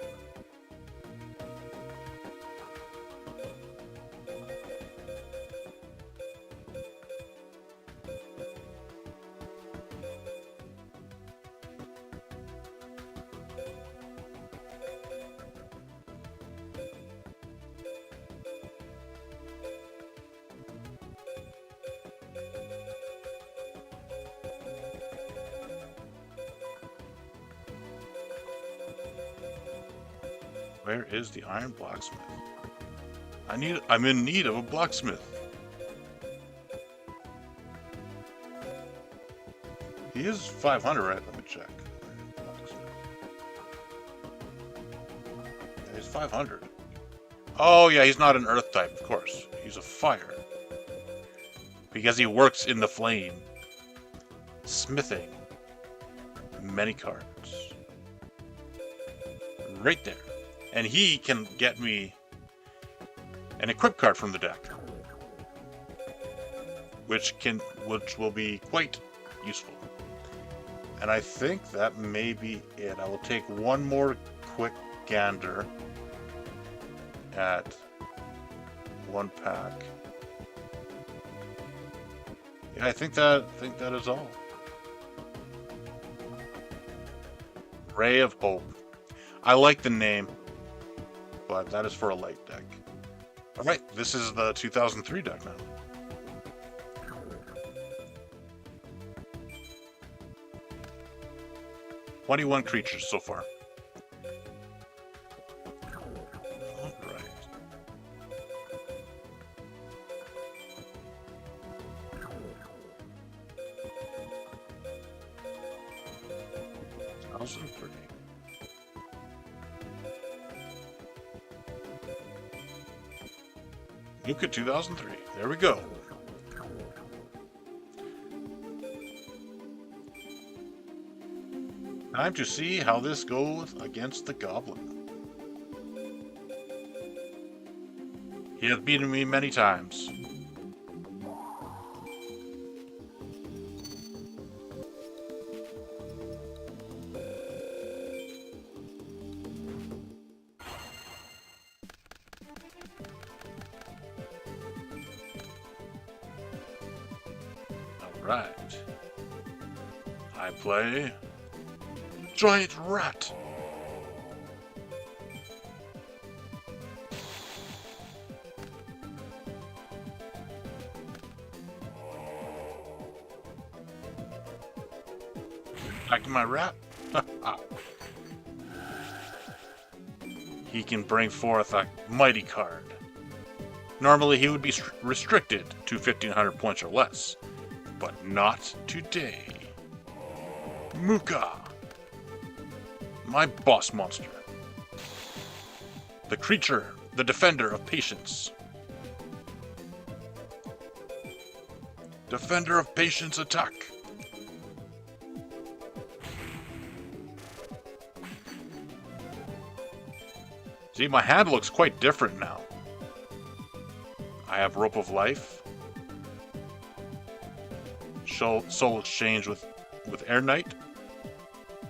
Where is the Iron Blacksmith? I'm in need of a blacksmith. He is 500, right? Let me check. Yeah, he's 500. Oh yeah, he's not an earth type, of course. He's a fire. Because he works in the flame. Smithing. Many cards. Right there. And he can get me an equip card from the deck, which will be quite useful. And I think that may be it. I will take one more quick gander at one pack. Yeah, I think that is all. Ray of Hope. I like the name, but that is for a light deck. All right, this is the 2003 deck now. "21 creatures so far. All right. Also pretty. Nuka 2003. There we go. Time to see how this goes against the Goblin. He has beaten me many times. Right. I play Giant Rat. Back to my rap. He can bring forth a mighty card. Normally he would be restricted to 1500 points or less, but not today. Muka, my boss monster. The creature, the defender of patience. Defender of patience attack. See, my hand looks quite different now. I have Rope of Life, Soul Exchange with Air Knight,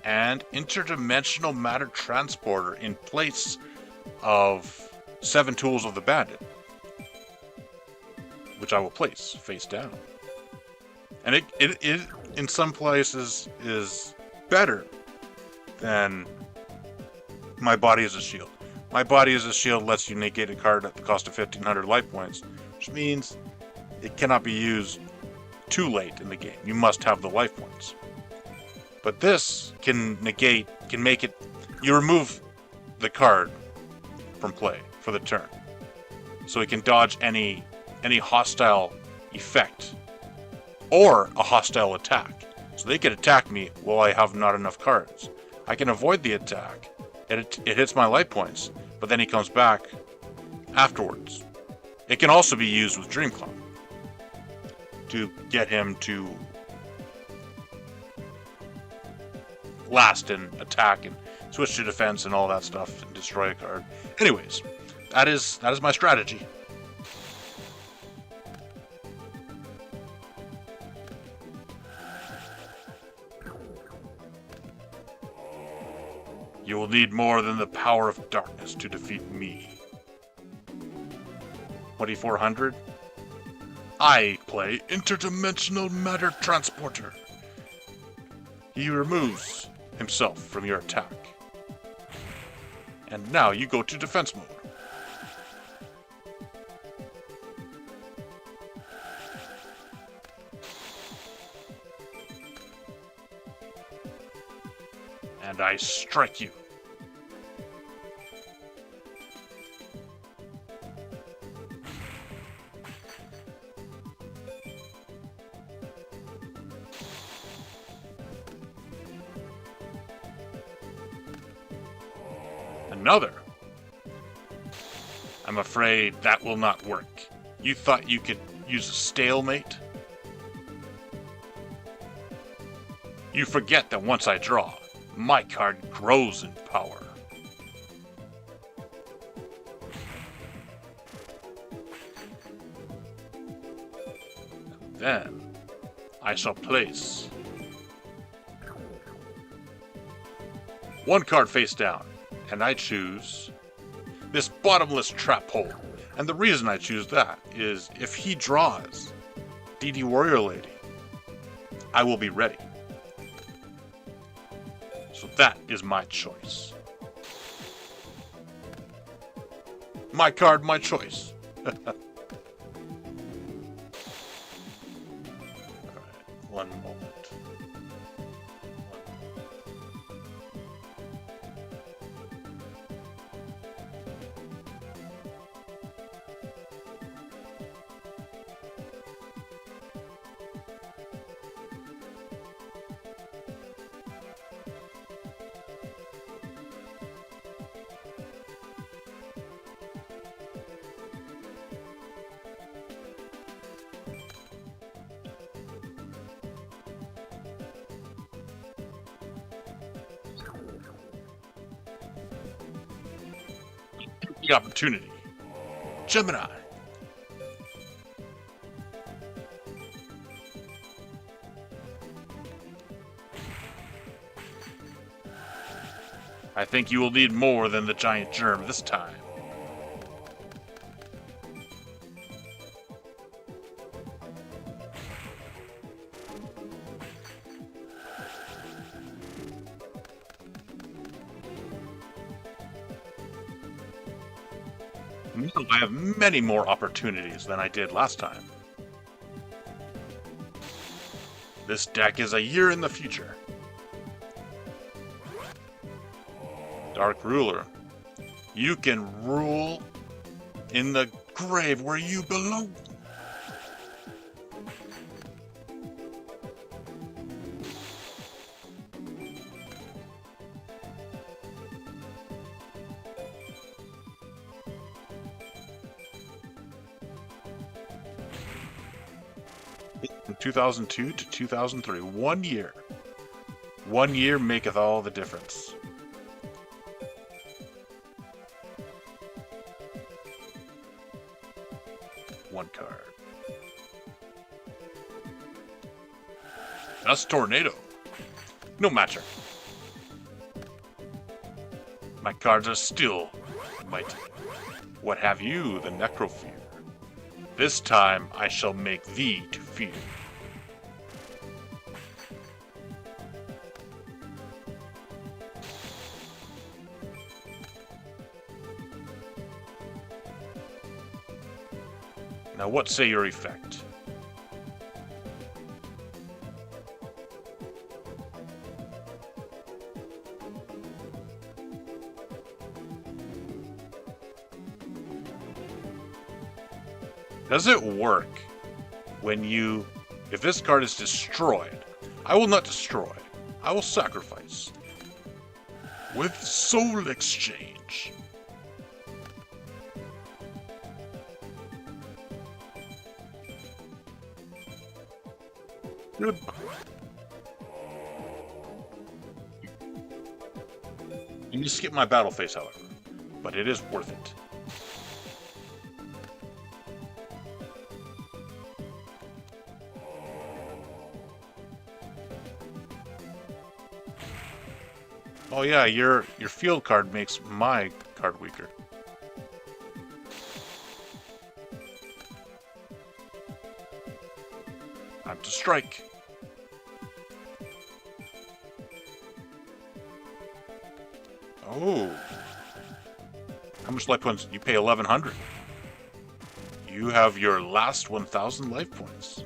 and Interdimensional Matter Transporter in place of 7 Tools of the Bandit, which I will place face down. And it in some places is better than My Body as a Shield. My Body as a Shield lets you negate a card at the cost of 1500 life points, which means it cannot be used too late in the game. You must have the life points. But this can make it, you remove the card from play for the turn. So it can dodge any hostile effect or a hostile attack. So they can attack me while I have not enough cards. I can avoid the attack. It hits my life points, but then he comes back afterwards. It can also be used with Dreamclaw to get him to last and attack and switch to defense and all that stuff and destroy a card. Anyways, that is my strategy. You will need more than the power of darkness to defeat me. 2400? I play Interdimensional Matter Transporter. He removes himself from your attack. And now you go to defense mode. And I strike you. Another. I'm afraid that will not work. You thought you could use a stalemate? You forget that once I draw, my card grows in power. Then I shall place one card face down, and I choose this Bottomless Trap Hole. And the reason I choose that is if he draws DD Warrior Lady, I will be ready. So that is my choice. My card, my choice. Alright, one moment. The opportunity. Gemini. I think you will need more than the giant germ this time. I have many more opportunities than I did last time. This deck is a year in the future. Dark Ruler. You can rule in the grave where you belong. From 2002 to 2003, 1 year. 1 year maketh all the difference. One card. That's Tornado. No matter. My cards are still mighty. What have you, the Necrofear? This time I shall make thee to fear. Now what say your effect? Does it work when you... If this card is destroyed, I will not destroy. I will sacrifice. With Soul Exchange. Goodbye. You need to skip my battle phase, however, but it is worth it. Oh yeah, your field card makes my card weaker. Time to strike. Oh. How much life points? You pay 1,100. You have your last 1,000 life points.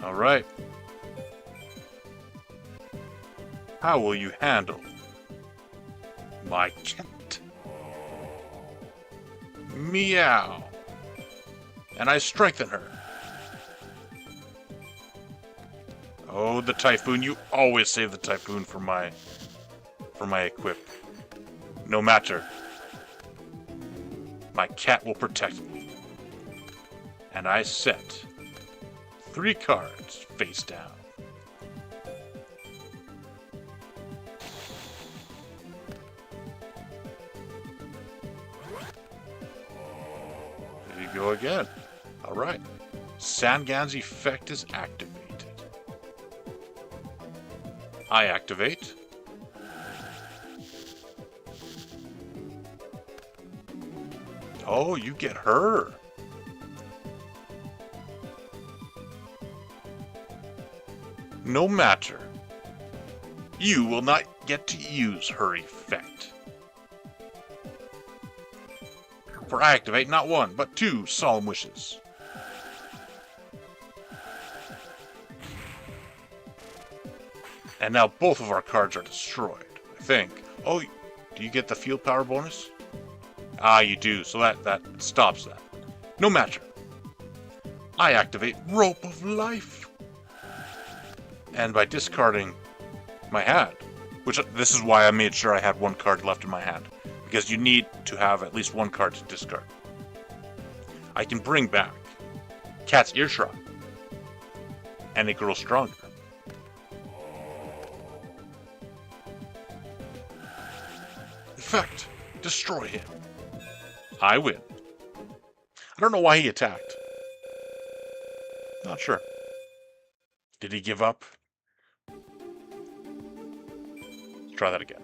All right. How will you handle my cat? Meow. And I strengthen her. Oh, the Typhoon. You always save the Typhoon for my equip. No matter. My cat will protect me. And I set 3 cards face down. There you go again. All right. Sangan's effect is activated. I activate. Oh, you get her. No matter. You will not get to use her effect. For I activate not 1, but 2 Solemn Wishes. And now both of our cards are destroyed, I think. Oh, do you get the field power bonus? Ah, you do, so that stops that. No matter. I activate Rope of Life. And by discarding my hand, which this is why I made sure I had 1 card left in my hand, because you need to have at least 1 card to discard. I can bring back Cat's Earshot, and it grows stronger. Effect, destroy him. I win. I don't know why he attacked. Not sure. Did he give up? Let's try that again.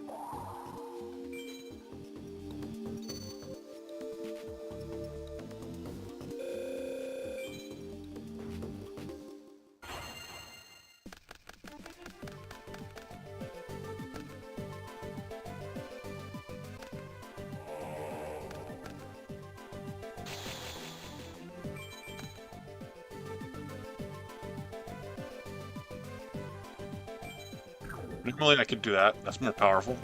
Normally I could do that. That's more powerful.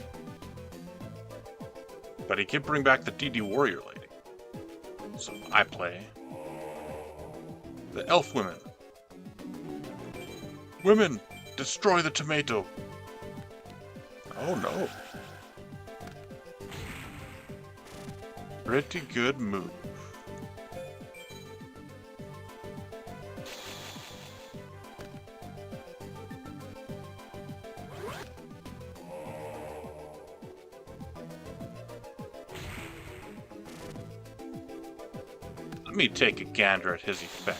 But he can bring back the DD Warrior Lady. So I play the Elf Women. Women, destroy the tomato. Oh no. Pretty good move. Let me take a gander at his effect.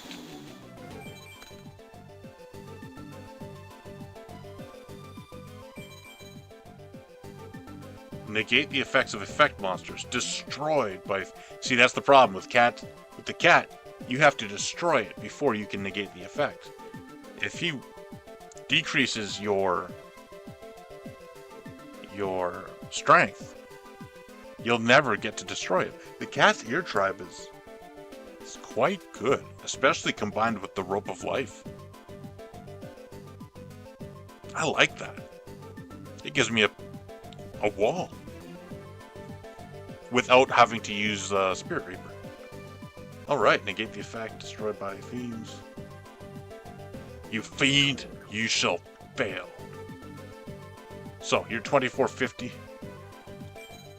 Negate the effects of effect monsters. Destroyed by... See, that's the problem with cat. With the cat, you have to destroy it before you can negate the effect. If he decreases your strength, you'll never get to destroy it. The cat's ear tribe is quite good, especially combined with the rope of life. I like that. It gives me a wall without having to use Spirit Reaper. Alright, negate the effect, destroyed by fiends. You fiend, you shall fail. So, you're 2450.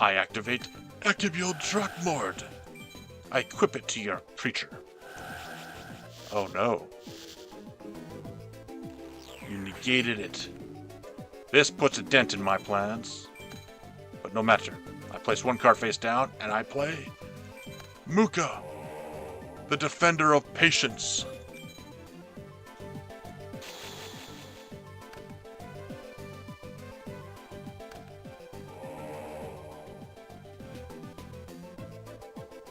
I activate Actibule Drakmord. I equip it to your creature. Oh no. You negated it. This puts a dent in my plans. But no matter. I place one card face down, and I play Muka, the Defender of Patience.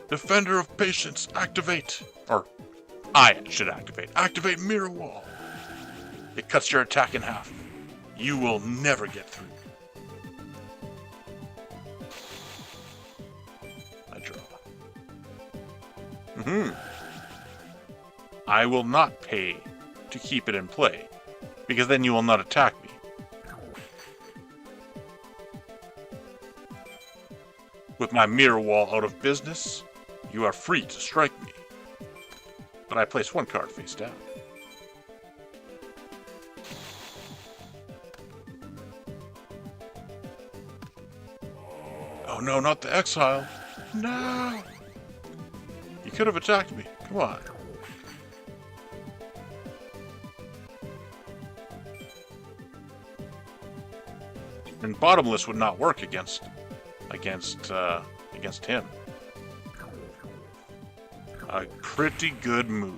Defender of Patience, activate. Or, I should activate. Activate Mirror Wall. It cuts your attack in half. You will never get through. I draw. I will not pay to keep it in play, because then you will not attack me. With my Mirror Wall out of business, you are free to strike me. But I place one card face down. Oh no, not the exile. No! You could have attacked me. Come on. And Bottomless would not work against him. A pretty good move.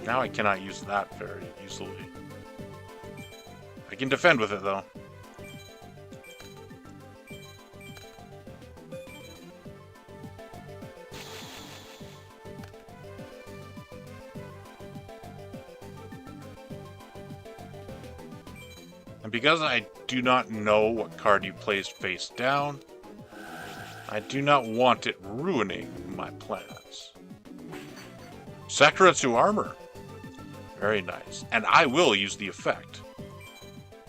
Now I cannot use that very easily. I can defend with it though. And because I do not know what card you placed face down, I do not want it ruining my plans. Sakuretsu Armor. Very nice. And I will use the effect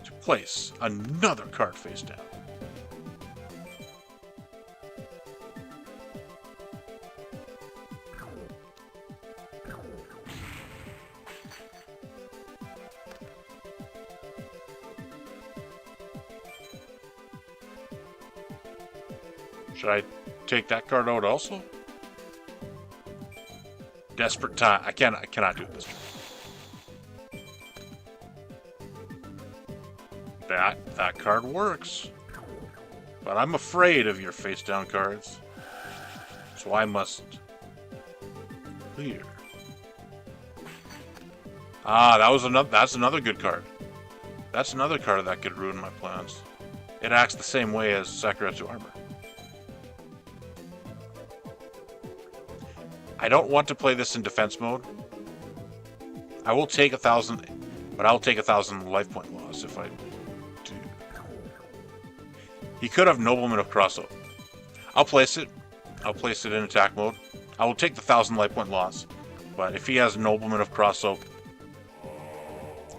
to place another card face down. Should I take that card out also? Desperate time. I cannot do this. That card works. But I'm afraid of your face down cards. So I must clear. Ah, that's another good card. That's another card that could ruin my plans. It acts the same way as Sakuretsu Armor. I don't want to play this in defense mode. I will take 1,000, but I'll take 1,000 life point loss if I do. He could have Nobleman of Crossover. I'll place it, I'll place it in attack mode. I will take the 1,000 life point loss. But if he has Nobleman of Cross-Soap,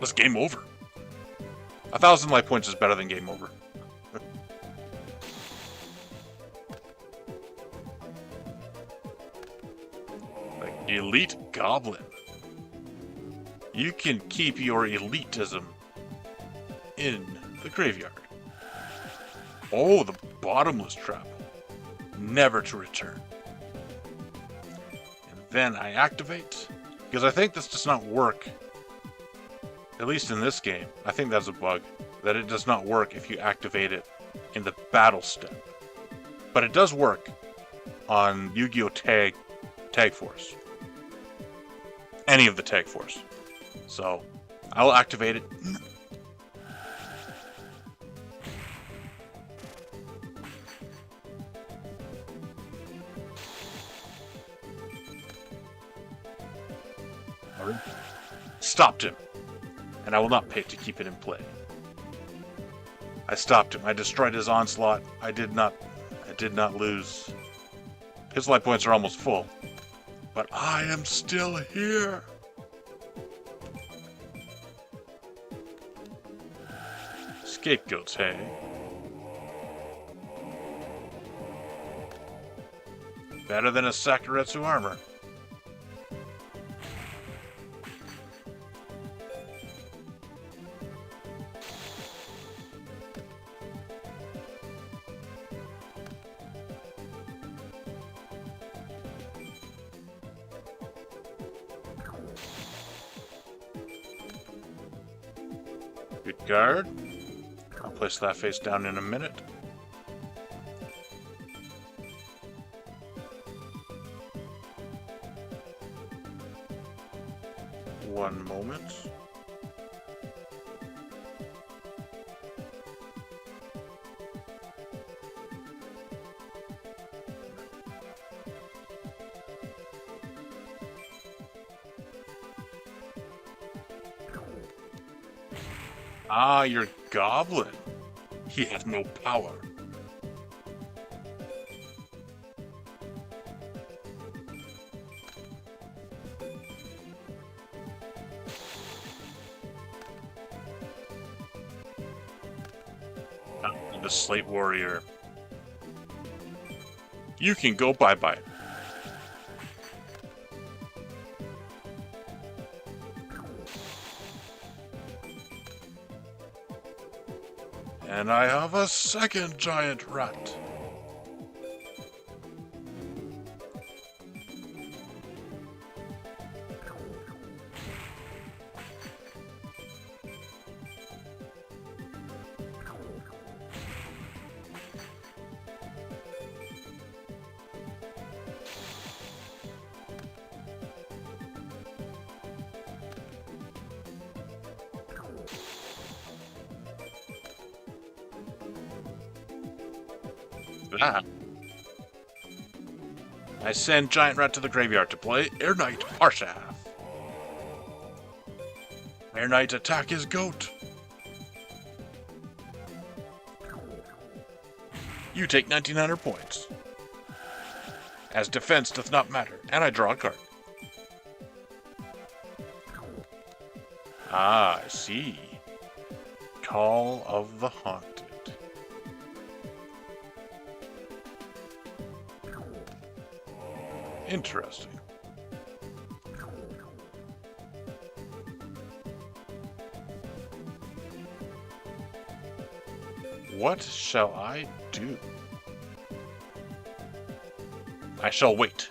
it's game over. 1,000 life points is better than game over. Like Elite Goblin. You can keep your elitism in the graveyard. Oh, the Bottomless Trap. Never to return. And then I activate, because I think this does not work, at least in this game. I think that's a bug, that it does not work if you activate it in the battle step. But it does work on Yu-Gi-Oh! Tag Force. Any of the Tag Force. So, I'll activate it. Stopped him, and I will not pay to keep it in play. I stopped him. I destroyed his onslaught. I did not lose. His life points are almost full, but I am still here. Scapegoats, hey? Better than a Sakuretsu armor. Good guard. I'll place that face down in a minute. One moment. Ah, your goblin. He has no power. The Slate Warrior. You can go bye-bye. And I have a second giant rat. That. I send Giant Rat to the graveyard to play Air Knight Parshath. Air Knight attack his goat. You take 1900 points. As defense doth not matter, and I draw a card. Ah, I see. Call of the Haunted. Interesting. What shall I do? I shall wait.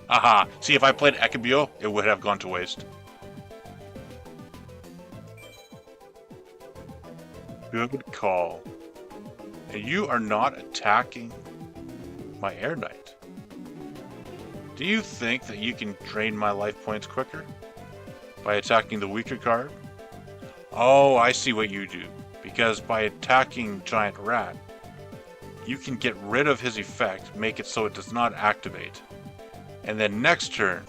Aha! See, if I played Ekibio, it would have gone to waste. Good call. And you are not attacking my Air Knight. Do you think that you can drain my life points quicker by attacking the weaker card? Oh, I see what you do. Because by attacking Giant Rat, you can get rid of his effect, make it so it does not activate. And then next turn,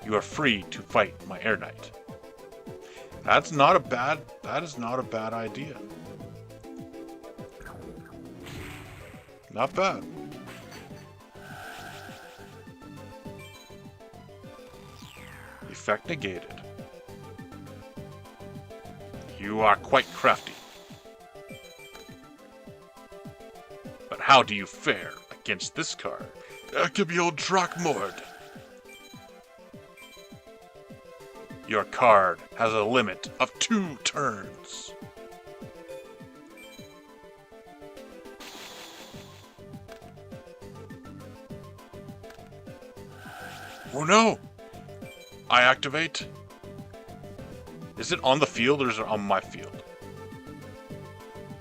you are free to fight my Air Knight. That is not a bad idea. Not bad. Effect negated. You are quite crafty. But how do you fare against this card? Acabio Drakmord. Your card has a limit of 2 turns. Oh no! I activate. Is it on the field or is it on my field?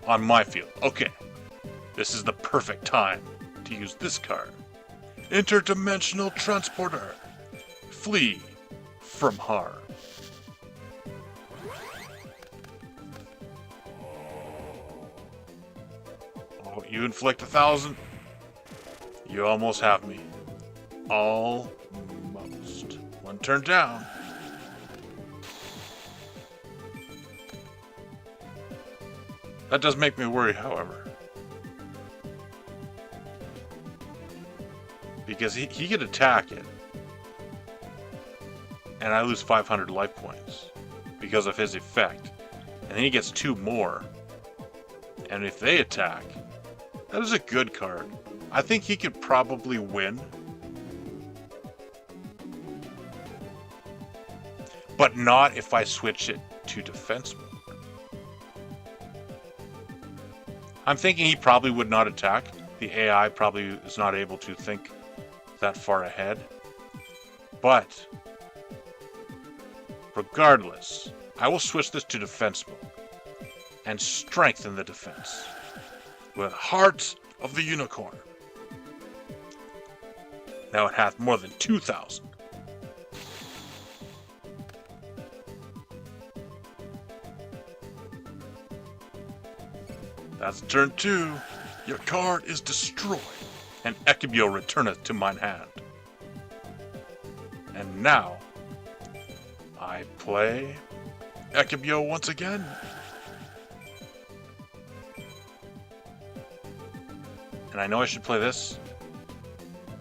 On my field. Okay. This is the perfect time to use this card. Interdimensional Transporter. Flee from harm. Oh, you inflict 1,000. You almost have me. Almost. 1 turn down. That does make me worry, however. Because he could attack it. And I lose 500 life points because of his effect. And then he gets 2 more. And if they attack, that is a good card. I think he could probably win. But not if I switch it to defense mode. I'm thinking he probably would not attack. The AI probably is not able to think that far ahead. But regardless, I will switch this to defense mode and strengthen the defense with Heart of the Unicorn. Now it hath more than 2,000. That's turn 2. Your card is destroyed, and Ekibio returneth to mine hand. And now, I play Ekibio once again. And I know I should play this,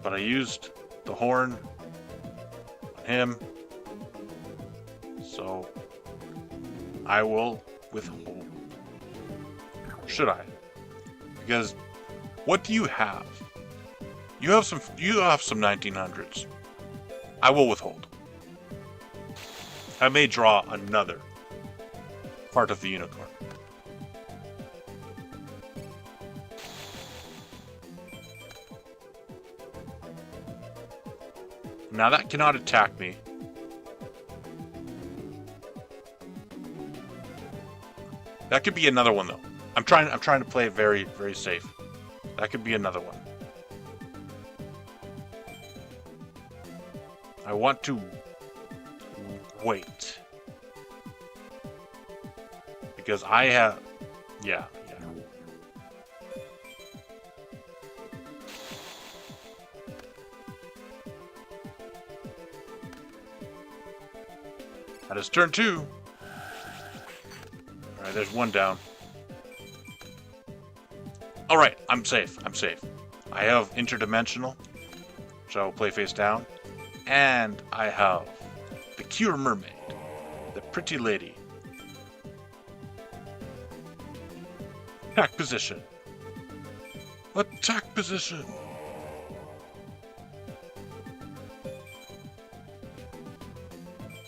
but I used the horn on him, so I will withhold. Should I? Because what do you have? You have some 1900s. I will withhold. I may draw another Heart of the Unicorn. Now that cannot attack me. That could be another one though. I'm trying to play it very, very safe. That could be another one. I want to wait. Because I have... Yeah. That is turn 2. Alright, there's 1 down. Alright, I'm safe. I have Interdimensional, which I will play face down. And I have the Cure Mermaid, the pretty lady. Attack position. Attack position.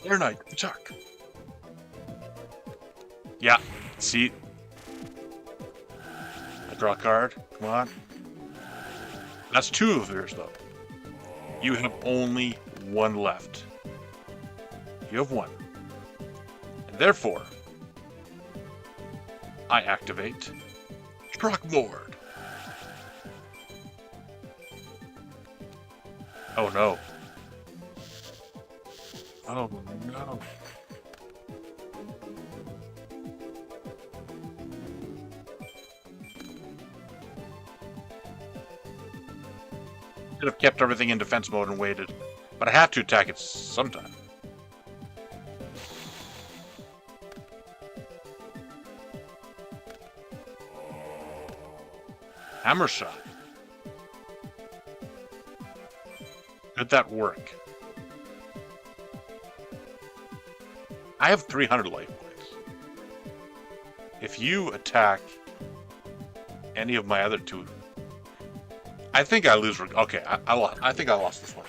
Air Knight, attack. Yeah, see? I draw a card. Come on. That's 2 of yours, though. You have only 1 left. You have 1. And therefore, I activate Drakmord. Oh no. Oh no. Should have kept everything in defense mode and waited. But I have to attack it sometime. Hammer shot. Could that work? I have 300 life points. If you attack any of my other two, I think I lose. Okay, I think I lost this one.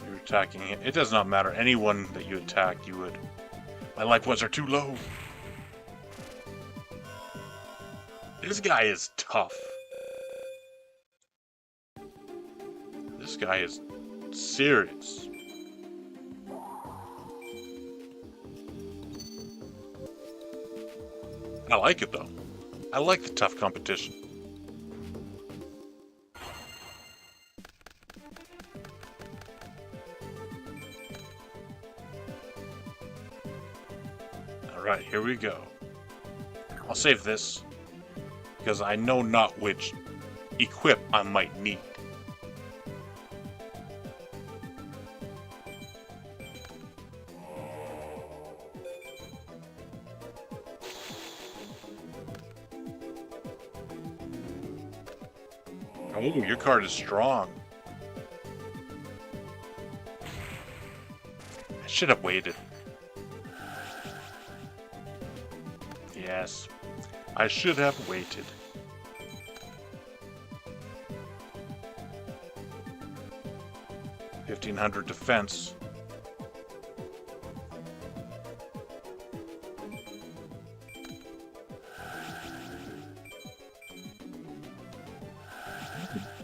You're attacking it. It does not matter. Anyone that you attack, you would. My life points are too low. This guy is tough. This guy is serious. I like it though. I like the tough competition. Alright, here we go. I'll save this, because I know not which equip I might need. Oh, your card is strong. I should have waited. Yes, I should have waited. $1,500 defense.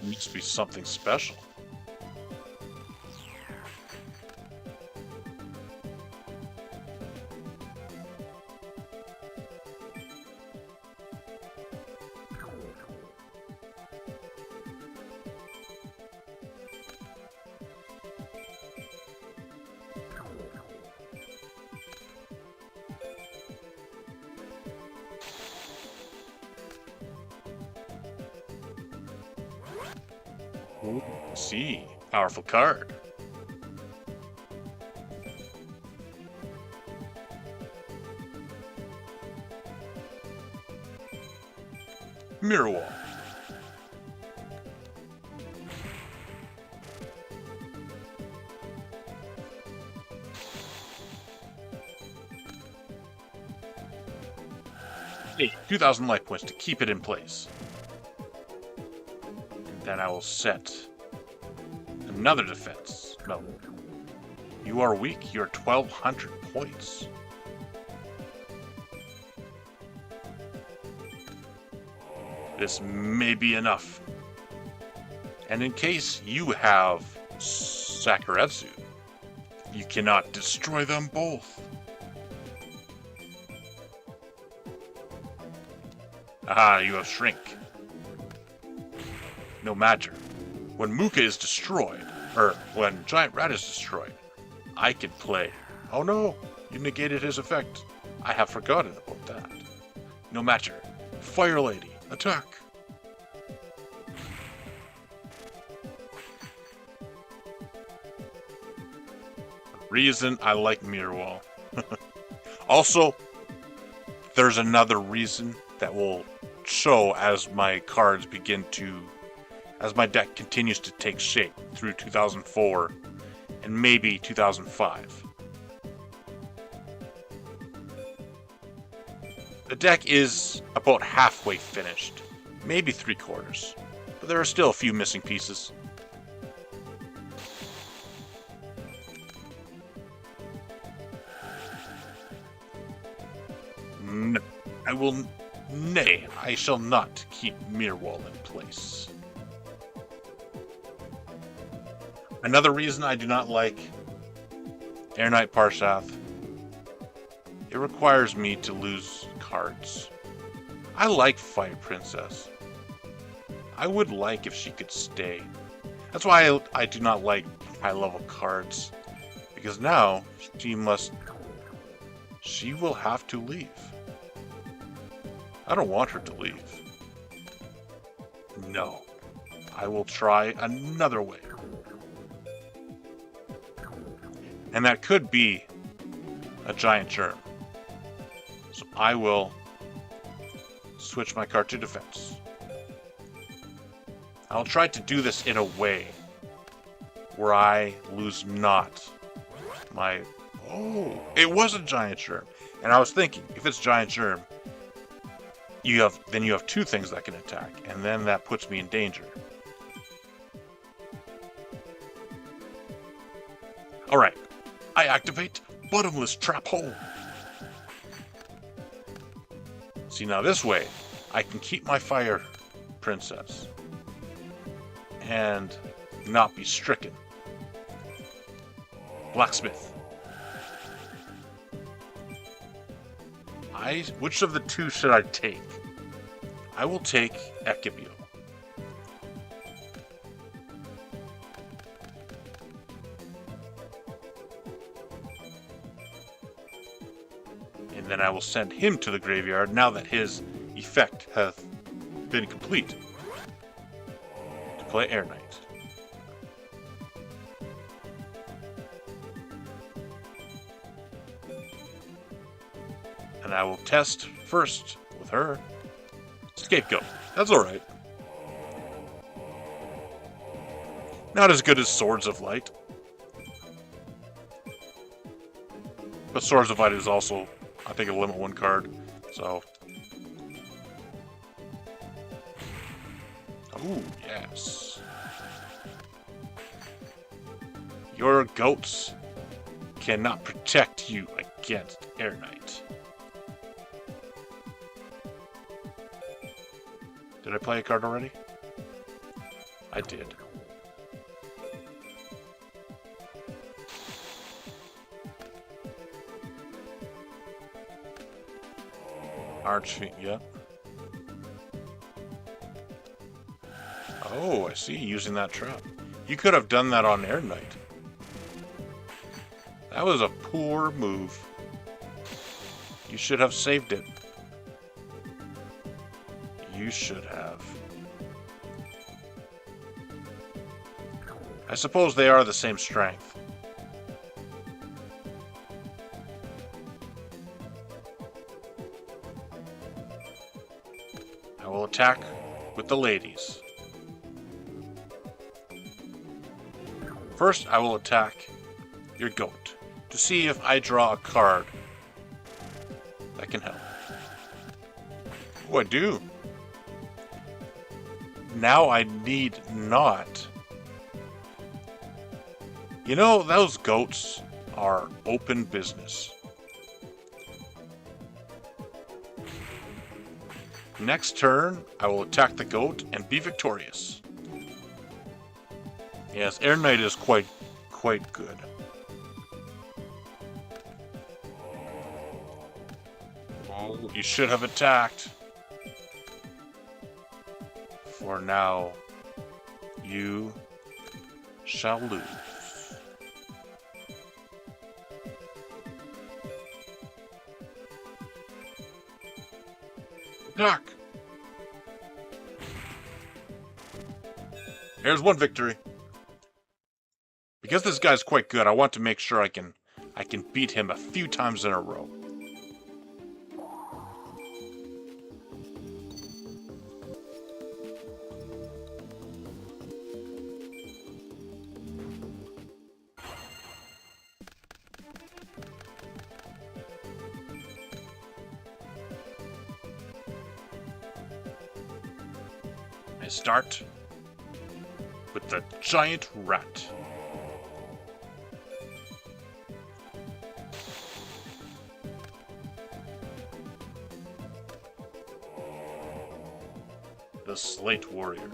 Needs to be something special. Ooh, see, powerful card. Mirror Wall. Hey, 2,000 life points to keep it in place. Then I will set another defense. No. You are weak. You're 1,200 points. This may be enough. And in case you have Sakuretsu, you cannot destroy them both. Aha, you have Shrink. No matter. When Muka is destroyed, or when Giant Rat is destroyed, I can play. Oh no, you negated his effect. I have forgotten about that. No matter. Fire Lady, attack. Reason I like Mirror Wall. Also, there's another reason that will show as my cards begin to, as my deck continues to take shape through 2004 and maybe 2005. The deck is about halfway finished, maybe 3/4, but there are still a few missing pieces. No, nay, I shall not keep Mirror Wall in place. Another reason I do not like Air Knight Parshath, it requires me to lose cards. I like Fire Princess. I would like if she could stay. That's why I do not like high level cards, because now she will have to leave. I don't want her to leave. No. I will try another way. And that could be a giant germ. So I will switch my card to defense. I'll try to do this in a way where I lose not my... Oh, it was a giant germ. And I was thinking, if it's giant germ, you have 2 things that can attack, and then that puts me in danger. Alright, I activate Bottomless Trap Hole. See, now this way, I can keep my Fire Princess and not be stricken. Blacksmith. Which of the 2 should I take? I will take Ekibio. And then I will send him to the graveyard now that his effect hath been complete. To play Air Knight. And I will test first with her. Scapegoat. That's alright. Not as good as Swords of Light. But Swords of Light is also, I think, a limit 1 card. So. Oh, yes. Your goats cannot protect you against Air Knight. Did I play a card already? I did. Archfiend, yeah. Oh, I see, using that trap. You could have done that on Air Knight. That was a poor move. You should have saved it. You should have. I suppose they are the same strength. I will attack with the ladies. First, I will attack your goat to see if I draw a card that can help. Oh, I do. Now I need not. You know, those goats are open business. Next turn, I will attack the goat and be victorious. Yes, Air Knight is quite good. Oh, you should have attacked. For now, you shall lose. Attack! Here's 1 victory. Because this guy's quite good, I want to make sure I can beat him a few times in a row. I start with the giant rat. The Slate Warrior.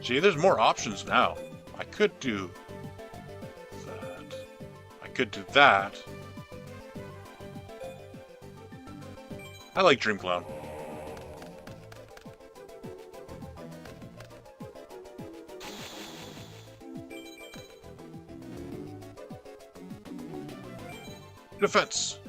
Gee, there's more options now. I could do that. I could do that. I like Dream Clown. Defense.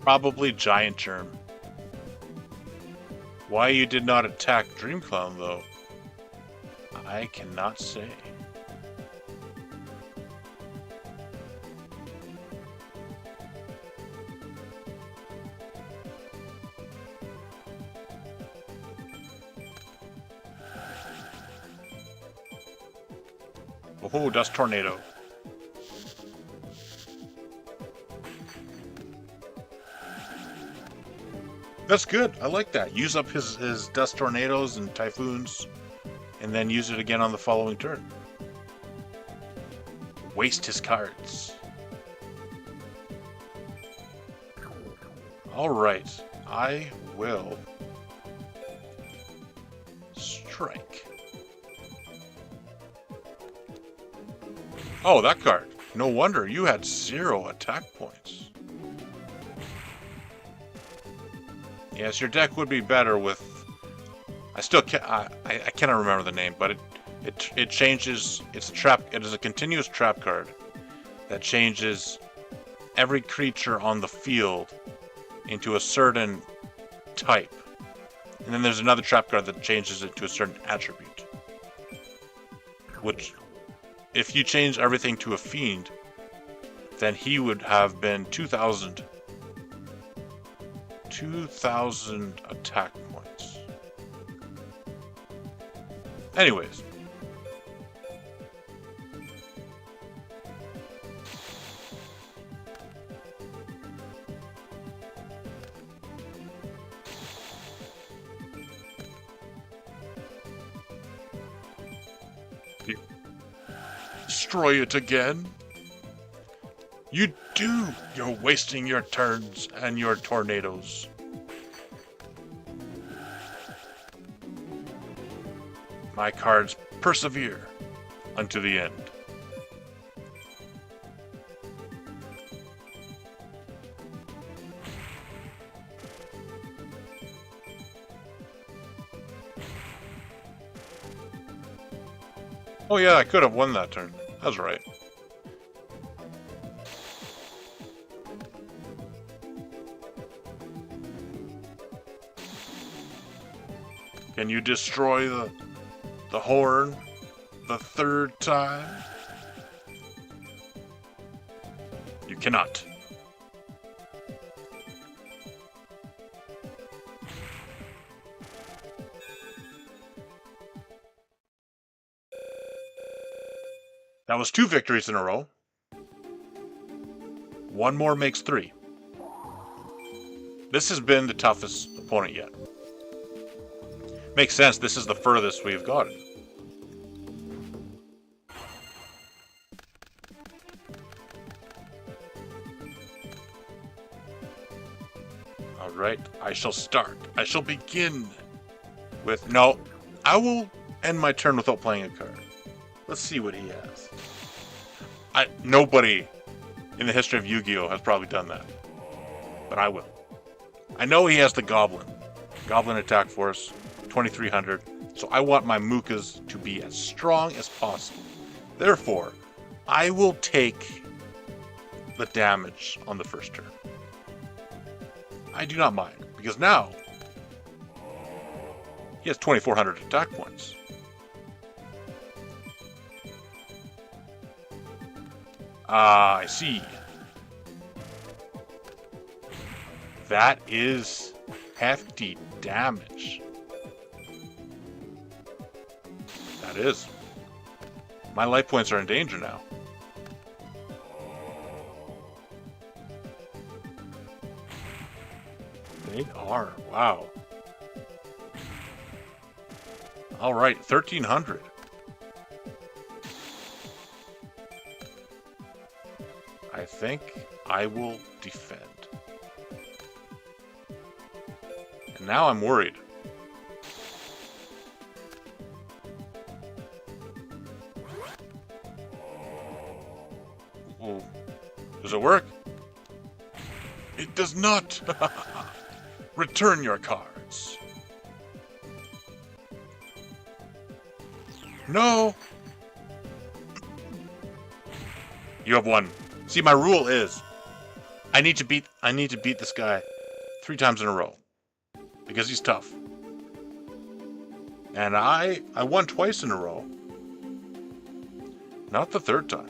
Probably Giant Germ. Why you did not attack Dream Clown, though, I cannot say. Oh, Dust Tornado. That's good. I like that. Use up his Dust Tornadoes and Typhoons, and then use it again on the following turn. Waste his cards. Alright. I will strike. Oh, that card. No wonder you had 0 attack points. Yes, your deck would be better with... I still can't... I cannot remember the name, but it changes... It's a trap... It is a continuous trap card that changes every creature on the field into a certain type. And then there's another trap card that changes it to a certain attribute. Which... If you change everything to a fiend, then he would have been 2,000 attack points. Anyways. Destroy it again? You do! You're wasting your turns and your tornadoes. My cards persevere unto the end. Oh yeah, I could have won that turn. That's right. Can you destroy the horn the 3rd time? You cannot. That was 2 victories in a row. 1 more makes 3. This has been the toughest opponent yet. Makes sense, this is the furthest we've gotten. Alright, I shall start. I shall begin with... No, I will end my turn without playing a card. Let's see what he has. Nobody in the history of Yu-Gi-Oh! Has probably done that. But I will. I know he has the Goblin. Goblin attack force, 2300. So I want my Mookas to be as strong as possible. Therefore, I will take the damage on the first turn. I do not mind, because now he has 2400 attack points. Ah, I see. That is hefty damage. That is. My life points are in danger now. They are. Wow. All right, 1300. I think I will defend. And now I'm worried. Ooh. Does it work? It does not! Return your cards. No! You have 1. See, my rule is, I need to beat this guy 3 times in a row because he's tough. And I won twice in a row. Not the third time.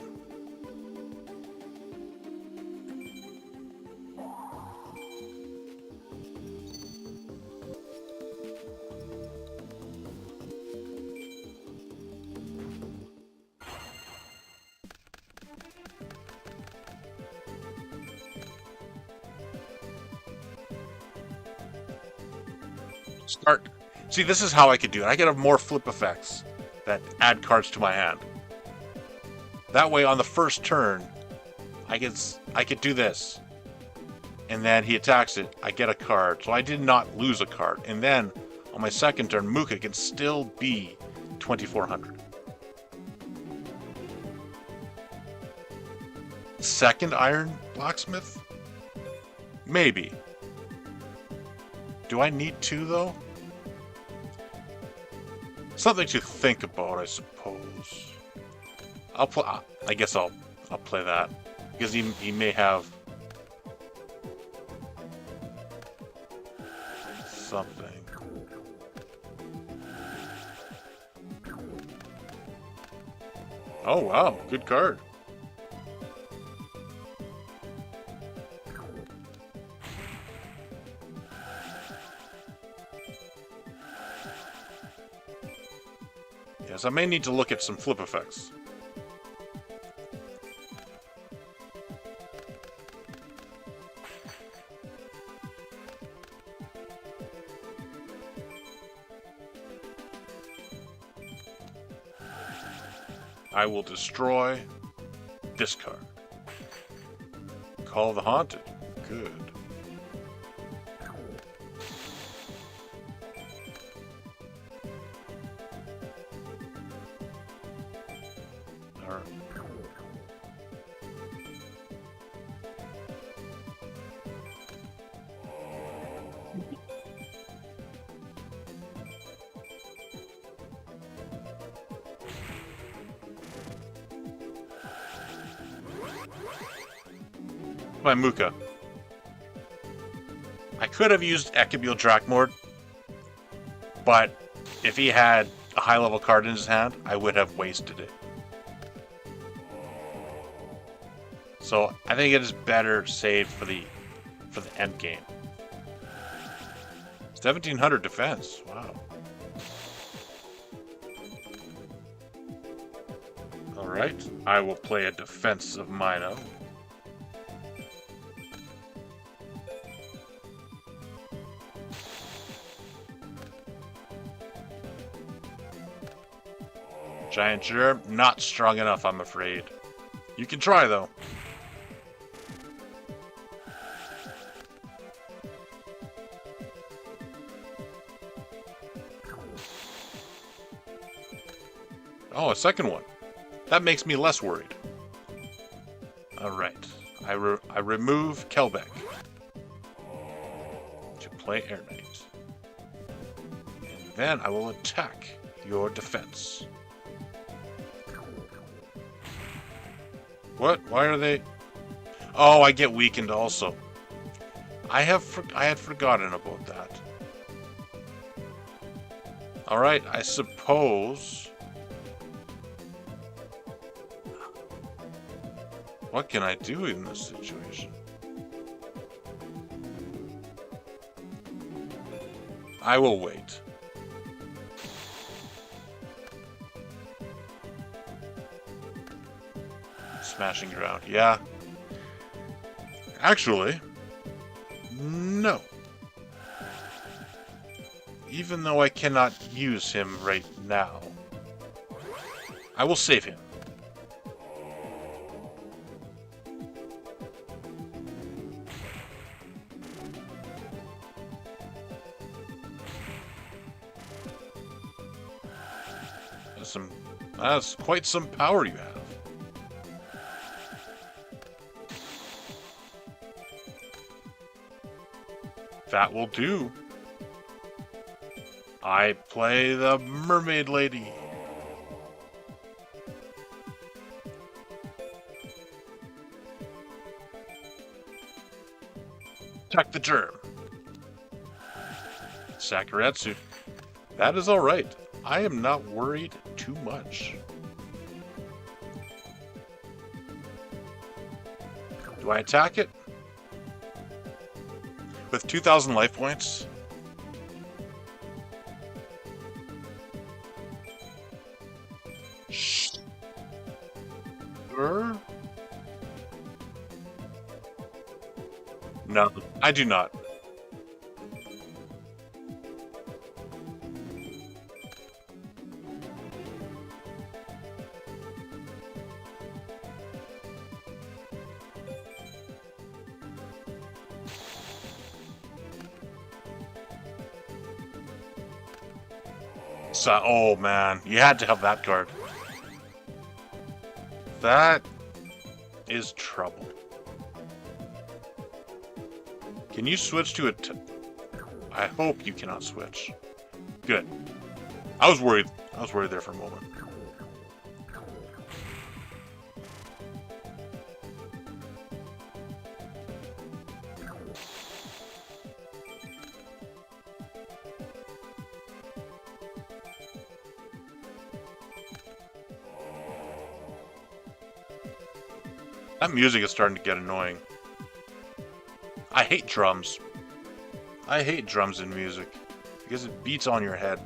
Start. See, this is how I could do it. I could have more flip effects that add cards to my hand. That way, on the first turn, I could do this, and then he attacks it. I get a card, so I did not lose a card. And then on my second turn, Muka can still be 2,400. Second Iron Blacksmith? Maybe. Do I need 2 though? Something to think about, I suppose. I guess I'll play that because he may have something. Oh wow, good card. Yes, I may need to look at some flip effects. I will destroy this card. Call the Haunted. Good. Alright. My Muka. I could have used Echabule Drakmord, but if he had a high-level card in his hand, I would have wasted it. So I think it is better saved for the end game. 1,700 defense. Wow. All right. I will play a defensive Mino. Giant Germ, not strong enough, I'm afraid. You can try, though. Oh, a second one. That makes me less worried. Alright. I remove Kelbeck to play Air Knight. And then I will attack your defense. What? Why are they... Oh, I get weakened also. I had forgotten about that. Alright, I suppose... What can I do in this situation? I will wait. Smashing ground, yeah. Actually, no. Even though I cannot use him right now, I will save him. That's quite some power you have. That will do. I play the Mermaid Lady. Protect the germ. Sakuretsu. That is alright. I am not worried too much. Do I attack it? With 2,000 life points? Sure. No, I do not. So, oh man, you had to have that card. That is trouble. Can you switch to a I hope you cannot switch. Good. I was worried there for a moment. That music is starting to get annoying. I hate drums. I hate drums in music because it beats on your head.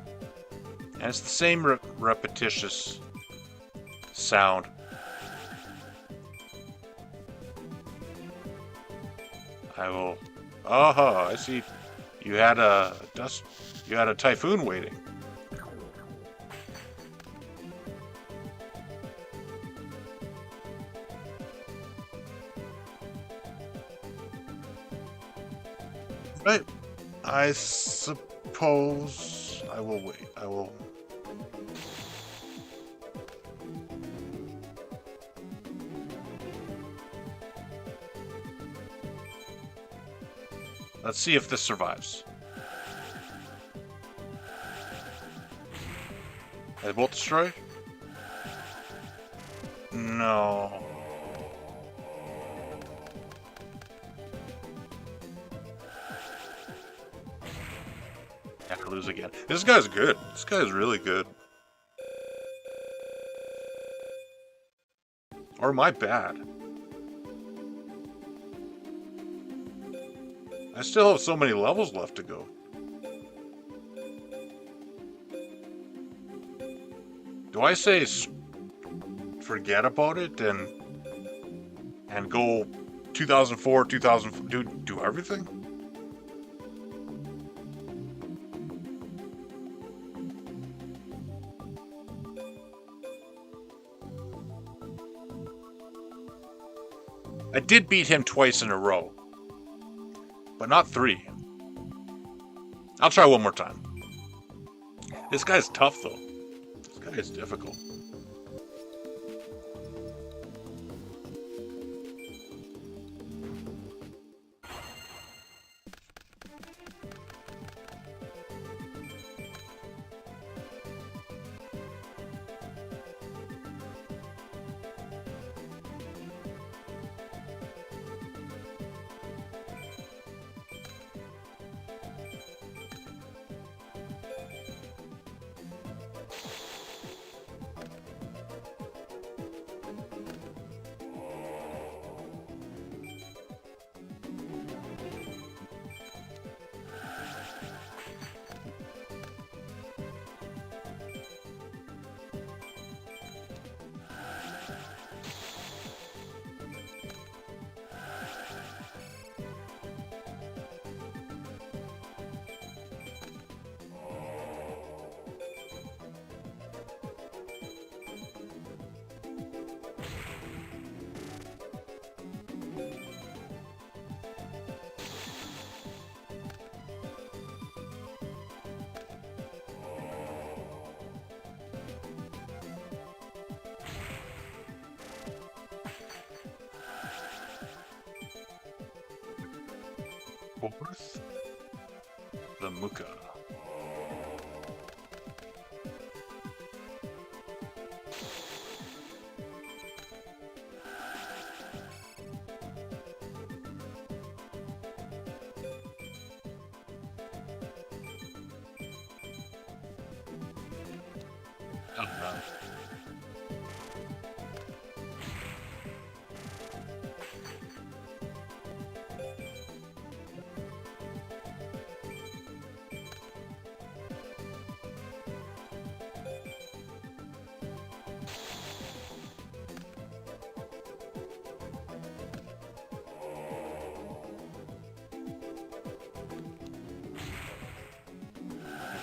And it's the same repetitious sound. I will... Aha, I see. You had a typhoon waiting. Right. I suppose I will wait. I will... Let's see if this survives. Are they both destroyed? No. Have to lose again. This guy's good. This guy's really good. Or am I bad? I still have so many levels left to go. Do I say forget about it and go 2004, 2000, do everything? I did beat him twice in a row, but not 3. I'll try one more time. This guy's tough, though. This guy is difficult. Fourth, the Muka. Oh no.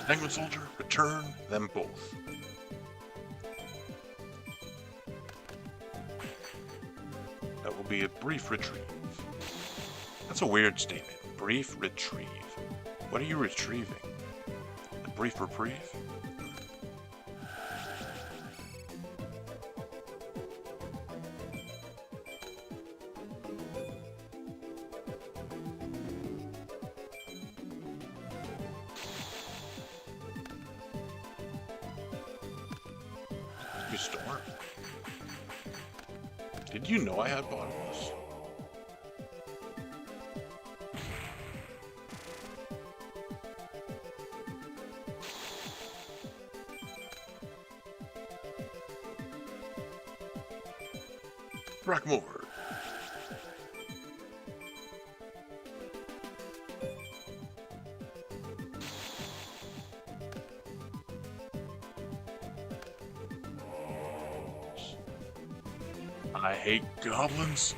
Penguin Soldier, return them both. That will be a brief retrieve. That's a weird statement. Brief retrieve. What are you retrieving? A brief reprieve? Storm. Did you know I had bottomless? Rock him over. I hate goblins.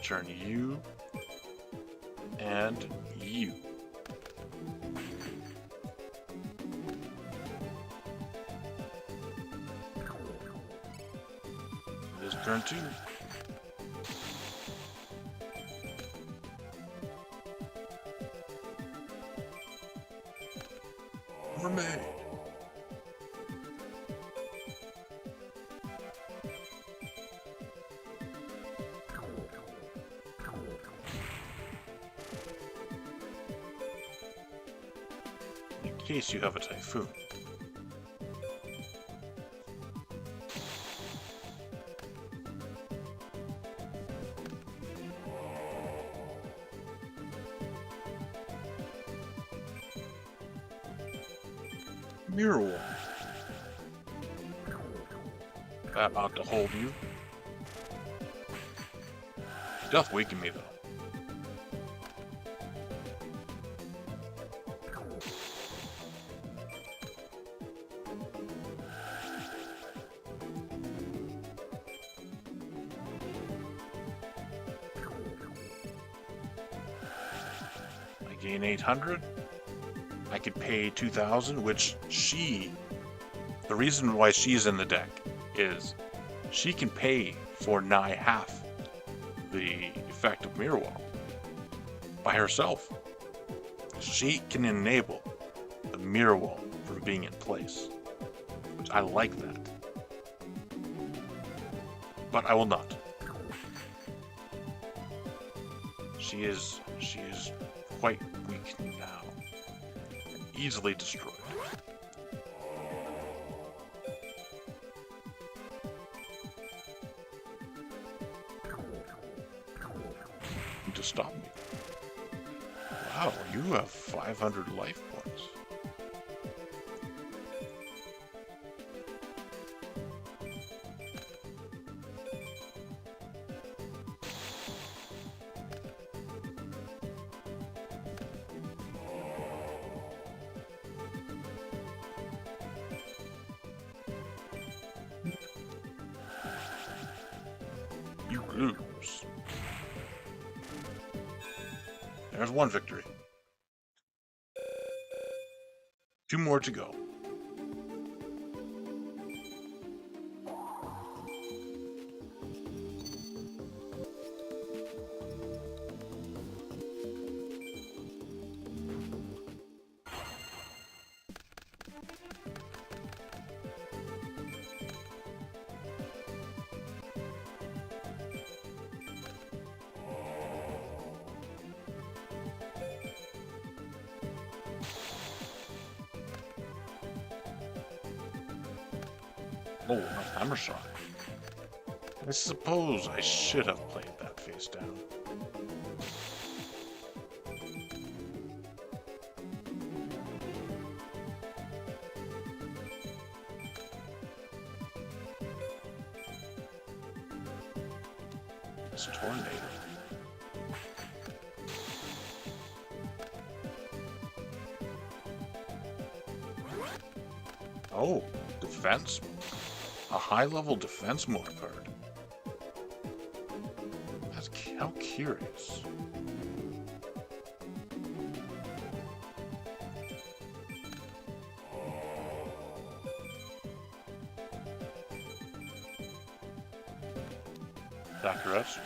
Turn you and you. This turn 2. Mermaid. In case you have a typhoon. Mirror wall. That ought to hold you. It doth weaken me though. I gain 800. I could pay 2,000, which the reason why she's in the deck is she can pay for nigh half the effect of Mirror Wall by herself. She can enable the Mirror Wall from being in place, which I like that. But I will not. She is quite weak now. Easily destroyed. To stop me. Wow, you have 500 life points. You lose. There's one victory. 2 more to go. Oh, my hammer shot. I suppose I should have played that face down. This tornado. Oh, defense. A high-level defense mode card. That's how curious. Zakarev's.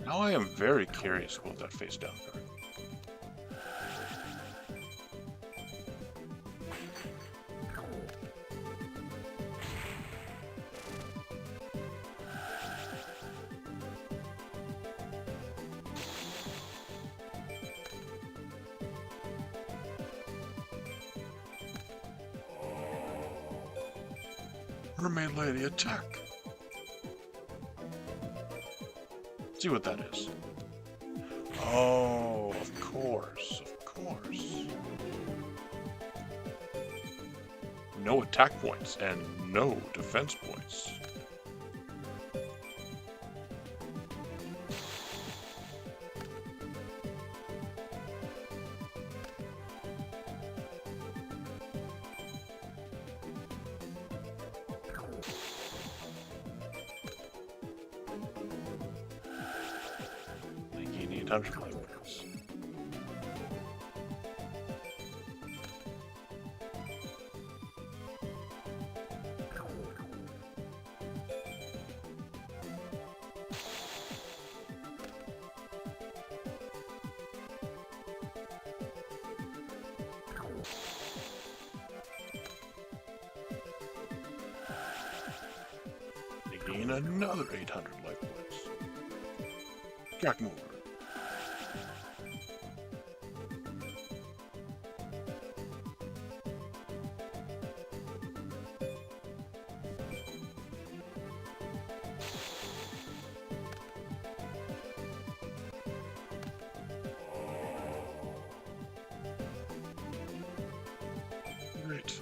Now I am very curious about that face down card. Mermaid Lady, attack! See what that is. Oh, of course, of course. No attack points and no defense points. I gain 800 life points. I gain another 800 life points. Jack Moore. Great.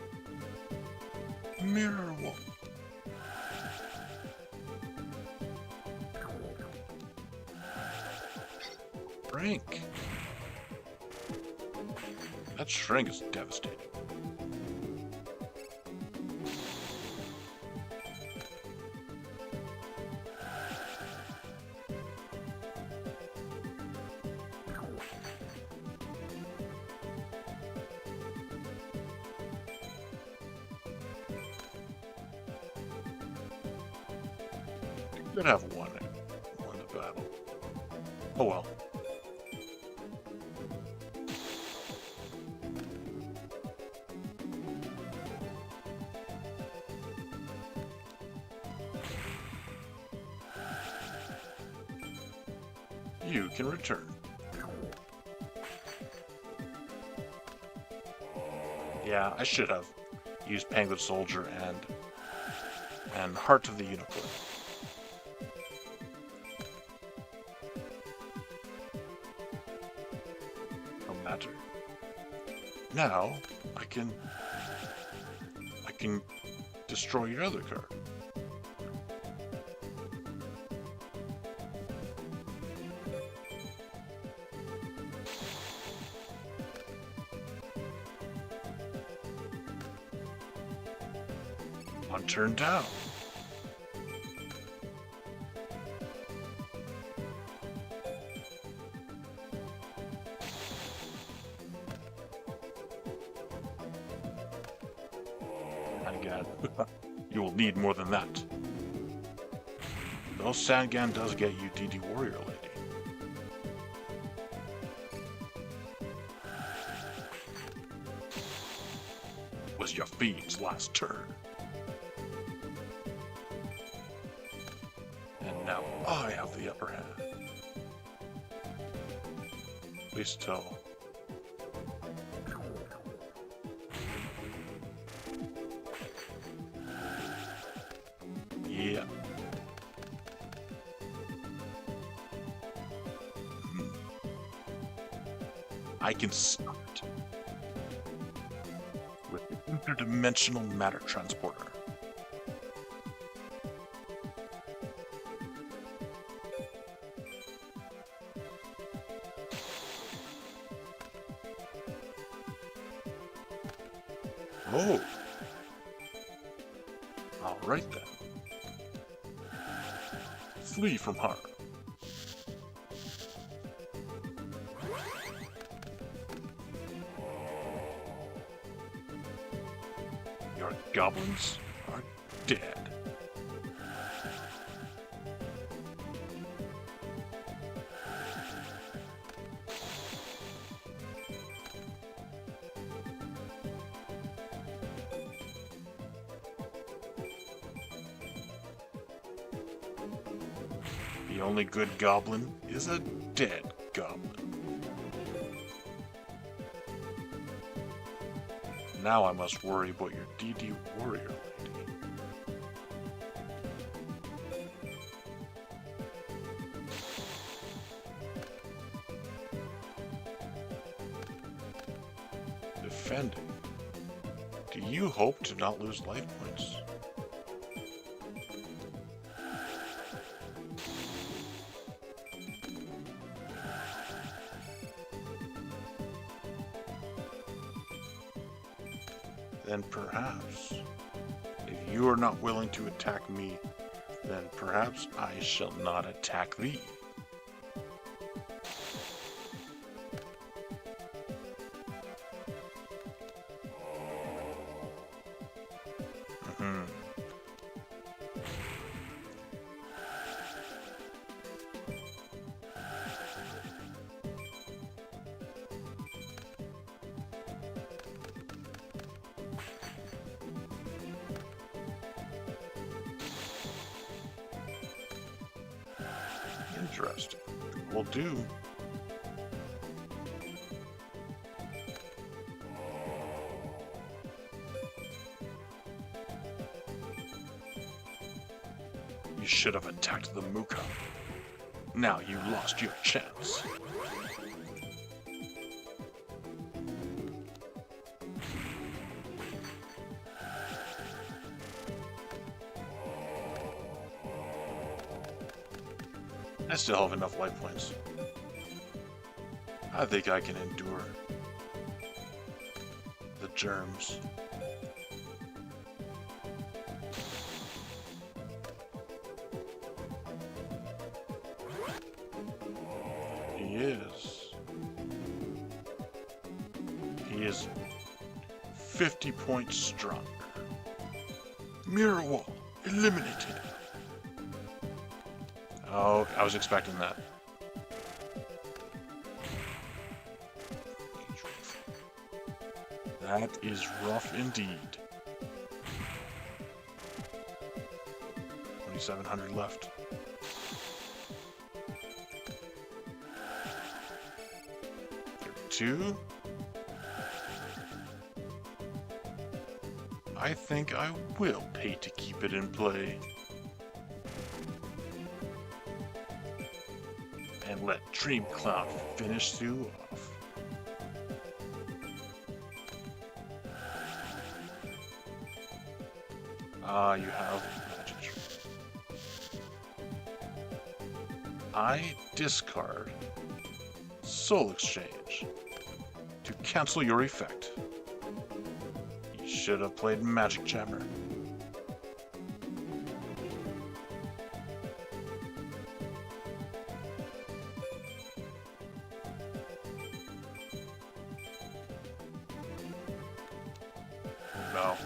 Mirror Wolf. Shrink. That shrink is devastating. Could have won the battle. Oh well. You can return. Yeah, I should have used Penguin Soldier and Heart of the Unicorn. No matter. Now I can destroy your other card. On turn down. My God, you will need more than that. Though Sangan does get you DD Warrior Lady. Bean's last turn. And now I have the upper hand. Please tell. Yeah. I can start with the interdimensional matter transporter. Oh. All right then. Flee from harm. Your goblins are dead. The only good goblin is a dead goblin. Now I must worry about your DD warrior lady. Defending. Do you hope to not lose life points? Then perhaps, if you are not willing to attack me, then perhaps I shall not attack thee. Interesting. Will do. You should have attacked the Muka. Now you lost your chance. I still have enough life points. I think I can endure the germs. He is. He is 50 points stronger. Mirror wall eliminated. Oh, I was expecting that. That is rough indeed. 2,700 left. Two. I think I will pay to keep it in play. And let Dream Cloud finish you off. Ah, you have magic. I discard Soul Exchange to cancel your effect. You should have played Magic Jammer. No.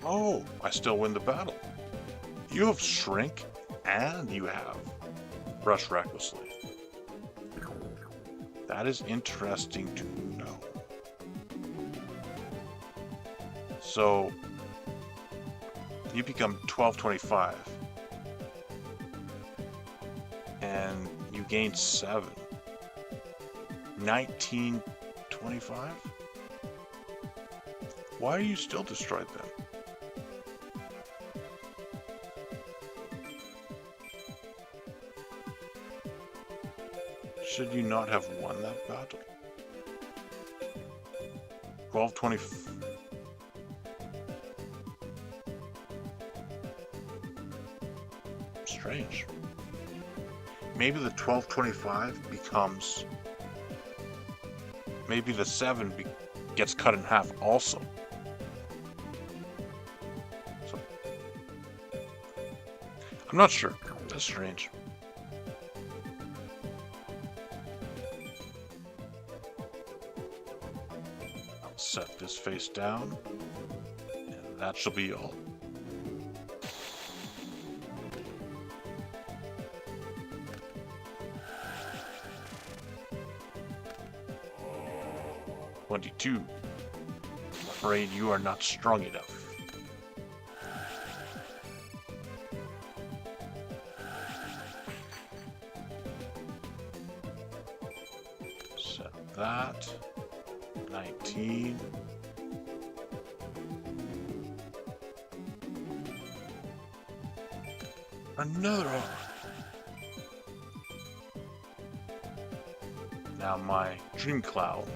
Oh, I still win the battle. You have Shrink, and you have Brush Recklessly. That is interesting to know. So you become 1225. And you gain 7. 1925? Why are you still destroyed then? Should you not have won that battle? 1220. Strange. Maybe the 1225 becomes... Maybe the 7 gets cut in half also. So, I'm not sure. That's strange. I'll set this face down, and that shall be all. I'm afraid you are not strong enough. Set that. 19. Another one. Now my Dream Cloud.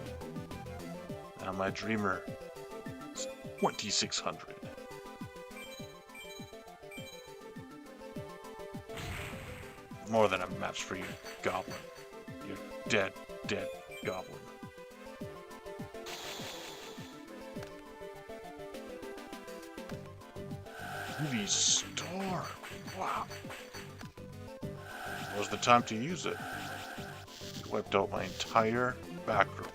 Now my Dreamer is 2600. More than a match for you, Goblin. You're dead, Goblin. Movie star. Wow. Was the time to use it. Wiped out my entire back row.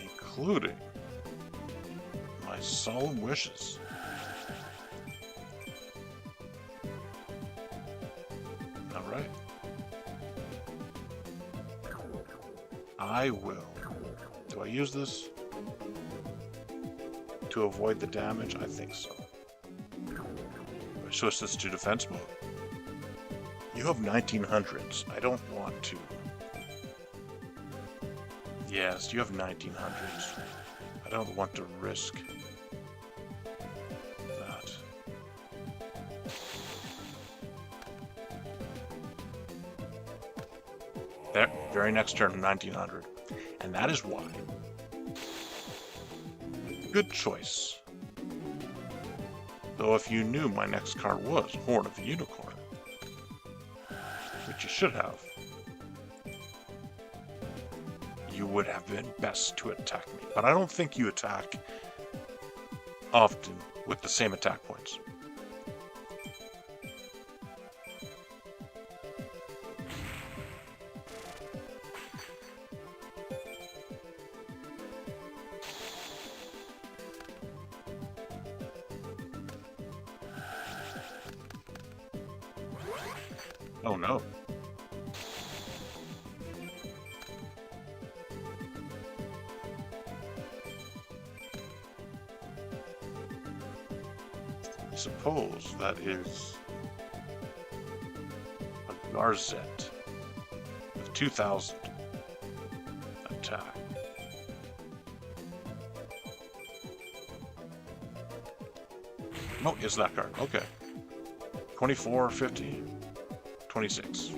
Including my solemn wishes. Alright. I will. Do I use this to avoid the damage? I think so. I switch this to defense mode. You have 1900s. I don't want to. Yes, you have 1900s. I don't want to risk that. There, very next turn, 1900. And that is why. Good choice. Though if you knew my next card was Horn of the Unicorn, which you should have, you would have been best to attack me. But I don't think you attack often with the same attack points. Oh no. I suppose that is a Garzet with 2000 attack. No, it's that card. Okay. 24, 50, 26.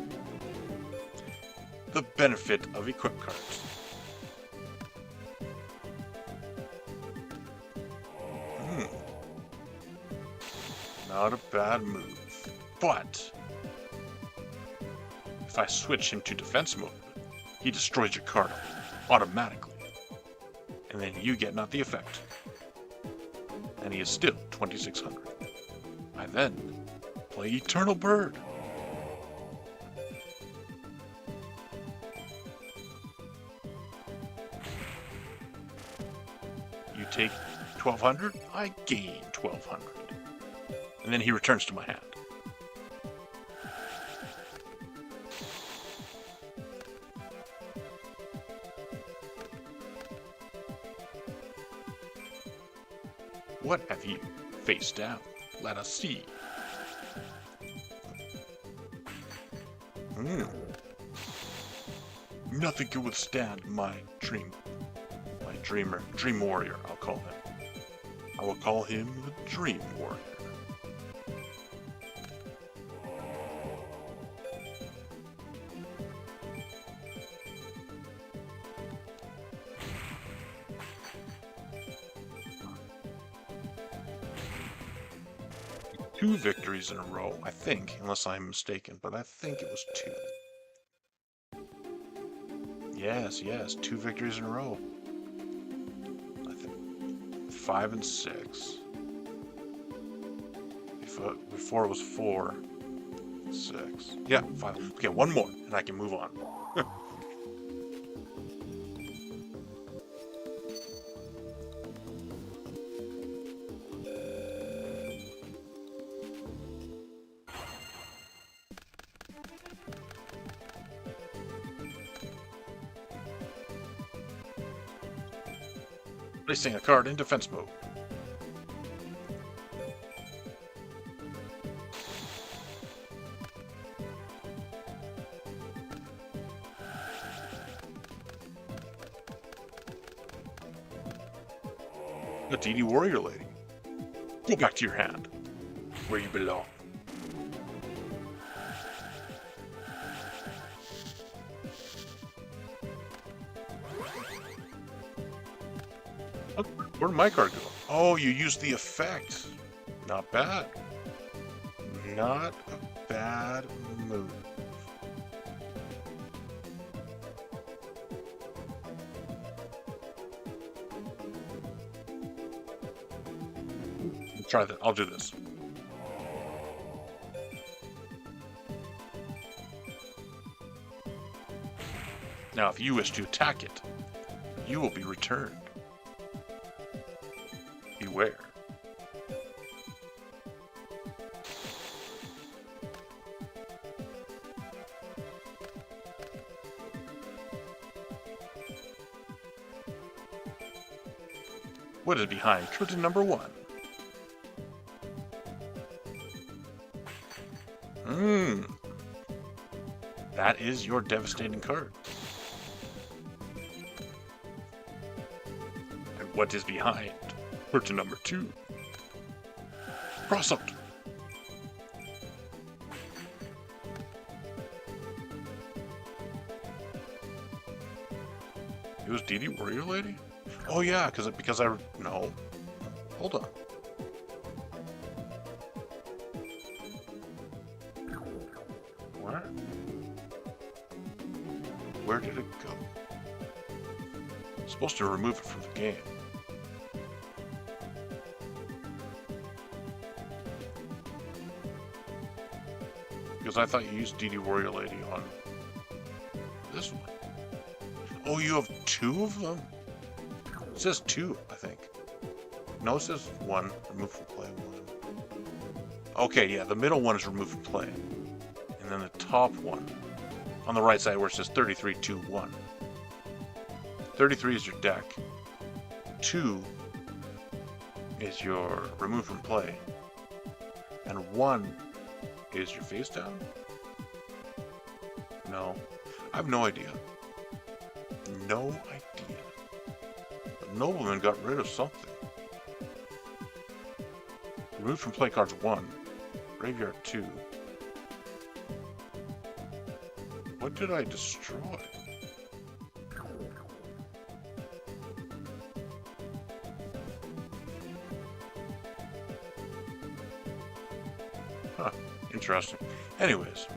The benefit of equip cards. Not a bad move. But if I switch him to defense mode, he destroys your card automatically. And then you get not the effect. And he is still 2600. I then play Eternal Bird. You take 1200, I gain 1200. And then he returns to my hand. What have you? Face down. Let us see. Nothing can withstand my dream. My dreamer. Dream warrior, I'll call him. I will call him the Dream Warrior. Two victories in a row, I think, unless I'm mistaken, but I think it was 2. Yes, 2 victories in a row. I think 5 and 6. Before it was 4, 6. Yeah, 5. Okay, one more, and I can move on. Placing a card in defense mode. The DD Warrior Lady. Go back to your hand, where you belong. Where'd my card go? Oh, you used the effect. Not bad. Not a bad move. Try that. I'll do this. Now, if you wish to attack it, you will be returned. Beware. What is behind curtain number 1? That is your devastating card. And what is behind curtain number 2? Cross out. It was DD Warrior Lady? Oh yeah, because I no. Hold on. What? Where did it go? I'm supposed to remove it from the game. Because I thought you used DD Warrior Lady on this one. Oh, you have 2 of them? It says 2, I think. No, it says 1. Remove from play 1. Okay, yeah, the middle one is remove from play. And then the top one, on the right side where it says 33, 2, 1. 33 is your deck. 2 is your remove from play. And 1 is your face down? No. I have no idea. No idea. The nobleman got rid of something. Remove from play cards 1. Graveyard 2. What did I destroy? Huh. Interesting. Anyways.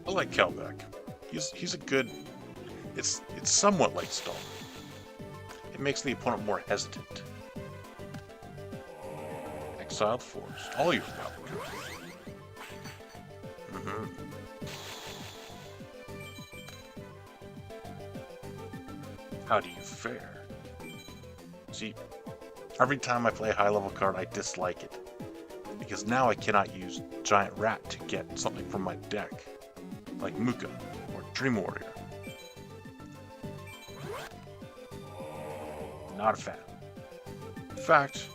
I like Kelbeck. He's a good. It's somewhat like Stone. It makes the opponent more hesitant. Exiled Forest. All your power. How do you fair. See, every time I play a high-level card, I dislike it. Because now I cannot use Giant Rat to get something from my deck. Like Muka, or Dream Warrior. Not a fan. In fact,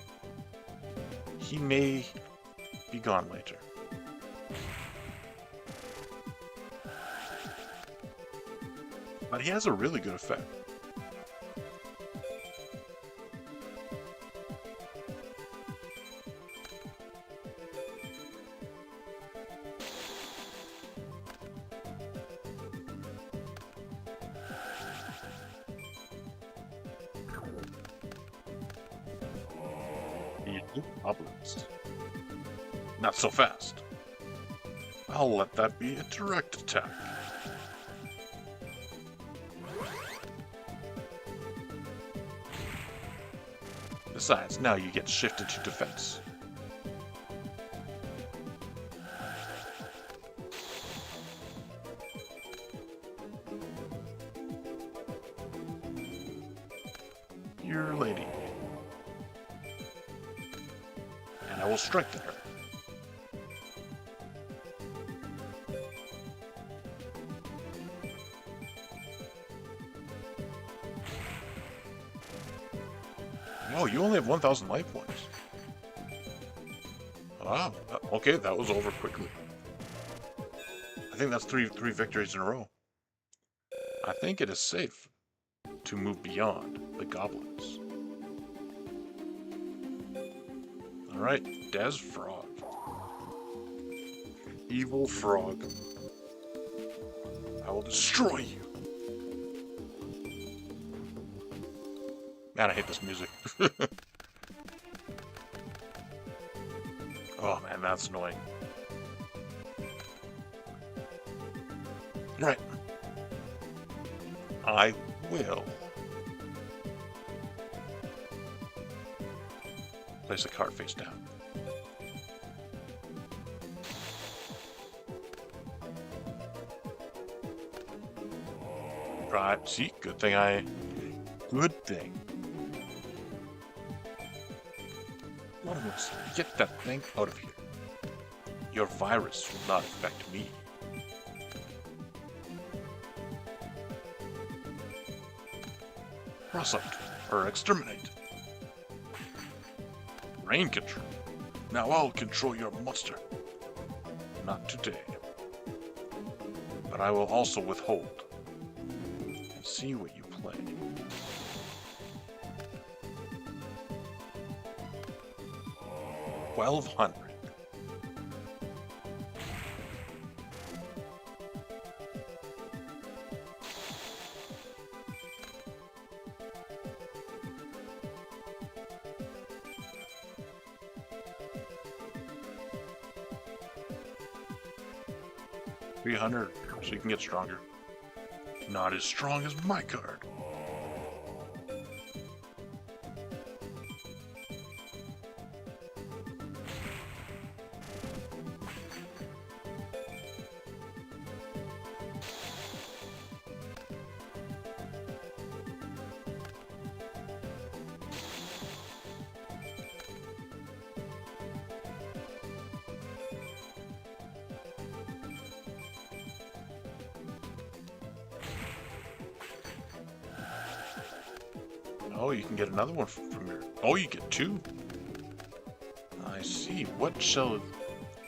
he may be gone later. But he has a really good effect. Goblins. Not so fast. I'll let that be a direct attack. Besides, now you get shifted to defense. Your lady. And I will strengthen her. Oh, you only have 1,000 life points. Ah, okay, that was over quickly. I think that's three victories in a row. I think it is safe to move beyond the goblins. Alright, Des Frog. Evil frog. I will destroy you. Man, I hate this music. Oh man, that's annoying. Right. I will place a card face down. Right, see, good thing. Once, get that thing out of here. Your virus will not affect me. Cross out, or exterminate. Rain control. Now I'll control your monster. Not today. But I will also withhold. And see what you play. 1,200. $300, so you can get stronger. Not as strong as my card. Oh, you can get another one from your... Oh, you get two. I see. What shall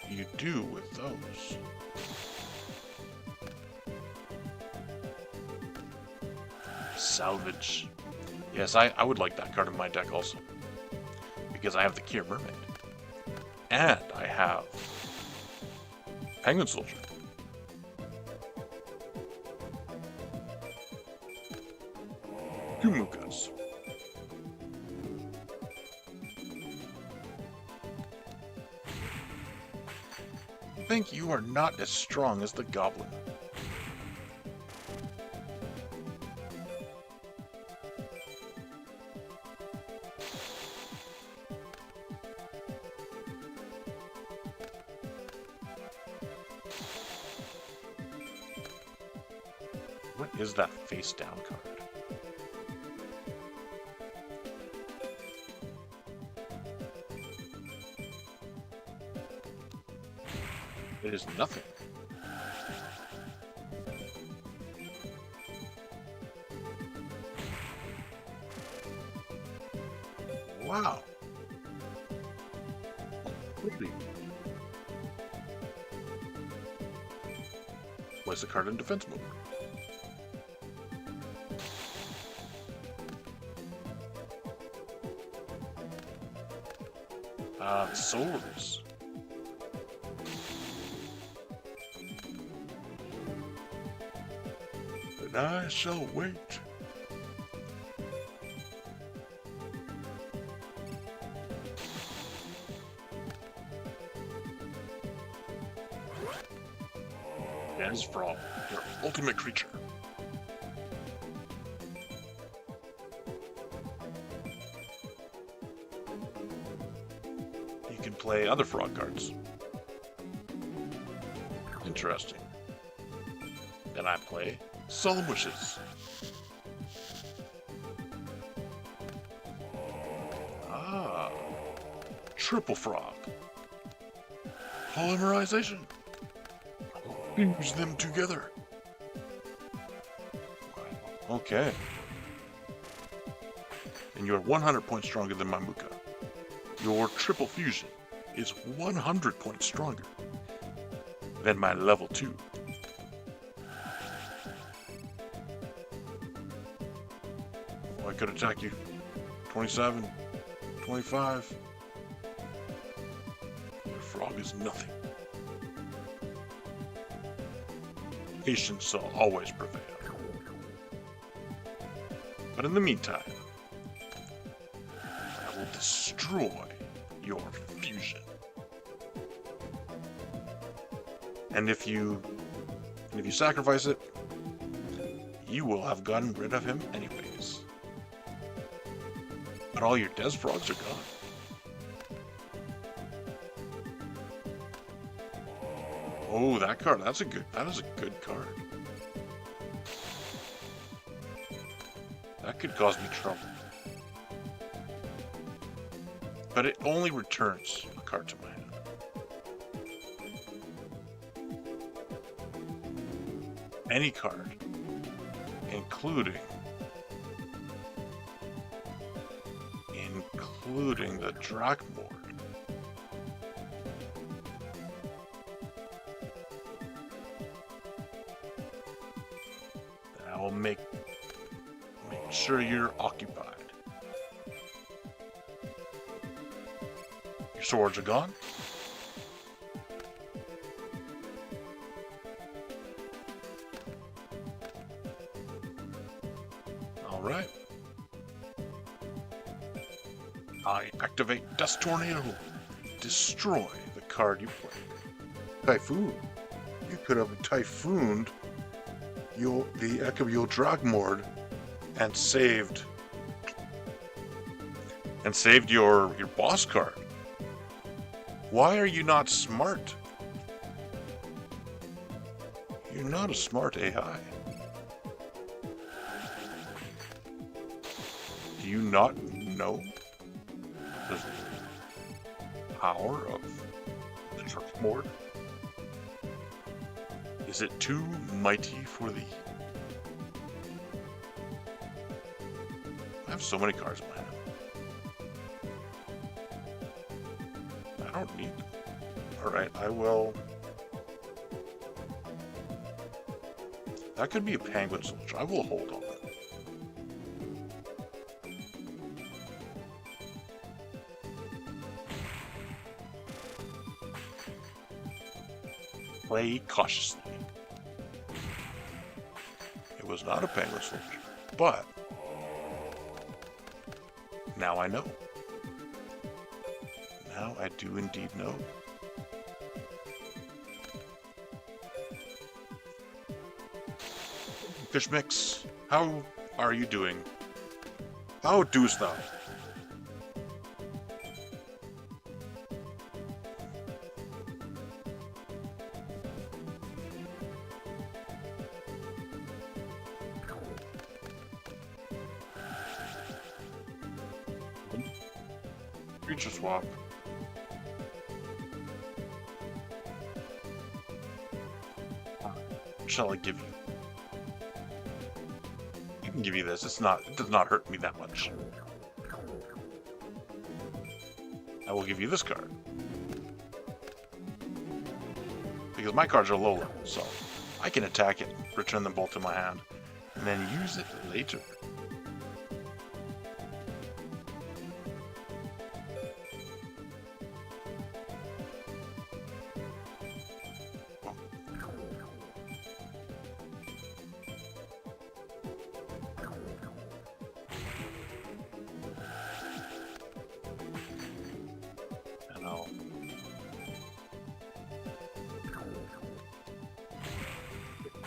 you do with those? Salvage. Yes, I would like that card in my deck also. Because I have the Kier Mermaid. And I have Penguin Soldier. Two Mukas. I think you are not as strong as the goblin. What is that face down card? It is nothing. Wow. Really? Place the card in defense mode. Swords. And I shall wait. Desfrog, your ultimate creature. You can play other frog cards. Interesting. Then I play Solemn Wishes. Ah, Triple Frog. Polymerization. Fuse them together. Okay. And you're 100 points stronger than Mamuka. Your triple fusion is 100 points stronger than my level 2. Oh, I could attack you. 27, 25. Your frog is nothing. Patience shall always prevail. But in the meantime, I will destroy your fusion. And if you sacrifice it, you will have gotten rid of him anyways. But all your Desfrogs are gone. Oh, that card, that is a good card. That could cause me trouble. But it only returns a card to my hand. Any card, including the Drakmord. I will make sure you're occupied. Your swords are gone. All right. I activate Dust Tornado. Destroy the card you play. Typhoon. You could have typhooned the Echobial Drakmord and saved your boss card. Why are you not smart? You're not a smart AI. Do you not know the power of the Drakmord? Is it too mighty for thee? I have so many cards in my hand. I don't need them. Alright, I will... That could be a Penguin Soldier. I will hold on it. Play cautiously. It was not a Penguin Soldier, but now I know. Now I do indeed know. Fish Mix, how are you doing? How doest thou? Creature swap. shall I give you? I can give you this. It does not hurt me that much. I will give you this card. Because my cards are low level, so I can attack it, return them both to my hand, and then use it later.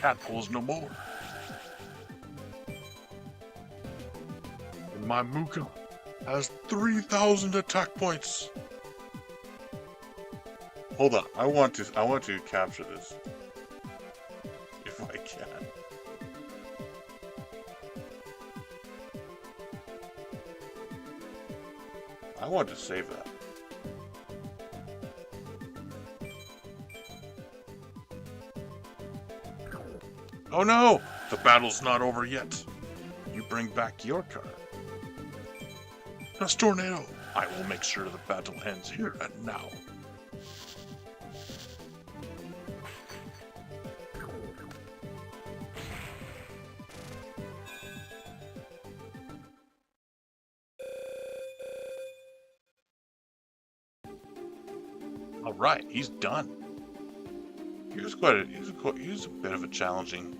Tadpoles no more. And my Mooka has 3,000 attack points. Hold on, I want to capture this if I can. I want to save that. Oh no! The battle's not over yet. You bring back your card. Dust Tornado! I will make sure the battle ends here and now. Alright, he's done. He was a bit of a challenging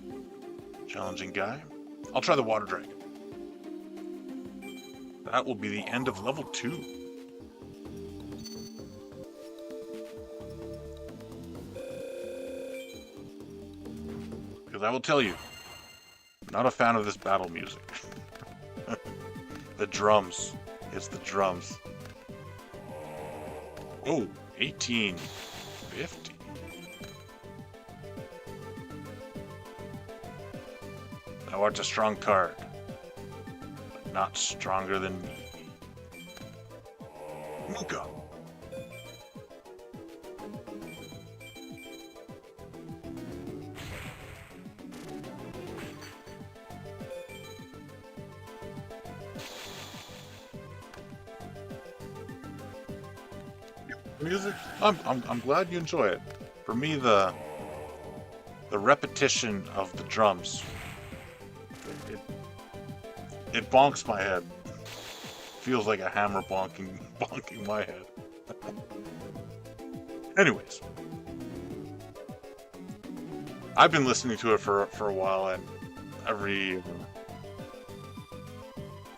guy. I'll try the Water Dragon. That will be the end of level 2. Because I will tell you, not a fan of this battle music. The drums. It's the drums. Oh, 1850. Thou art a strong card, but not stronger than me. Mooka. Music, I'm glad you enjoy it. For me, the repetition of the drums, it bonks my head. Feels like a hammer bonking my head. Anyways, I've been listening to it for a while, and I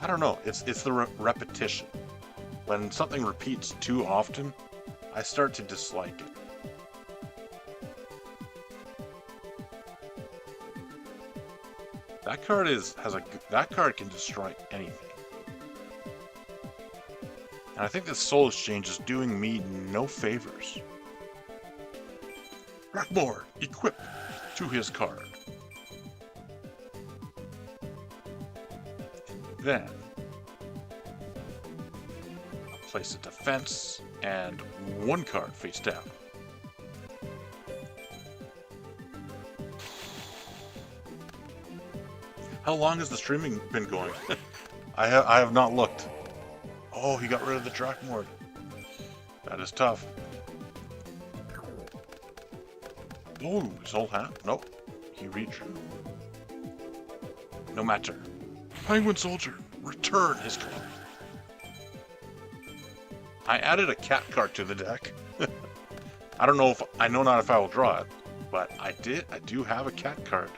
don't know. It's the repetition. When something repeats too often, I start to dislike it. That card can destroy anything. And I think this Soul Exchange is doing me no favors. Drakmord, equipped to his card. Then I'll place a defense and one card face down. How long has the streaming been going? I have not looked. Oh, he got rid of the Drakmord. That is tough. Oh, his whole hand? Nope. He redrew. No matter. Penguin Soldier, return his card. I added a cat card to the deck. I don't know not if I will draw it, but I do have a cat card.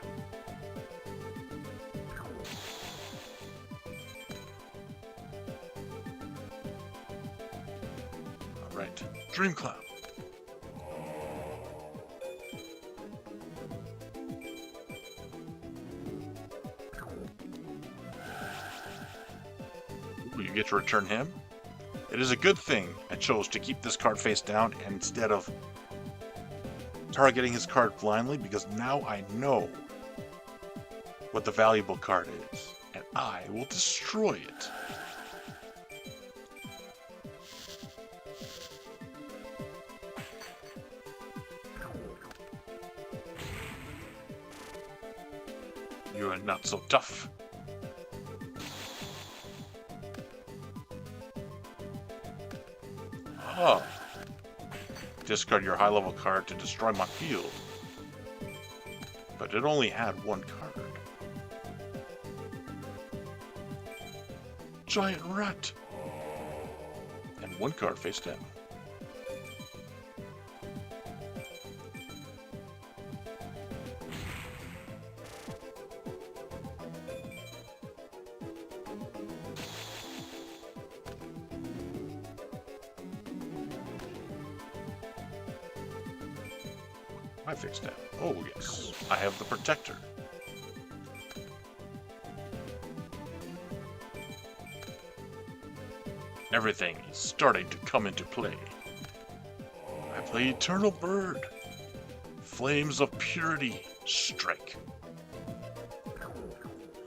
Alright, Dream Cloud. Ooh, you get to return him? It is a good thing I chose to keep this card face down instead of targeting his card blindly, because now I know what the valuable card is, and I will destroy it. You are not so tough. Oh. Discard your high-level card to destroy my field. But it only had one card. Giant rat! And one card face down. I fixed that. Oh, yes. I have the Protector. Everything is starting to come into play. I play Eternal Bird. Flames of Purity. Strike.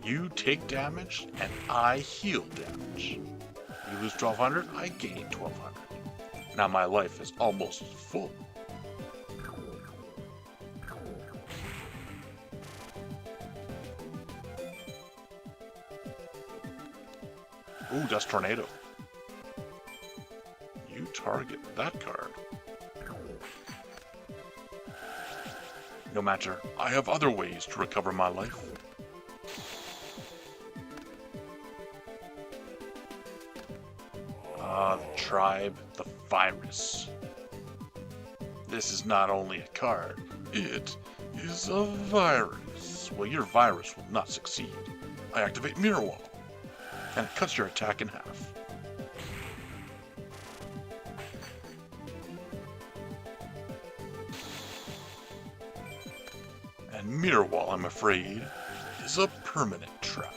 You take damage, and I heal damage. You lose 1200, I gain 1200. Now my life is almost full. Ooh, Dust Tornado. You target that card. No matter, I have other ways to recover my life. Ah, the tribe, the virus. This is not only a card, it is a virus. Well, your virus will not succeed. I activate Mirror Wall, and it cuts your attack in half. And Mirror Wall, I'm afraid, is a permanent trap.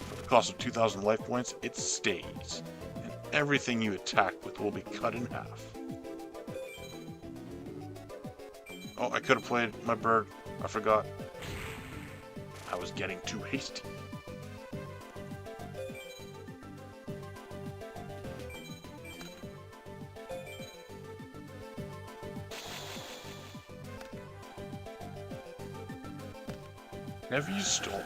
For the cost of 2,000 life points, it stays, and everything you attack with will be cut in half. Oh, I could have played my bird. I forgot. I was getting too hasty. Heavy Storm.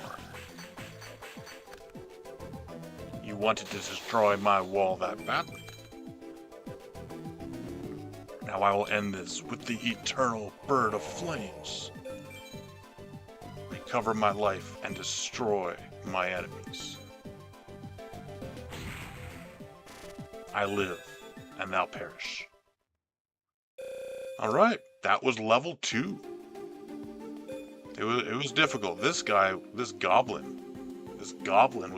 You wanted to destroy my wall that badly. Now I will end this with the Eternal Bird of Flames. Recover my life and destroy my enemies. I live, and thou perish. Alright, that was level 2. It was difficult. This goblin was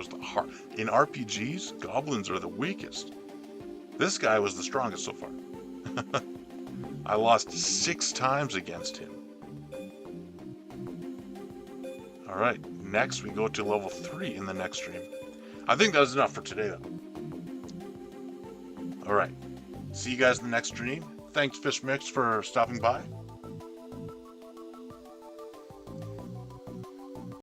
the hard. In RPGs, goblins are the weakest. This guy was the strongest so far. I lost 6 times against him. Alright, next we go to level 3 in the next stream. I think that was enough for today though. Alright, see you guys in the next stream. Thanks FishMix for stopping by.